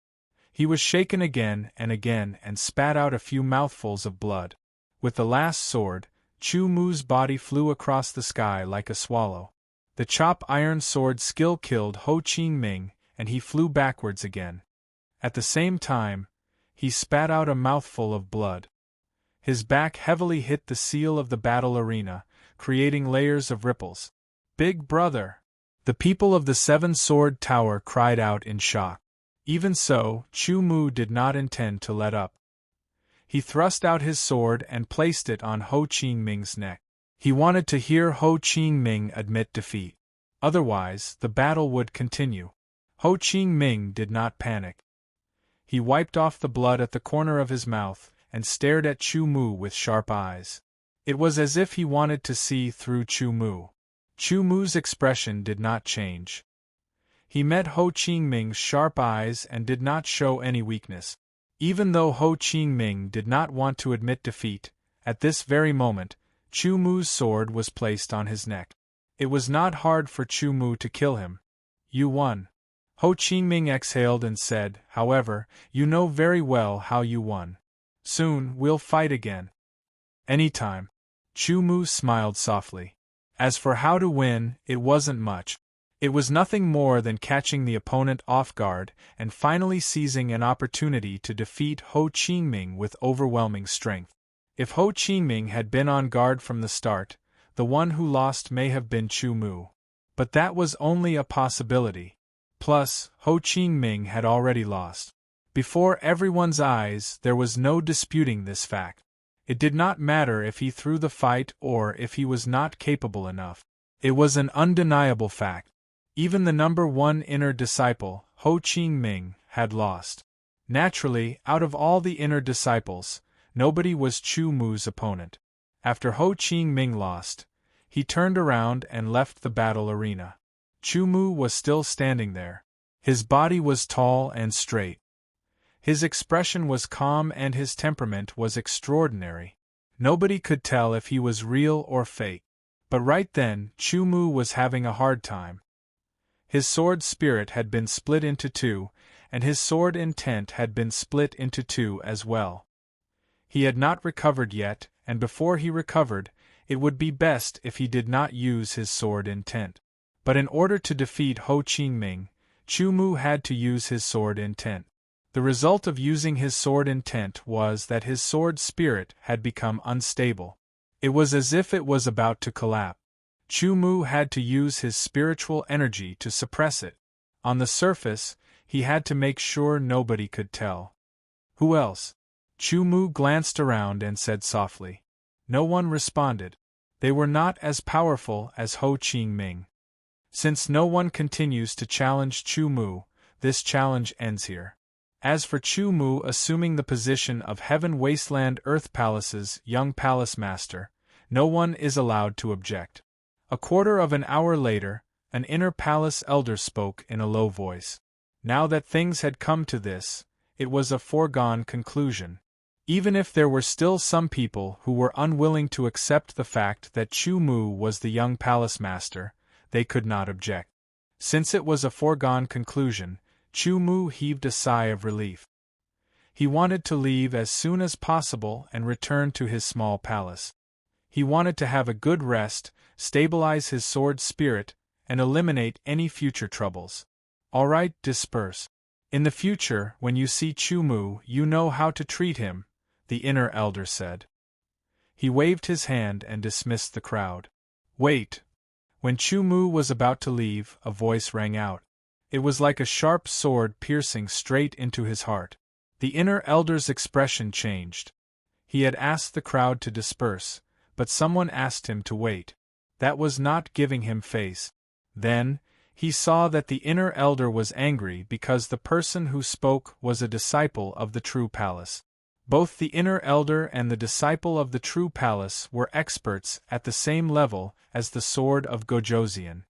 He was shaken again and spat out a few mouthfuls of blood. With the last sword, Chu Mu's body flew across the sky like a swallow. The chop iron sword skill killed Ho Qingming and he flew backwards again. At the same time, he spat out a mouthful of blood. His back heavily hit the seal of the battle arena, creating layers of ripples. "Big brother!" The people of the 7-sword tower cried out in shock. Even so, Chu Mu did not intend to let up. He thrust out his sword and placed it on Ho Qingming's neck. He wanted to hear Ho Qingming admit defeat. Otherwise, the battle would continue. Ho Qingming did not panic. He wiped off the blood at the corner of his mouth and stared at Chu Mu with sharp eyes. It was as if he wanted to see through Chu Mu. Chu Mu's expression did not change. He met Ho Qingming's sharp eyes and did not show any weakness. Even though Ho Qingming did not want to admit defeat, at this very moment, Chu Mu's sword was placed on his neck. It was not hard for Chu Mu to kill him. "You won." Ho Qingming exhaled and said, "However, you know very well how you won. Soon, we'll fight again." "Anytime." Chu Mu smiled softly. As for how to win, it wasn't much. It was nothing more than catching the opponent off guard and finally seizing an opportunity to defeat Ho Qingming with overwhelming strength. If Ho Qingming had been on guard from the start, the one who lost may have been Chu Mu. But that was only a possibility. Plus, Ho Qingming had already lost. Before everyone's eyes, there was no disputing this fact. It did not matter if he threw the fight or if he was not capable enough. It was an undeniable fact. Even the number 1 inner disciple, Ho Qingming, had lost. Naturally, out of all the inner disciples, nobody was Chu Mu's opponent. After Ho Qingming lost, he turned around and left the battle arena. Chu Mu was still standing there. His body was tall and straight. His expression was calm and his temperament was extraordinary. Nobody could tell if he was real or fake. But right then, Chu Mu was having a hard time. His sword spirit had been split into two, and his sword intent had been split into two as well. He had not recovered yet, and before he recovered, it would be best if he did not use his sword intent. But in order to defeat Ho Qingming, Chu Mu had to use his sword intent. The result of using his sword intent was that his sword spirit had become unstable. It was as if it was about to collapse. Chu Mu had to use his spiritual energy to suppress it. On the surface, he had to make sure nobody could tell. Who else? Chu Mu glanced around and said softly. No one responded. They were not as powerful as Ho Qingming. Since no one continues to challenge Chu Mu, this challenge ends here. As for Chu Mu assuming the position of Heaven Wasteland Earth Palace's young palace master, no one is allowed to object. A quarter of an hour later, an inner palace elder spoke in a low voice. Now that things had come to this, it was a foregone conclusion. Even if there were still some people who were unwilling to accept the fact that Chu Mu was the young palace master, they could not object. Since it was a foregone conclusion, Chu Mu heaved a sigh of relief. He wanted to leave as soon as possible and return to his small palace. He wanted to have a good rest, stabilize his sword spirit, and eliminate any future troubles. All right, disperse. In the future, when you see Chu Mu, you know how to treat him, the inner elder said. He waved his hand and dismissed the crowd. Wait! When Chu Mu was about to leave, a voice rang out. It was like a sharp sword piercing straight into his heart. The inner elder's expression changed. He had asked the crowd to disperse, but someone asked him to wait. That was not giving him face. Then, he saw that the inner elder was angry because the person who spoke was a disciple of the true palace. Both the inner elder and the disciple of the true palace were experts at the same level as the sword of Gojoseon.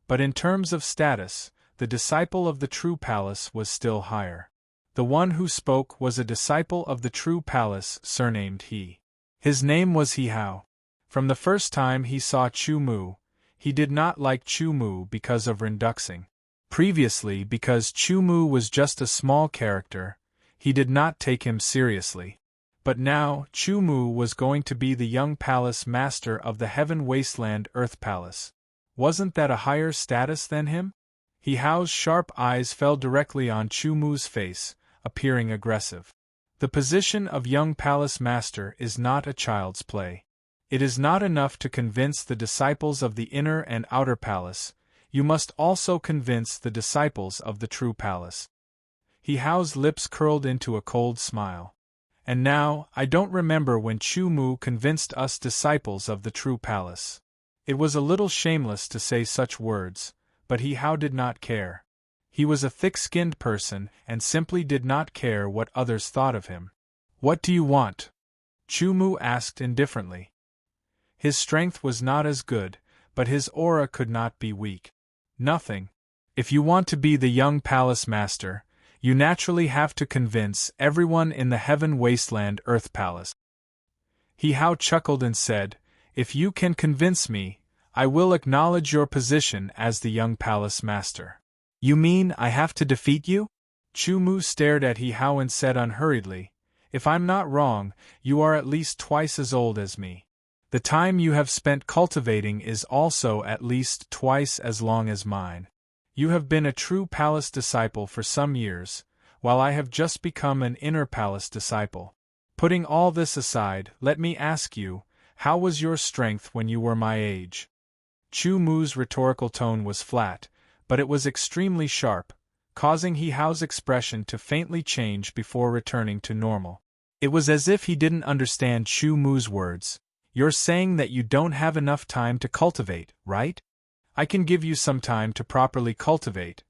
But in terms of status, the disciple of the true palace was still higher. The one who spoke was a disciple of the true palace surnamed He. His name was He Hao. From the first time he saw Chu Mu, he did not like Chu Mu because of Renduxing. Previously, because Chu Mu was just a small character, he did not take him seriously. But now, Chu Mu was going to be the young palace master of the Heaven Wasteland Earth Palace. Wasn't that a higher status than him? He Hao's sharp eyes fell directly on Chu Mu's face, appearing aggressive. The position of young palace master is not a child's play. It is not enough to convince the disciples of the inner and outer palace, you must also convince the disciples of the true palace. He Hao's lips curled into a cold smile. And now, I don't remember when Chu Mu convinced us disciples of the true palace. It was a little shameless to say such words, but He Hao did not care. He was a thick-skinned person and simply did not care what others thought of him. What do you want? Chu Mu asked indifferently. His strength was not as good, but his aura could not be weak. Nothing. If you want to be the young palace master, you naturally have to convince everyone in the Heaven Wasteland Earth Palace. He Hao chuckled and said, If you can convince me, I will acknowledge your position as the young palace master. You mean I have to defeat you? Chu Mu stared at He Hao and said unhurriedly, If I'm not wrong, you are at least twice as old as me. The time you have spent cultivating is also at least twice as long as mine. You have been a true palace disciple for some years, while I have just become an inner palace disciple. Putting all this aside, let me ask you, how was your strength when you were my age? Chu Mu's rhetorical tone was flat, but it was extremely sharp, causing He Hao's expression to faintly change before returning to normal. It was as if he didn't understand Chu Mu's words. You're saying that you don't have enough time to cultivate, right? I can give you some time to properly cultivate.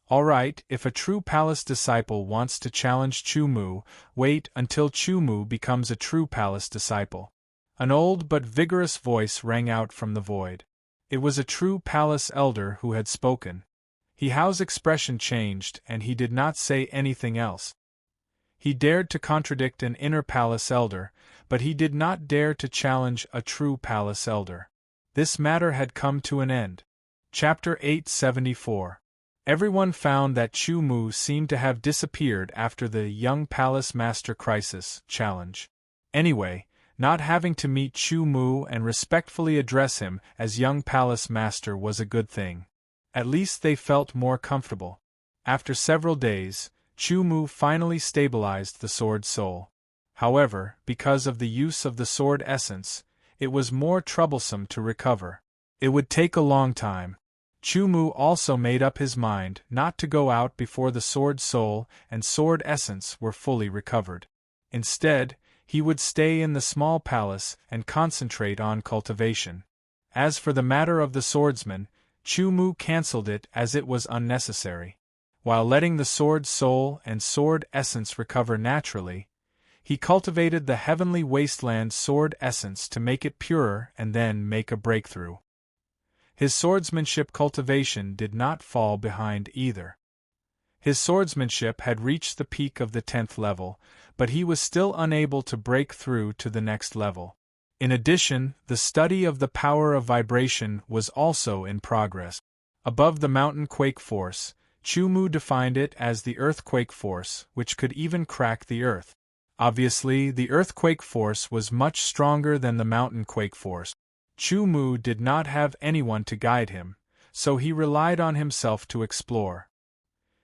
All right, if a true palace disciple wants to challenge Chu Mu, wait until Chu Mu becomes a true palace disciple. An old but vigorous voice rang out from the void. It was a true palace elder who had spoken. He Hao's expression changed and he did not say anything else. He dared to contradict an inner palace elder, but he did not dare to challenge a true palace elder. This matter had come to an end. Chapter 874. Everyone found that Chu Mu seemed to have disappeared after the Young Palace Master Crisis challenge. Anyway, not having to meet Chu Mu and respectfully address him as Young Palace Master was a good thing. At least they felt more comfortable. After several days, Chu Mu finally stabilized the sword soul. However, because of the use of the sword essence, it was more troublesome to recover. It would take a long time. Chu Mu also made up his mind not to go out before the sword soul and sword essence were fully recovered. Instead, he would stay in the small palace and concentrate on cultivation. As for the matter of the swordsman, Chu Mu cancelled it as it was unnecessary. While letting the sword soul and sword essence recover naturally, he cultivated the heavenly wasteland sword essence to make it purer and then make a breakthrough. His swordsmanship cultivation did not fall behind either. His swordsmanship had reached the peak of the 10th level, but he was still unable to break through to the next level. In addition, the study of the power of vibration was also in progress. Above the mountain quake force, Chu Mu defined it as the earthquake force, which could even crack the earth. Obviously, the earthquake force was much stronger than the mountain quake force. Chu Mu did not have anyone to guide him, so he relied on himself to explore.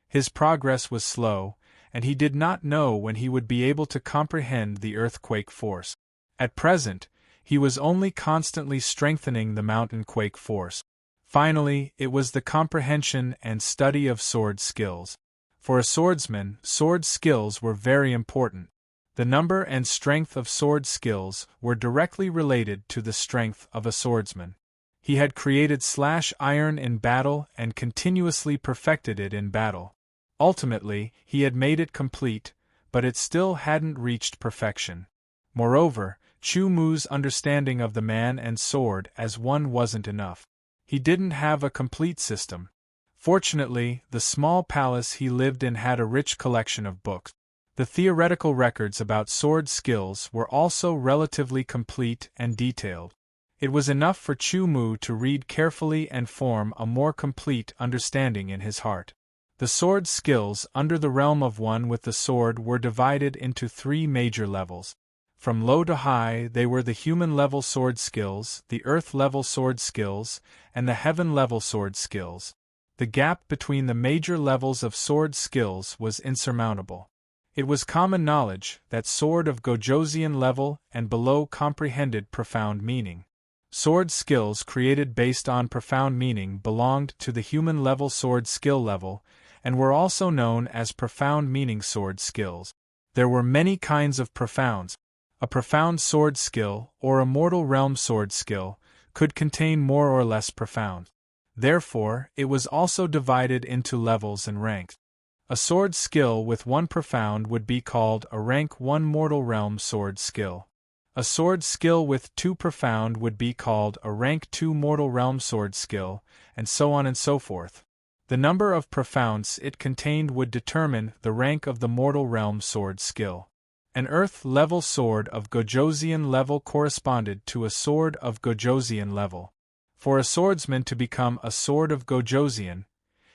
His progress was slow, and he did not know when he would be able to comprehend the earthquake force. At present, he was only constantly strengthening the mountain quake force. Finally, it was the comprehension and study of sword skills. For a swordsman, sword skills were very important. The number and strength of sword skills were directly related to the strength of a swordsman. He had created slash iron in battle and continuously perfected it in battle. Ultimately, he had made it complete, but it still hadn't reached perfection. Moreover, Chu Mu's understanding of the man and sword as one wasn't enough. He didn't have a complete system. Fortunately, the small palace he lived in had a rich collection of books. The theoretical records about sword skills were also relatively complete and detailed. It was enough for Chu Mu to read carefully and form a more complete understanding in his heart. The sword skills under the realm of one with the sword were divided into 3 major levels. From low to high, they were the human-level sword skills, the earth-level sword skills, and the heaven-level sword skills. The gap between the major levels of sword skills was insurmountable. It was common knowledge that sword of Gojosian level and below comprehended profound meaning. Sword skills created based on profound meaning belonged to the human-level sword skill level, and were also known as profound meaning sword skills. There were many kinds of profounds. A profound sword skill, or a mortal realm sword skill, could contain more or less profound. Therefore, it was also divided into levels and ranks. A sword skill with 1 profound would be called a rank 1 mortal realm sword skill. A sword skill with 2 profound would be called a rank 2 mortal realm sword skill, and so on and so forth. The number of profounds it contained would determine the rank of the mortal realm sword skill. An earth-level sword of Gojosian level corresponded to a sword of Gojosian level. For a swordsman to become a sword of Gojosian,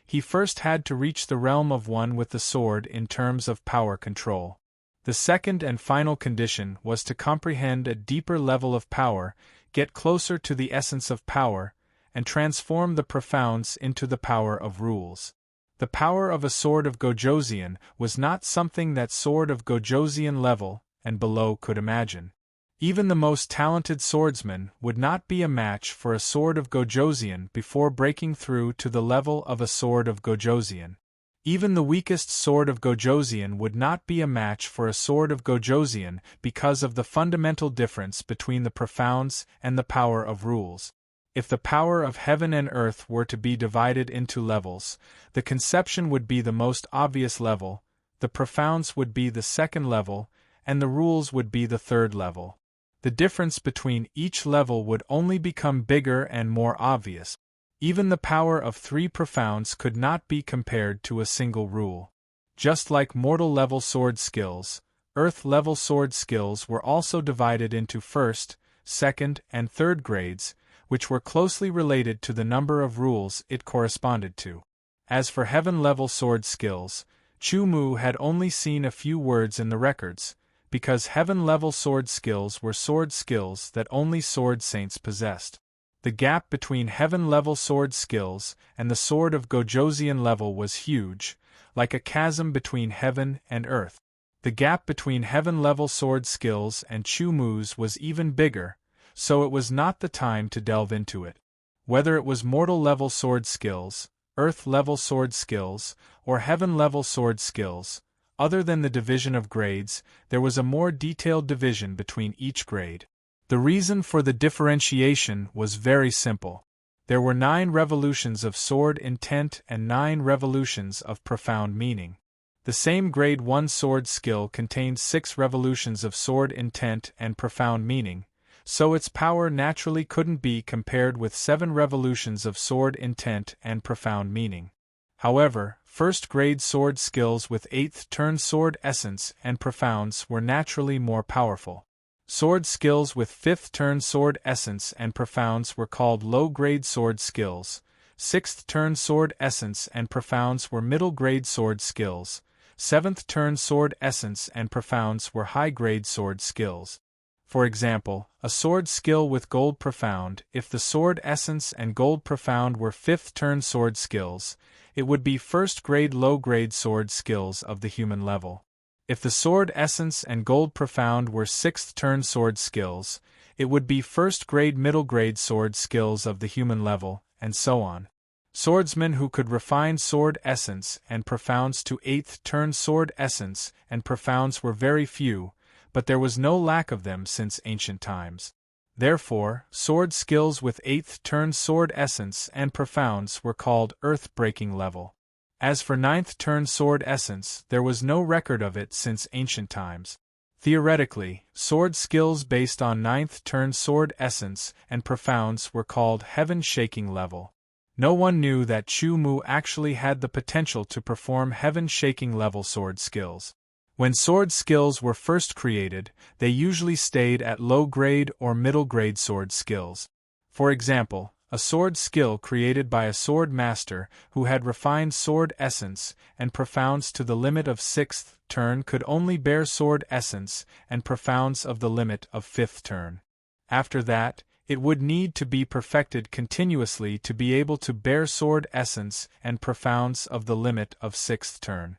he first had to reach the realm of one with the sword in terms of power control. The second and final condition was to comprehend a deeper level of power, get closer to the essence of power, and transform the profounds into the power of rules. The power of a sword of Gojosian was not something that sword of Gojosian level and below could imagine. Even the most talented swordsman would not be a match for a sword of Gojosian before breaking through to the level of a sword of Gojosian. Even the weakest sword of Gojosian would not be a match for a sword of Gojosian because of the fundamental difference between the profounds and the power of rules. If the power of heaven and earth were to be divided into levels, the conception would be the most obvious level, the profounds would be the second level, and the rules would be the third level. The difference between each level would only become bigger and more obvious. Even the power of 3 profounds could not be compared to a single rule. Just like mortal-level sword skills, earth-level sword skills were also divided into first, second, and third grades, which were closely related to the number of rules it corresponded to. As for heaven-level sword skills, Chu Mu had only seen a few words in the records, because heaven-level sword skills were sword skills that only sword saints possessed. The gap between heaven-level sword skills and the sword of Gojosian level was huge, like a chasm between heaven and earth. The gap between heaven-level sword skills and Chu Mu's was even bigger, so it was not the time to delve into it. Whether it was mortal-level sword skills, earth-level sword skills, or heaven-level sword skills, other than the division of grades, there was a more detailed division between each grade. The reason for the differentiation was very simple. There were 9 revolutions of sword intent and 9 revolutions of profound meaning. The same grade 1 sword skill contained 6 revolutions of sword intent and profound meaning, so its power naturally couldn't be compared with 7 revolutions of sword intent and profound meaning. However, first-grade sword skills with 8th turn sword essence and profounds were naturally more powerful. Sword skills with 5th turn sword essence and profounds were called low-grade sword skills, 6th turn sword essence and profounds were middle-grade sword skills, 7th turn sword essence and profounds were high-grade sword skills. For example, a sword skill with gold profound, if the sword essence and gold profound were 5th turn sword skills, it would be first-grade low-grade sword skills of the human level. If the sword essence and gold profound were 6th turn sword skills, it would be first-grade middle-grade sword skills of the human level, and so on. Swordsmen who could refine sword essence and profounds to 8th turn sword essence and profounds were very few, but there was no lack of them since ancient times. Therefore, sword skills with 8th turn sword essence and profounds were called earth-breaking level. As for 9th turn sword essence, there was no record of it since ancient times. Theoretically, sword skills based on 9th turn sword essence and profounds were called heaven-shaking level. No one knew that Chu Mu actually had the potential to perform heaven-shaking level sword skills. When sword skills were first created, they usually stayed at low-grade or middle-grade sword skills. For example, a sword skill created by a sword master who had refined sword essence and profounds to the limit of 6th turn could only bear sword essence and profounds of the limit of 5th turn. After that, it would need to be perfected continuously to be able to bear sword essence and profounds of the limit of 6th turn.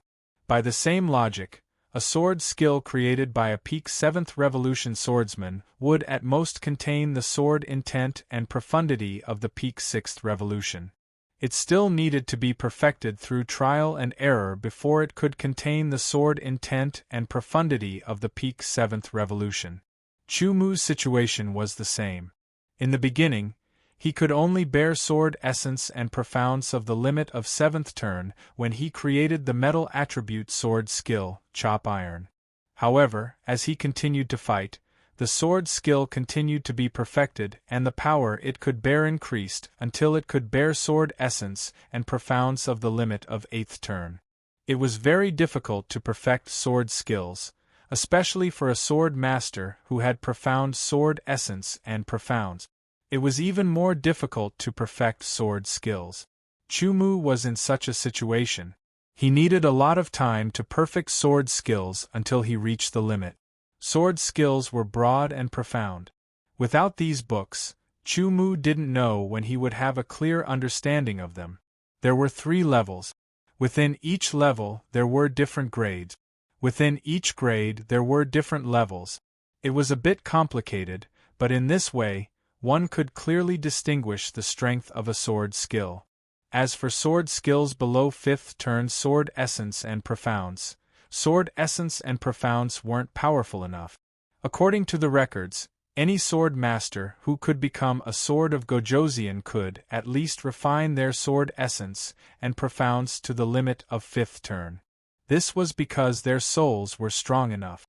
By the same logic, a sword skill created by a peak 7th revolution swordsman would at most contain the sword intent and profundity of the peak 6th revolution. It still needed to be perfected through trial and error before it could contain the sword intent and profundity of the peak 7th revolution. Chu Mu's situation was the same. In the beginning, he could only bear sword essence and profounds of the limit of 7th turn when he created the metal attribute sword skill, chop iron. However, as he continued to fight, the sword skill continued to be perfected and the power it could bear increased until it could bear sword essence and profounds of the limit of 8th turn. It was very difficult to perfect sword skills, especially for a sword master who had profound sword essence and profounds. It was even more difficult to perfect sword skills. Chu Mu was in such a situation. He needed a lot of time to perfect sword skills until he reached the limit. Sword skills were broad and profound. Without these books, Chu Mu didn't know when he would have a clear understanding of them. There were 3 levels. Within each level, there were different grades. Within each grade, there were different levels. It was a bit complicated, but in this way, one could clearly distinguish the strength of a sword skill. As for sword skills below 5th turn sword essence and profounds, sword essence and profounds weren't powerful enough. According to the records, any sword master who could become a sword of Gojosian could at least refine their sword essence and profounds to the limit of 5th turn. This was because their souls were strong enough.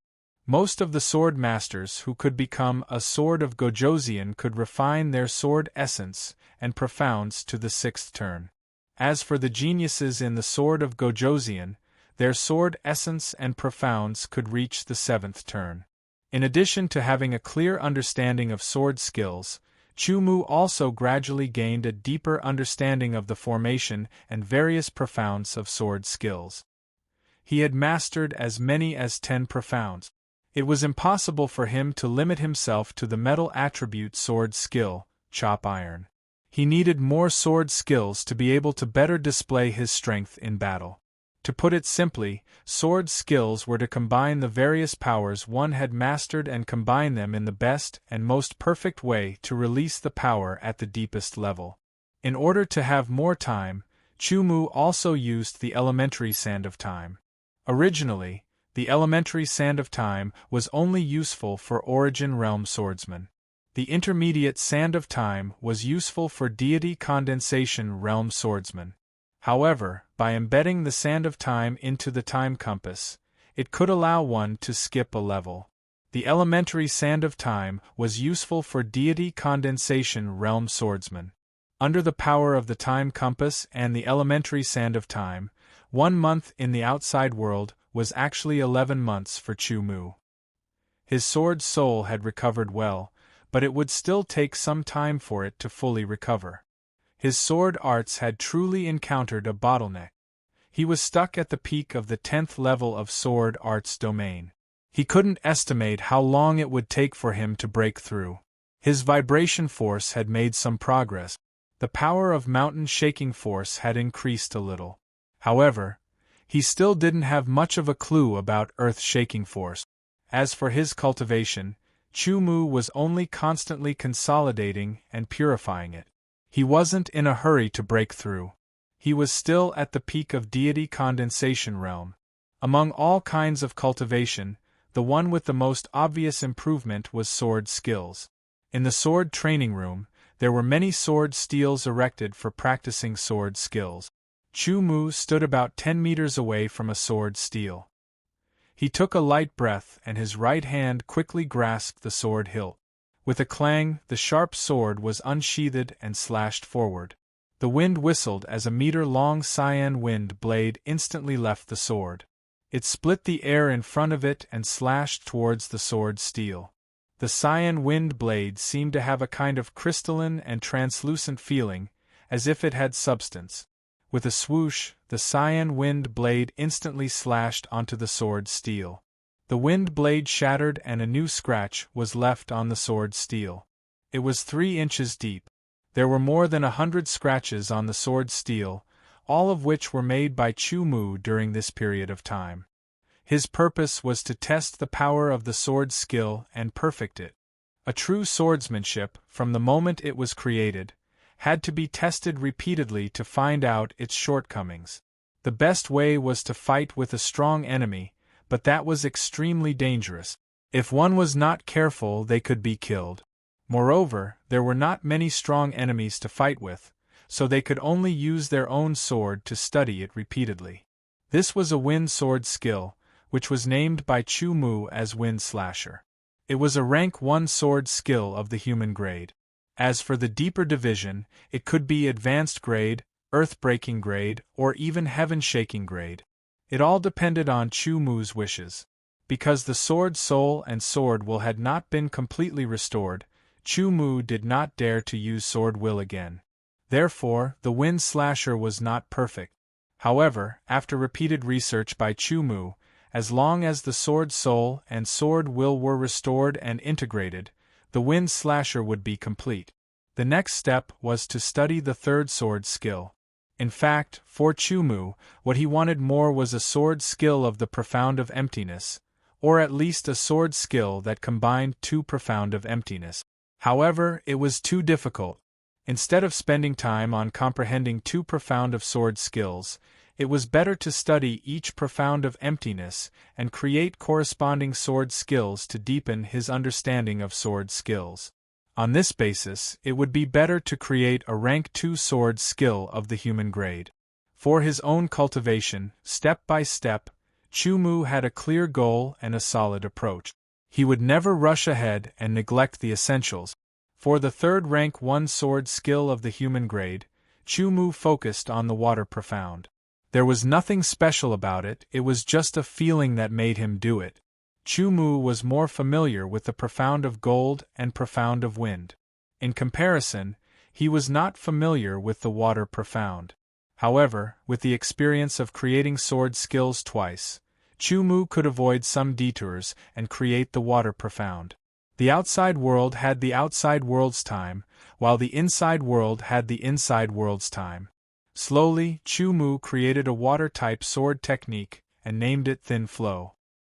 Most of the sword masters who could become a sword of Gojosian could refine their sword essence and profounds to the 6th turn. As for the geniuses in the sword of Gojosian, their sword essence and profounds could reach the 7th turn. In addition to having a clear understanding of sword skills, Chu Mu also gradually gained a deeper understanding of the formation and various profounds of sword skills. He had mastered as many as 10 profounds. It was impossible for him to limit himself to the metal attribute sword skill, chop iron. He needed more sword skills to be able to better display his strength in battle. To put it simply, sword skills were to combine the various powers one had mastered and combine them in the best and most perfect way to release the power at the deepest level. In order to have more time, Chu Mu also used the elementary sand of time. Originally, the elementary sand of time was only useful for origin realm swordsmen. The intermediate sand of time was useful for deity condensation realm swordsmen. However, by embedding the sand of time into the time compass, it could allow one to skip a level. The elementary sand of time was useful for deity condensation realm swordsmen. Under the power of the time compass and the elementary sand of time, 1 month in the outside world was actually 11 months for Chu Mu. His sword soul had recovered well, but it would still take some time for it to fully recover. His sword arts had truly encountered a bottleneck. He was stuck at the peak of the 10th level of sword arts domain. He couldn't estimate how long it would take for him to break through. His vibration force had made some progress. The power of mountain shaking force had increased a little. However, he still didn't have much of a clue about earth shaking force. As for his cultivation, Chu Mu was only constantly consolidating and purifying it. He wasn't in a hurry to break through. He was still at the peak of deity condensation realm. Among all kinds of cultivation, the one with the most obvious improvement was sword skills. In the sword training room, there were many sword steels erected for practicing sword skills. Chu Mu stood about 10 meters away from a sword steel. He took a light breath and his right hand quickly grasped the sword hilt. With a clang, the sharp sword was unsheathed and slashed forward. The wind whistled as a meter-long cyan wind blade instantly left the sword. It split the air in front of it and slashed towards the sword steel. The cyan wind blade seemed to have a kind of crystalline and translucent feeling, as if it had substance. With a swoosh, the cyan wind blade instantly slashed onto the sword steel. The wind blade shattered and a new scratch was left on the sword steel. It was 3 inches deep. There were more than 100 scratches on the sword steel, all of which were made by Chu Mu during this period of time. His purpose was to test the power of the sword skill and perfect it. A true swordsmanship, from the moment it was created, had to be tested repeatedly to find out its shortcomings. The best way was to fight with a strong enemy, but that was extremely dangerous. If one was not careful, they could be killed. Moreover, there were not many strong enemies to fight with, so they could only use their own sword to study it repeatedly. This was a wind sword skill, which was named by Chu Mu as Wind Slasher. It was a rank 1 sword skill of the human grade. As for the deeper division, it could be advanced grade, earth-breaking grade, or even heaven-shaking grade. It all depended on Chu Mu's wishes. Because the sword soul and sword will had not been completely restored, Chu Mu did not dare to use sword will again. Therefore, the Wind Slasher was not perfect. However, after repeated research by Chu Mu, as long as the sword soul and sword will were restored and integrated, the Wind Slasher would be complete. The next step was to study the third sword skill. In fact, for Chu Mu, what he wanted more was a sword skill of the profound of emptiness, or at least a sword skill that combined 2 profound of emptiness. However, it was too difficult. Instead of spending time on comprehending 2 profound of sword skills, it was better to study each profound of emptiness and create corresponding sword skills to deepen his understanding of sword skills. On this basis, it would be better to create a rank 2 sword skill of the human grade. For his own cultivation, step by step, Chu Mu had a clear goal and a solid approach. He would never rush ahead and neglect the essentials. For the third rank 1 sword skill of the human grade, Chu Mu focused on the water profound. There was nothing special about it, it was just a feeling that made him do it. Chu Mu was more familiar with the profound of gold and profound of wind. In comparison, he was not familiar with the water profound. However, with the experience of creating sword skills twice, Chu Mu could avoid some detours and create the water profound. The outside world had the outside world's time, while the inside world had the inside world's time. Slowly, Chu Mu created a water-type sword technique and named it Thin Flow.